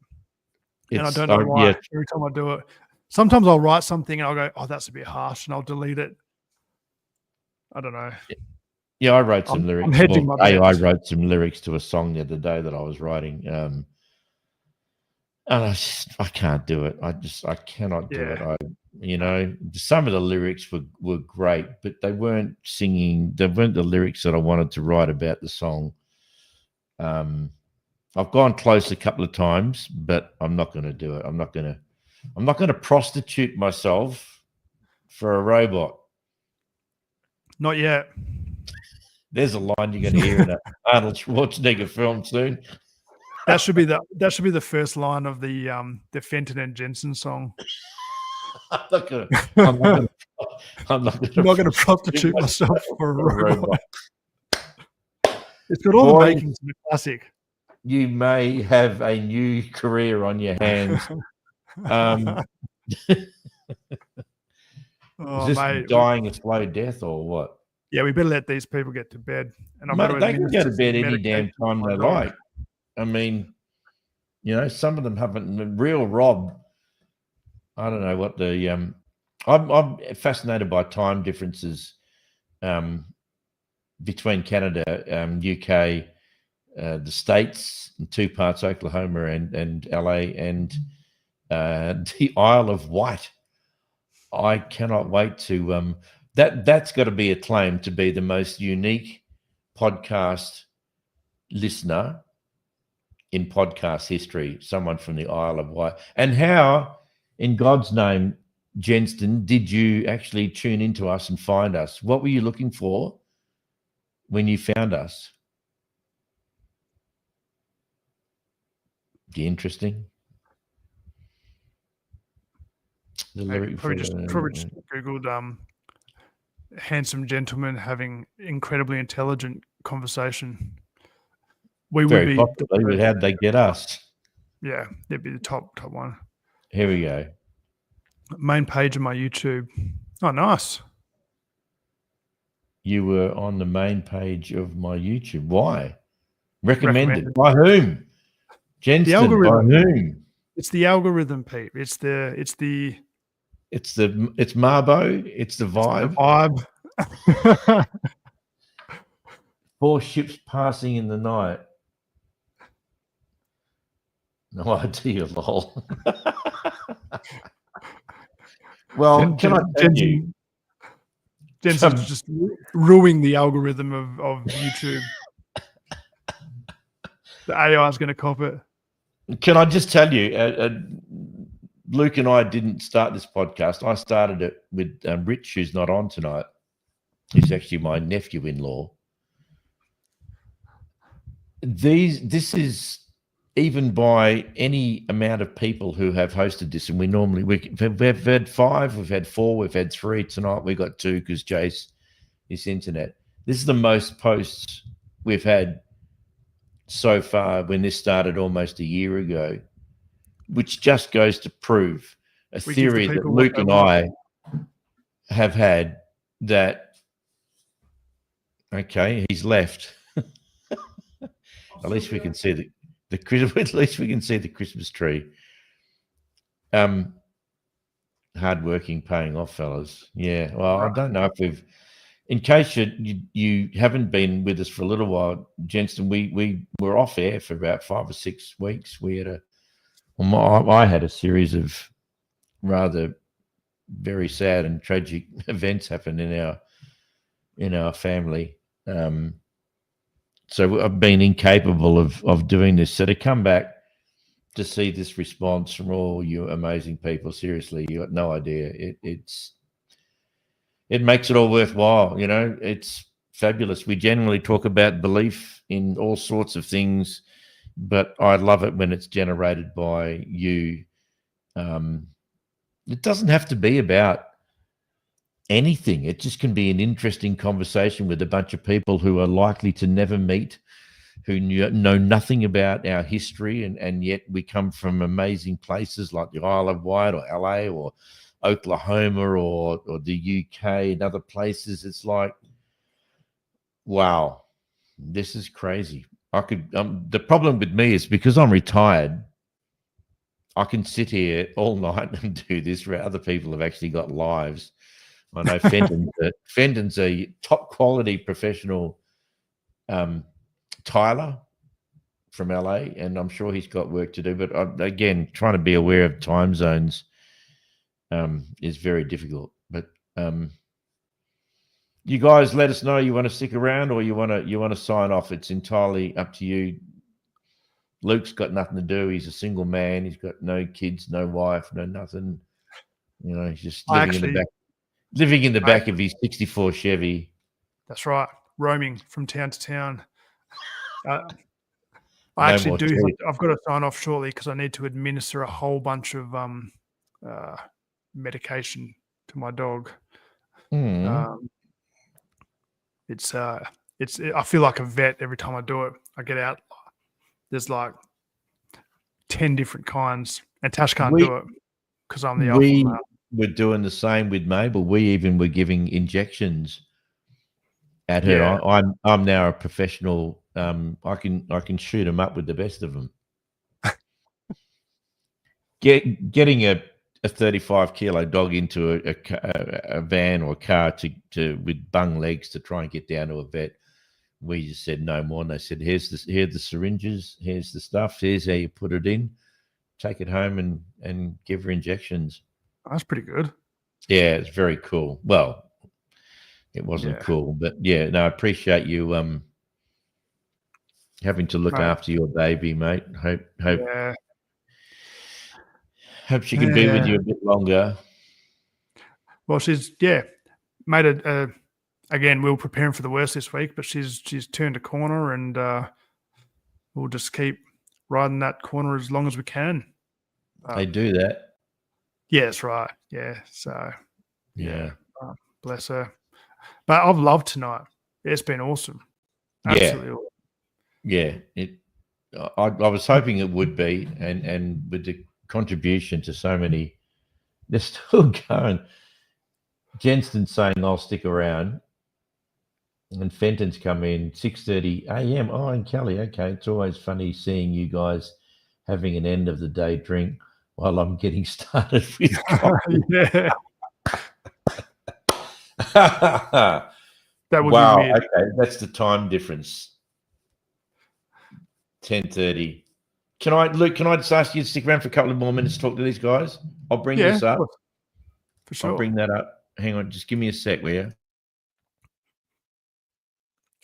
And I don't know why. Yeah. Every time I do it, sometimes I'll write something and I'll go, oh, that's a bit harsh, and I'll delete it. I don't know. Yeah, I wrote some lyrics. I'm hedging my bets. AI wrote some lyrics to a song the other day that I was writing. And I can't do it. I cannot do it. Some of the lyrics were great, but they weren't singing. They weren't the lyrics that I wanted to write about the song. I've gone close a couple of times, but I'm not going to do it. I'm not going to prostitute myself for a robot. Not yet. There's a line you're going to hear in an Arnold Schwarzenegger film soon. That should be the first line of the Fenton and Jensen song. I'm not going to prostitute myself for a robot. It's got all the makings of a classic. You may have a new career on your hands. Is this mate, dying a slow death or what? Yeah, we better let these people get to bed. And they can go to bed any damn time they like. I mean, some of them haven't. Real Rob, I don't know what the. I'm fascinated by time differences between Canada, UK, the States, in two parts, Oklahoma and LA, and the Isle of Wight. I cannot wait to. That's got to be acclaimed to be the most unique podcast listener in podcast history. Someone from the Isle of Wight. And how, in God's name, Jenston, did you actually tune into us and find us? What were you looking for when you found us? Interesting. Probably just Googled handsome gentleman having incredibly intelligent conversation. We Very would be popular. How'd they get us? Yeah, they'd be the top one. Here we go. Main page of my YouTube. Oh, nice. You were on the main page of my YouTube. Why? Recommended. By whom? Jenston, by whom? It's the algorithm, Pete. It's Marbo. It's the vibe. It's the vibe. 4 ships passing in the night. No idea, lol. Well, can I tell you? Jensen's just ruining the algorithm of YouTube. The AI is going to cop it. Can I just tell you, Luke and I didn't start this podcast. I started it with Rich, who's not on tonight. He's actually my nephew-in-law. This is, even by any amount of people who have hosted this, and we've had 5, we've had 4, we've had 3 tonight. We got 2 because Jace is internet. This is the most posts we've had so far when this started almost a year ago, which just goes to prove a theory that Luke and I have had that, okay, he's left. At least we can see the at least we can see the Christmas tree. Hardworking, paying off, fellas. Yeah. Well, I don't know if we've. In case you haven't been with us for a little while, Jenston, we were off air for about 5 or 6 weeks. We had I had a series of rather very sad and tragic events happen in our family. So I've been incapable of doing this. So to come back to see this response from all you amazing people, seriously, you got no idea. It makes it all worthwhile. It's fabulous. We generally talk about belief in all sorts of things, but I love it when it's generated by you. It doesn't have to be about anything. It just can be an interesting conversation with a bunch of people who are likely to never meet, who know nothing about our history, and yet we come from amazing places like the Isle of Wight or LA or Oklahoma or the UK and other places. It's like, wow, this is crazy. I could the problem with me is because I'm retired, I can sit here all night and do this where other people have actually got lives. I know Fenton's a top quality professional tiler from LA, and I'm sure he's got work to do. But again, trying to be aware of time zones is very difficult. But you guys, let us know you want to stick around or you want to sign off. It's entirely up to you. Luke's got nothing to do. He's a single man. He's got no kids, no wife, no nothing. You know, he's just living in the back of his '64 Chevy. That's right, roaming from town to town. I've got to sign off shortly because I need to administer a whole bunch of medication to my dog. It's I feel like a vet every time I do it. I get out. There's like 10 different kinds, and Tash can't do it because I'm the alpha male. We're doing the same with Mabel. We even were giving injections at her. Yeah. I'm now a professional. I can shoot them up with the best of them. Getting a 35 kilo dog into a van or a car with bung legs to try and get down to a vet. We just said no more. And they said, here's the syringes, here's the stuff, here's how you put it in, take it home and give her injections. That's pretty good. Yeah, it's very cool. Well, it wasn't cool, but yeah, no, I appreciate you having to look after your baby, mate. Hope she can be with you a bit longer. Well, she's made a again, we were preparing for the worst this week, but she's turned a corner, and we'll just keep riding that corner as long as we can. They do that. Yeah, that's right. Yeah, so bless her. But I've loved tonight. It's been awesome. Absolutely awesome. Yeah, I was hoping it would be, and with the contribution to so many, they're still going. Jensen's saying I'll stick around. And Fenton's come in 6:30 a.m. Oh, and Kelly, okay. It's always funny seeing you guys having an end of the day drink while I'm getting started with coffee. That would be weird. Okay, that's the time difference. 10:30. Luke, can I just ask you to stick around for a couple of more minutes to talk to these guys? I'll bring this up. For sure. I'll bring that up. Hang on, just give me a sec, will you?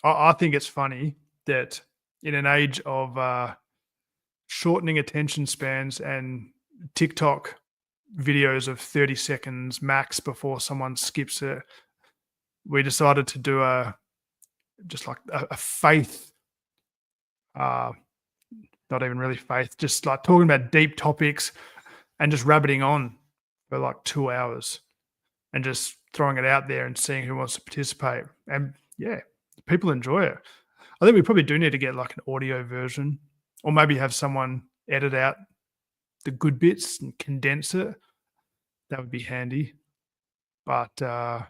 I think it's funny that in an age of shortening attention spans and TikTok videos of 30 seconds max before someone skips it, we decided to do a faith, not even really faith, just like talking about deep topics and just rabbiting on for like 2 hours and just throwing it out there and seeing who wants to participate. And people enjoy it. I think we probably do need to get like an audio version, or maybe have someone edit out the good bits and condense it. That would be handy. But I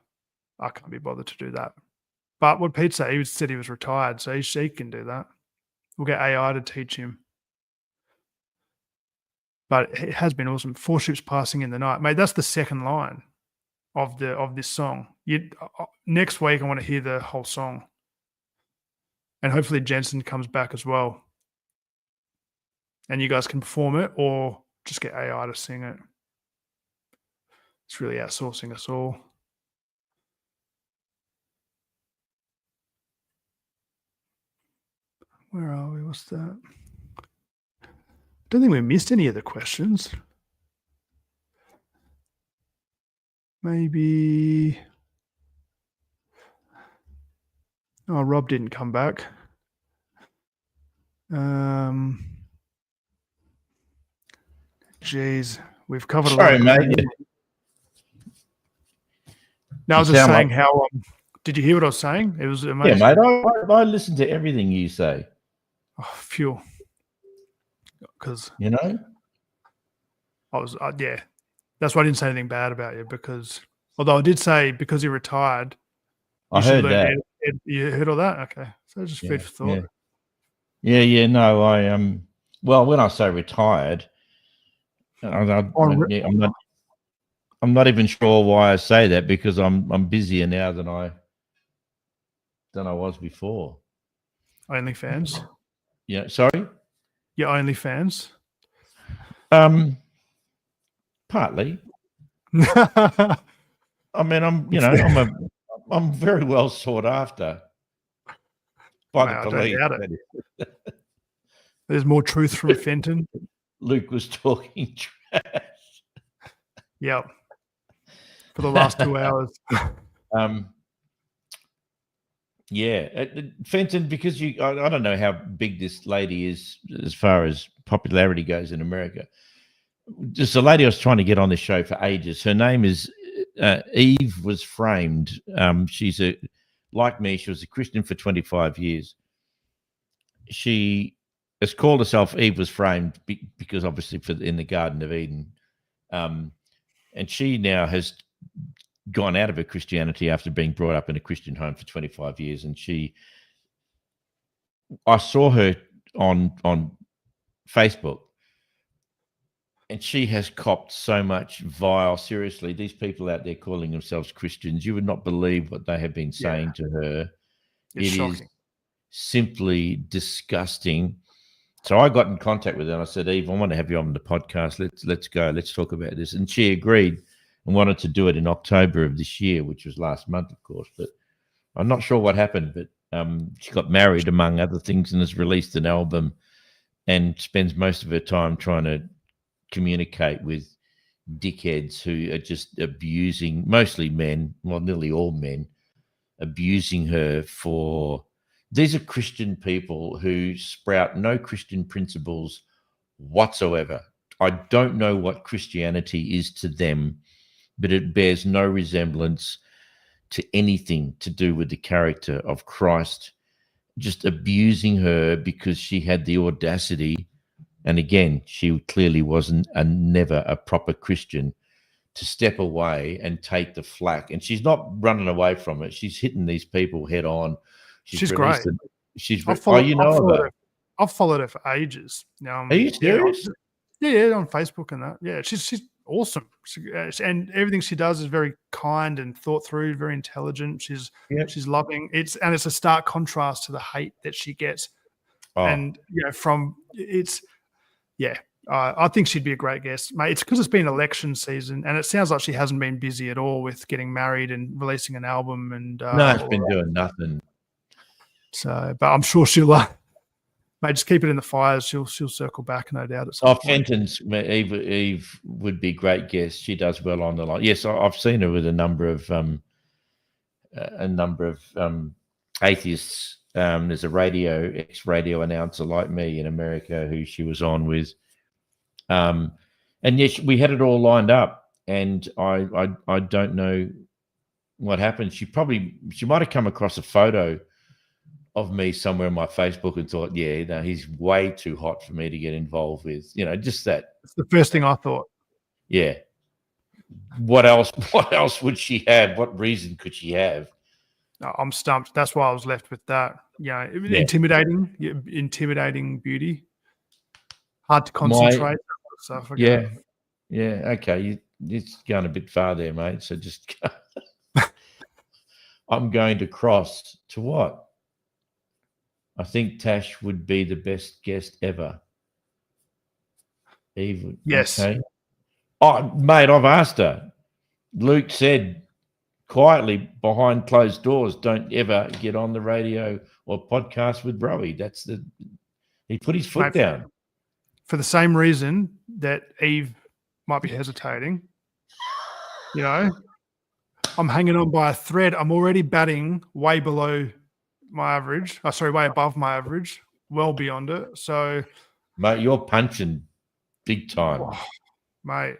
can't be bothered to do that. But what Pete said, he said he was retired, so he can do that. We'll get AI to teach him. But it has been awesome. 4 ships passing in the night. Mate, that's the second line of this song. Next week, I want to hear the whole song. And hopefully Jensen comes back as well. And you guys can perform it or just get AI to sing it. It's really outsourcing us all. Where are we? What's that? I don't think we missed any of the questions. Maybe. Oh, Rob didn't come back. Geez, we've covered a lot. Sorry, mate. Now I was You just sound saying like- how. Did you hear what I was saying? It was Yeah, amazing. mate. I listen to everything you say. Oh, phew. Because You know. I was, yeah. That's why I didn't say anything bad about you. Because although I did say because you retired, I you should heard learn. that. You heard all that? Okay, so just food for thought. Yeah. No, I Well, when I say retired, I'm not even sure why I say that, because I'm busier now than I was before. OnlyFans. Yeah. Sorry. Your OnlyFans. Partly. I I mean, I'm very well sought after by the don't police. doubt it. There's more truth from Fenton. Luke was talking trash. Yep. For the last 2 hours. Yeah, Fenton, because I don't know how big this lady is as far as popularity goes in America. Just a lady I was trying to get on this show for ages. Her name is Eve Was Framed. She's like me. She was a Christian for 25 years. She has called herself Eve Was Framed because obviously in the Garden of Eden, and she now has gone out of her Christianity after being brought up in a Christian home for 25 years. And I saw her on Facebook, and she has copped so much vile. Seriously, these people out there calling themselves Christians, you would not believe what they have been saying to her. It's shocking. Is simply disgusting. So I got in contact with her and I said, Eve, I want to have you on the podcast. Let's go. Let's talk about this. And she agreed and wanted to do it in October of this year, which was last month, of course. But I'm not sure what happened. But she got married, among other things, and has released an album and spends most of her time trying to communicate with dickheads who are just abusing, mostly men, well, nearly all men, abusing her for... These are Christian people who sprout no Christian principles whatsoever. I don't know what Christianity is to them, but it bears no resemblance to anything to do with the character of Christ. Just abusing her because she had the audacity, and again, she clearly wasn't never a proper Christian, to step away and take the flack. And she's not running away from it. She's hitting these people head on. She's great. I've followed her for ages. Now, are you serious? Yeah, on Facebook and that. Yeah, she's awesome. And everything she does is very kind and thought through, very intelligent. She's loving. It's a stark contrast to the hate that she gets. And I think she'd be a great guest, mate. It's because it's been election season, and it sounds like she hasn't been busy at all with getting married and releasing an album. And no, it's been doing nothing. So, but I'm sure she'll, mate, just keep it in the fires. She'll circle back, no doubt. At some point. Fenton's Eve would be a great guest. She does well on the line. Yes, I've seen her with a number of atheists. There's a ex-radio announcer like me in America who she was on with. And yes, we had it all lined up, and I don't know what happened. She might have come across a photo of me somewhere on my Facebook and thought, he's way too hot for me to get involved with. Just that. It's the first thing I thought. Yeah. What else would she have? What reason could she have? I'm stumped. That's why I was left with that. Intimidating beauty. Hard to concentrate. Stuff. Yeah. Okay. You're going a bit far there, mate. So just I'm going to cross to what? I think Tash would be the best guest ever. Eve. Yes. Okay. Oh, mate, I've asked her. Luke said quietly behind closed doors, don't ever get on the radio or podcast with Rowie. He put his foot down. For the same reason that Eve might be hesitating. I'm hanging on by a thread. I'm already batting way below my average. Way above my average, well beyond it. So, mate, you're punching big time. Mate,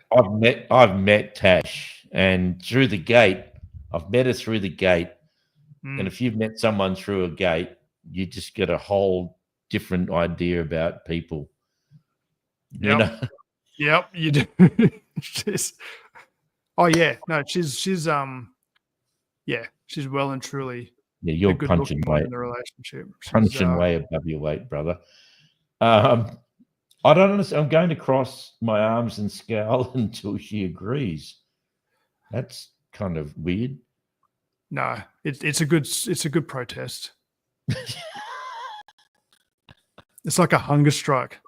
I've met Tash, and through the gate, I've met her through the gate. Mm. And if you've met someone through a gate, you just get a whole different idea about people. You know? Yep, you do. Oh yeah, no, she's yeah, she's well and truly Yeah, the you're good punching looking one way, in the relationship. She's punching way above your weight, brother. I don't understand. I'm going to cross my arms and scowl until she agrees. That's kind of weird. no, it's a good protest. It's like a hunger strike.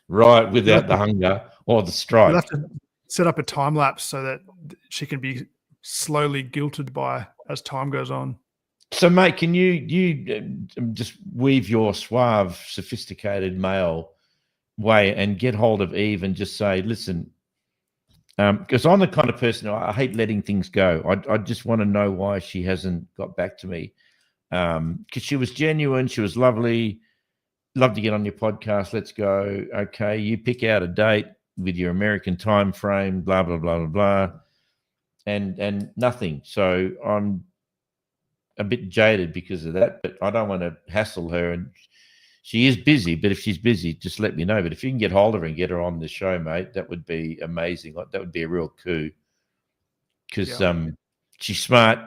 Right, without the hunger or the You'll strike. have to set up a time lapse so that she can be slowly guilted by as time goes on. So, mate, can you just weave your suave, sophisticated male way and get hold of Eve and just say, listen, because I'm the kind of person I hate letting things go. I just want to know why she hasn't got back to me. Because she was genuine, she was lovely. Love to get on your podcast. Let's go. Okay, you pick out a date with your American time frame. Blah blah blah blah blah, and nothing. So I'm a bit jaded because of that, but I don't want to hassle her. And she is busy, but if she's busy, just let me know. But if you can get hold of her and get her on the show, mate, that would be amazing. Like, that would be a real coup because she's smart.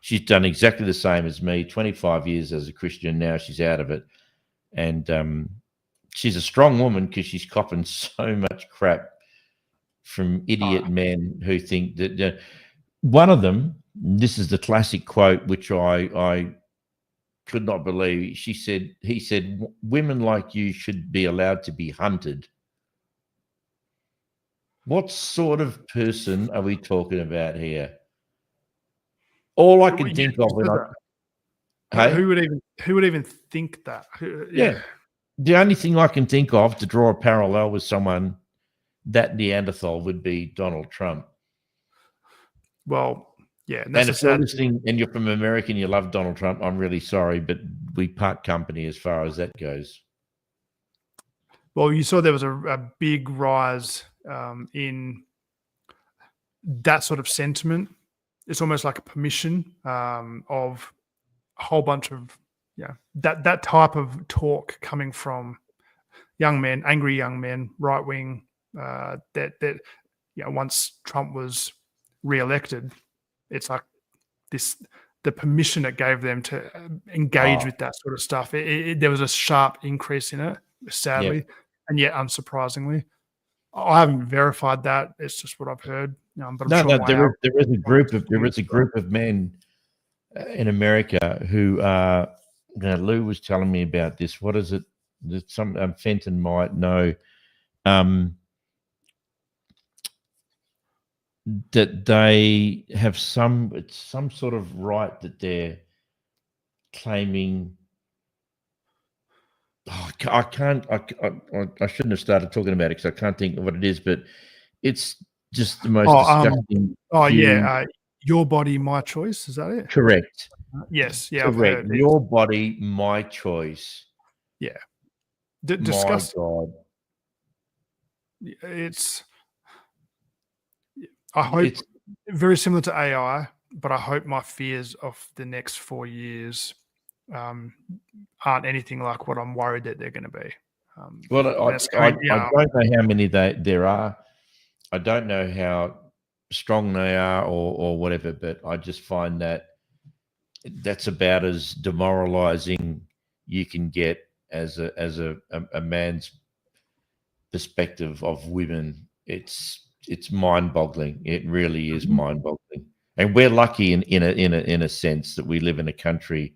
She's done exactly the same as me. 25 years as a Christian. Now she's out of it. And she's a strong woman because she's copping so much crap from idiot men who think that one of them, this is the classic quote, which I could not believe. He said, women like you should be allowed to be hunted. What sort of person are we talking about here? All I can think of when who would even think that? Yeah. The only thing I can think of to draw a parallel with someone that Neanderthal would be Donald Trump. Well, yeah. And if you're listening and you're from America and you love Donald Trump, I'm really sorry, but we part company as far as that goes. Well, you saw there was a big rise in that sort of sentiment. It's almost like a permission of a whole bunch of that type of talk coming from young men, angry young men, right wing. Once Trump was re-elected, it's like the permission it gave them to engage with that sort of stuff. There was a sharp increase in it, sadly, and yet unsurprisingly. I haven't verified that. It's just what I've heard. But there is a group of men in America who are. Lou was telling me about this. What is it? That some Fenton might know. That they have some sort of right that they're claiming. Oh, I can't. I shouldn't have started talking about it because I can't think of what it is. But it's just the most disgusting. Your body, my choice. Is that it? Correct. Yes. Yeah. Correct. Your body, my choice. Yeah. Disgusting. My God. I hope it's very similar to AI, but I hope my fears of the next 4 years aren't anything like what I'm worried that they're going to be. Well, I don't know how many there are. I don't know how strong they are or whatever, but I just find that's about as demoralizing you can get as a man's perspective of women. It's mind-boggling. It really is mind-boggling. And we're lucky in a sense that we live in a country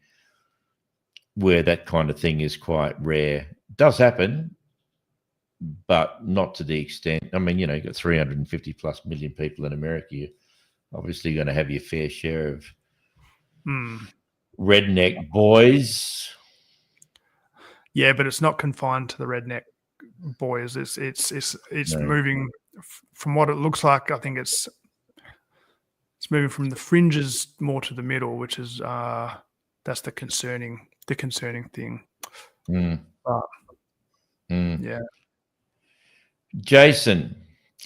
where that kind of thing is quite rare. It does happen, but not to the extent. I mean, you've got 350 plus million people in America. You're obviously going to have your fair share of redneck boys. Yeah, but it's not confined to the redneck boys. It's moving from what it looks like. I think it's moving from the fringes more to the middle, which is that's the concerning thing. Yeah. Jason,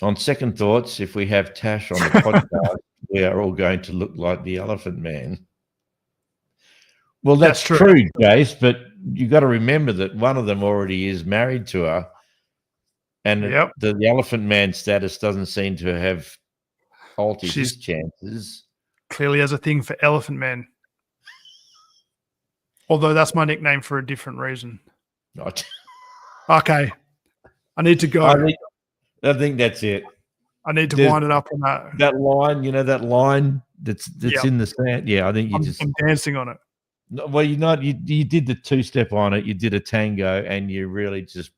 on second thoughts, if we have Tash on the podcast, we are all going to look like the Elephant Man. Well, that's That's true, Jace, but you got to remember that one of them already is married to her, and the Elephant Man status doesn't seem to have altered his chances. Clearly has a thing for elephant men. Although that's my nickname for a different reason. Not. Okay. I need to go. I think that's it. I need to wind it up on that. That line, that line that's in the sand. Yeah, I think I'm dancing on it. Well, you did the two-step on it. You did a tango, and you really just.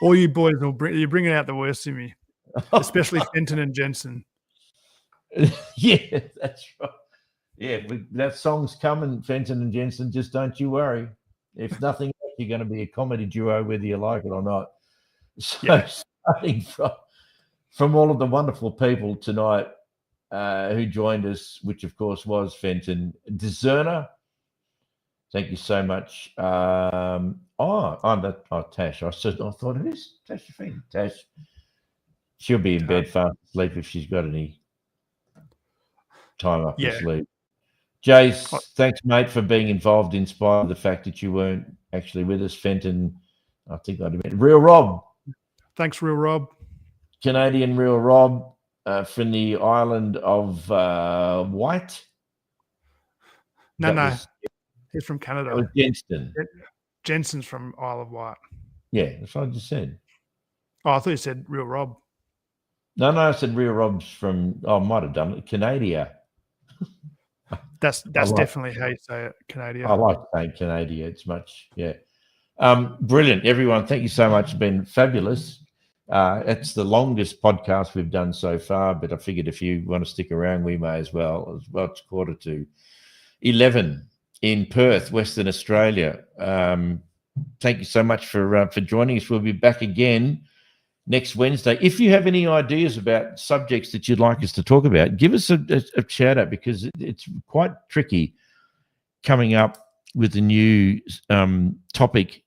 All you boys you're bringing out the worst in me, especially Fenton and Jensen. Yeah, that's right. Yeah, that song's coming, Fenton and Jensen. Just don't you worry. If nothing else, you're going to be a comedy duo, whether you like it or not. So, starting from all of the wonderful people tonight who joined us, which of course was Fenton, Discerner. Thank you so much. I'm Tash. I thought, who's Tash? Tash. She'll be in bed fast asleep if she's got any time up her sleep. Jace, thanks, mate, for being involved in spite of the fact that you weren't actually with us. Fenton, I think I'd met Real Rob. Thanks, Real Rob. Canadian Real Rob from the island of White. No. He's from Canada. Oh, Jensen. Jensen's from Isle of Wight. Yeah, that's what I just said. Oh, I thought you said Real Rob. No, I said Real Rob's from. I might have done it. Canada. That's definitely how you say it, Canada. I like saying Canada. It's much, brilliant, everyone. Thank you so much. It's been fabulous. It's the longest podcast we've done so far, but I figured if you want to stick around, we may as well. It's 11:15 in Perth, Western Australia. Thank you so much for joining us. We'll be back again next Wednesday. If you have any ideas about subjects that you'd like us to talk about, give us a shout out, because it's quite tricky coming up with a new topic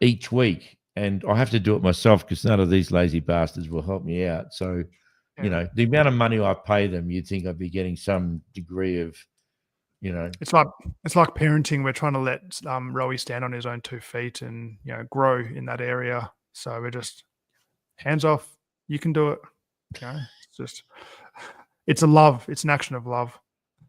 each week. And I have to do it myself because none of these lazy bastards will help me out. So, the amount of money I pay them, you'd think I'd be getting some degree of, It's like parenting. We're trying to let Rowie stand on his own 2 feet and, grow in that area. So we're just hands off. You can do it. It's a love. It's an action of love.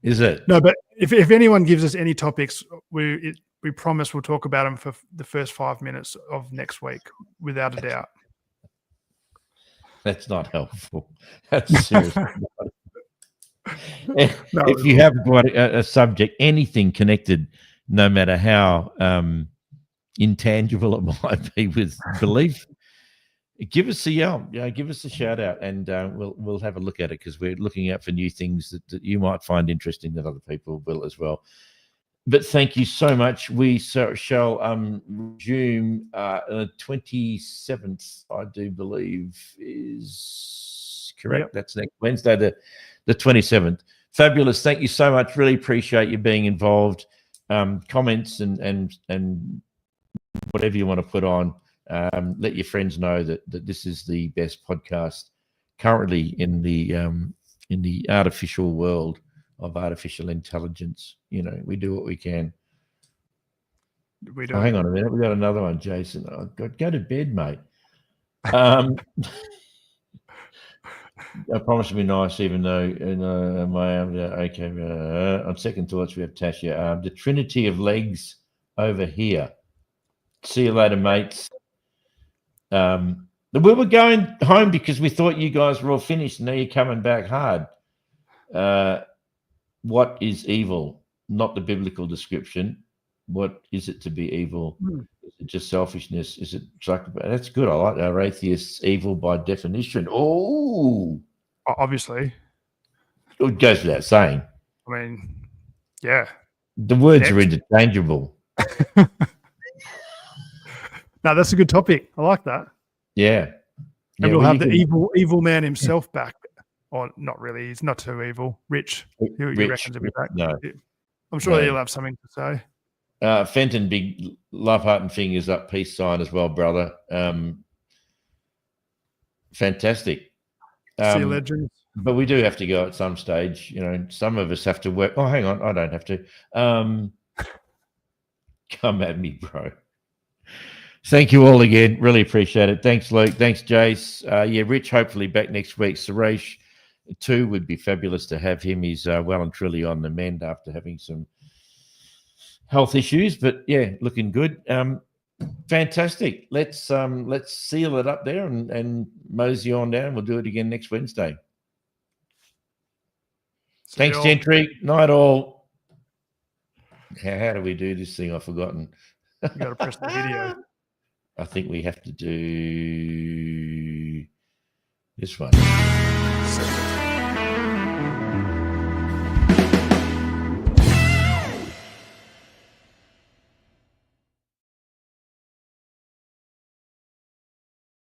Is it? No, but if anyone gives us any topics, we promise we'll talk about them for the first 5 minutes of next week, without a doubt. That's not helpful. That's serious. If you have got a subject, anything connected, no matter how intangible it might be with belief, give us a yell. Give us a shout out, and we'll have a look at it, because we're looking out for new things that you might find interesting that other people will as well. But thank you so much. We shall resume the 27th, I do believe, is correct. Yep. That's next Wednesday, the 27th. Fabulous. Thank you so much. Really appreciate you being involved. Comments and whatever you want to put on. Let your friends know that this is the best podcast currently in the artificial world of artificial intelligence. We do what we can. We do. Oh, hang on a minute. We got another one, Jason. Go to bed, mate. I promise to be nice, even though on second thoughts we have Tasha. The Trinity of legs over here. See you later, mates. We were going home because we thought you guys were all finished, and now you're coming back hard. What is evil? Not the biblical description. What is it to be evil? Is it just selfishness? Is it that's good. I like our atheists evil by definition. Oh, obviously. It goes without saying. I mean, yeah. The words are interchangeable. No, that's a good topic. I like that. Yeah. And we'll have the evil man himself back. Or not really. He's not too evil. Rich. Who you reckons will be back? No. I'm sure he'll have something to say. Fenton, big love, heart, and fingers up, peace sign as well, brother. Fantastic. See you, legends. But we do have to go at some stage. You know, some of us have to work. Oh, hang on, I don't have to. Come at me, bro. Thank you all again. Really appreciate it. Thanks, Luke. Thanks, Jace. Yeah, Rich, hopefully back next week. Suresh, too, would be fabulous to have him. He's well and truly on the mend after having some health issues. But yeah, looking good. Fantastic. Let's seal it up there and mosey on down. We'll do it again next Wednesday. Thanks, Gentry. Night all. How do we do this thing? I've forgotten. You got to press the video. I think we have to do this one.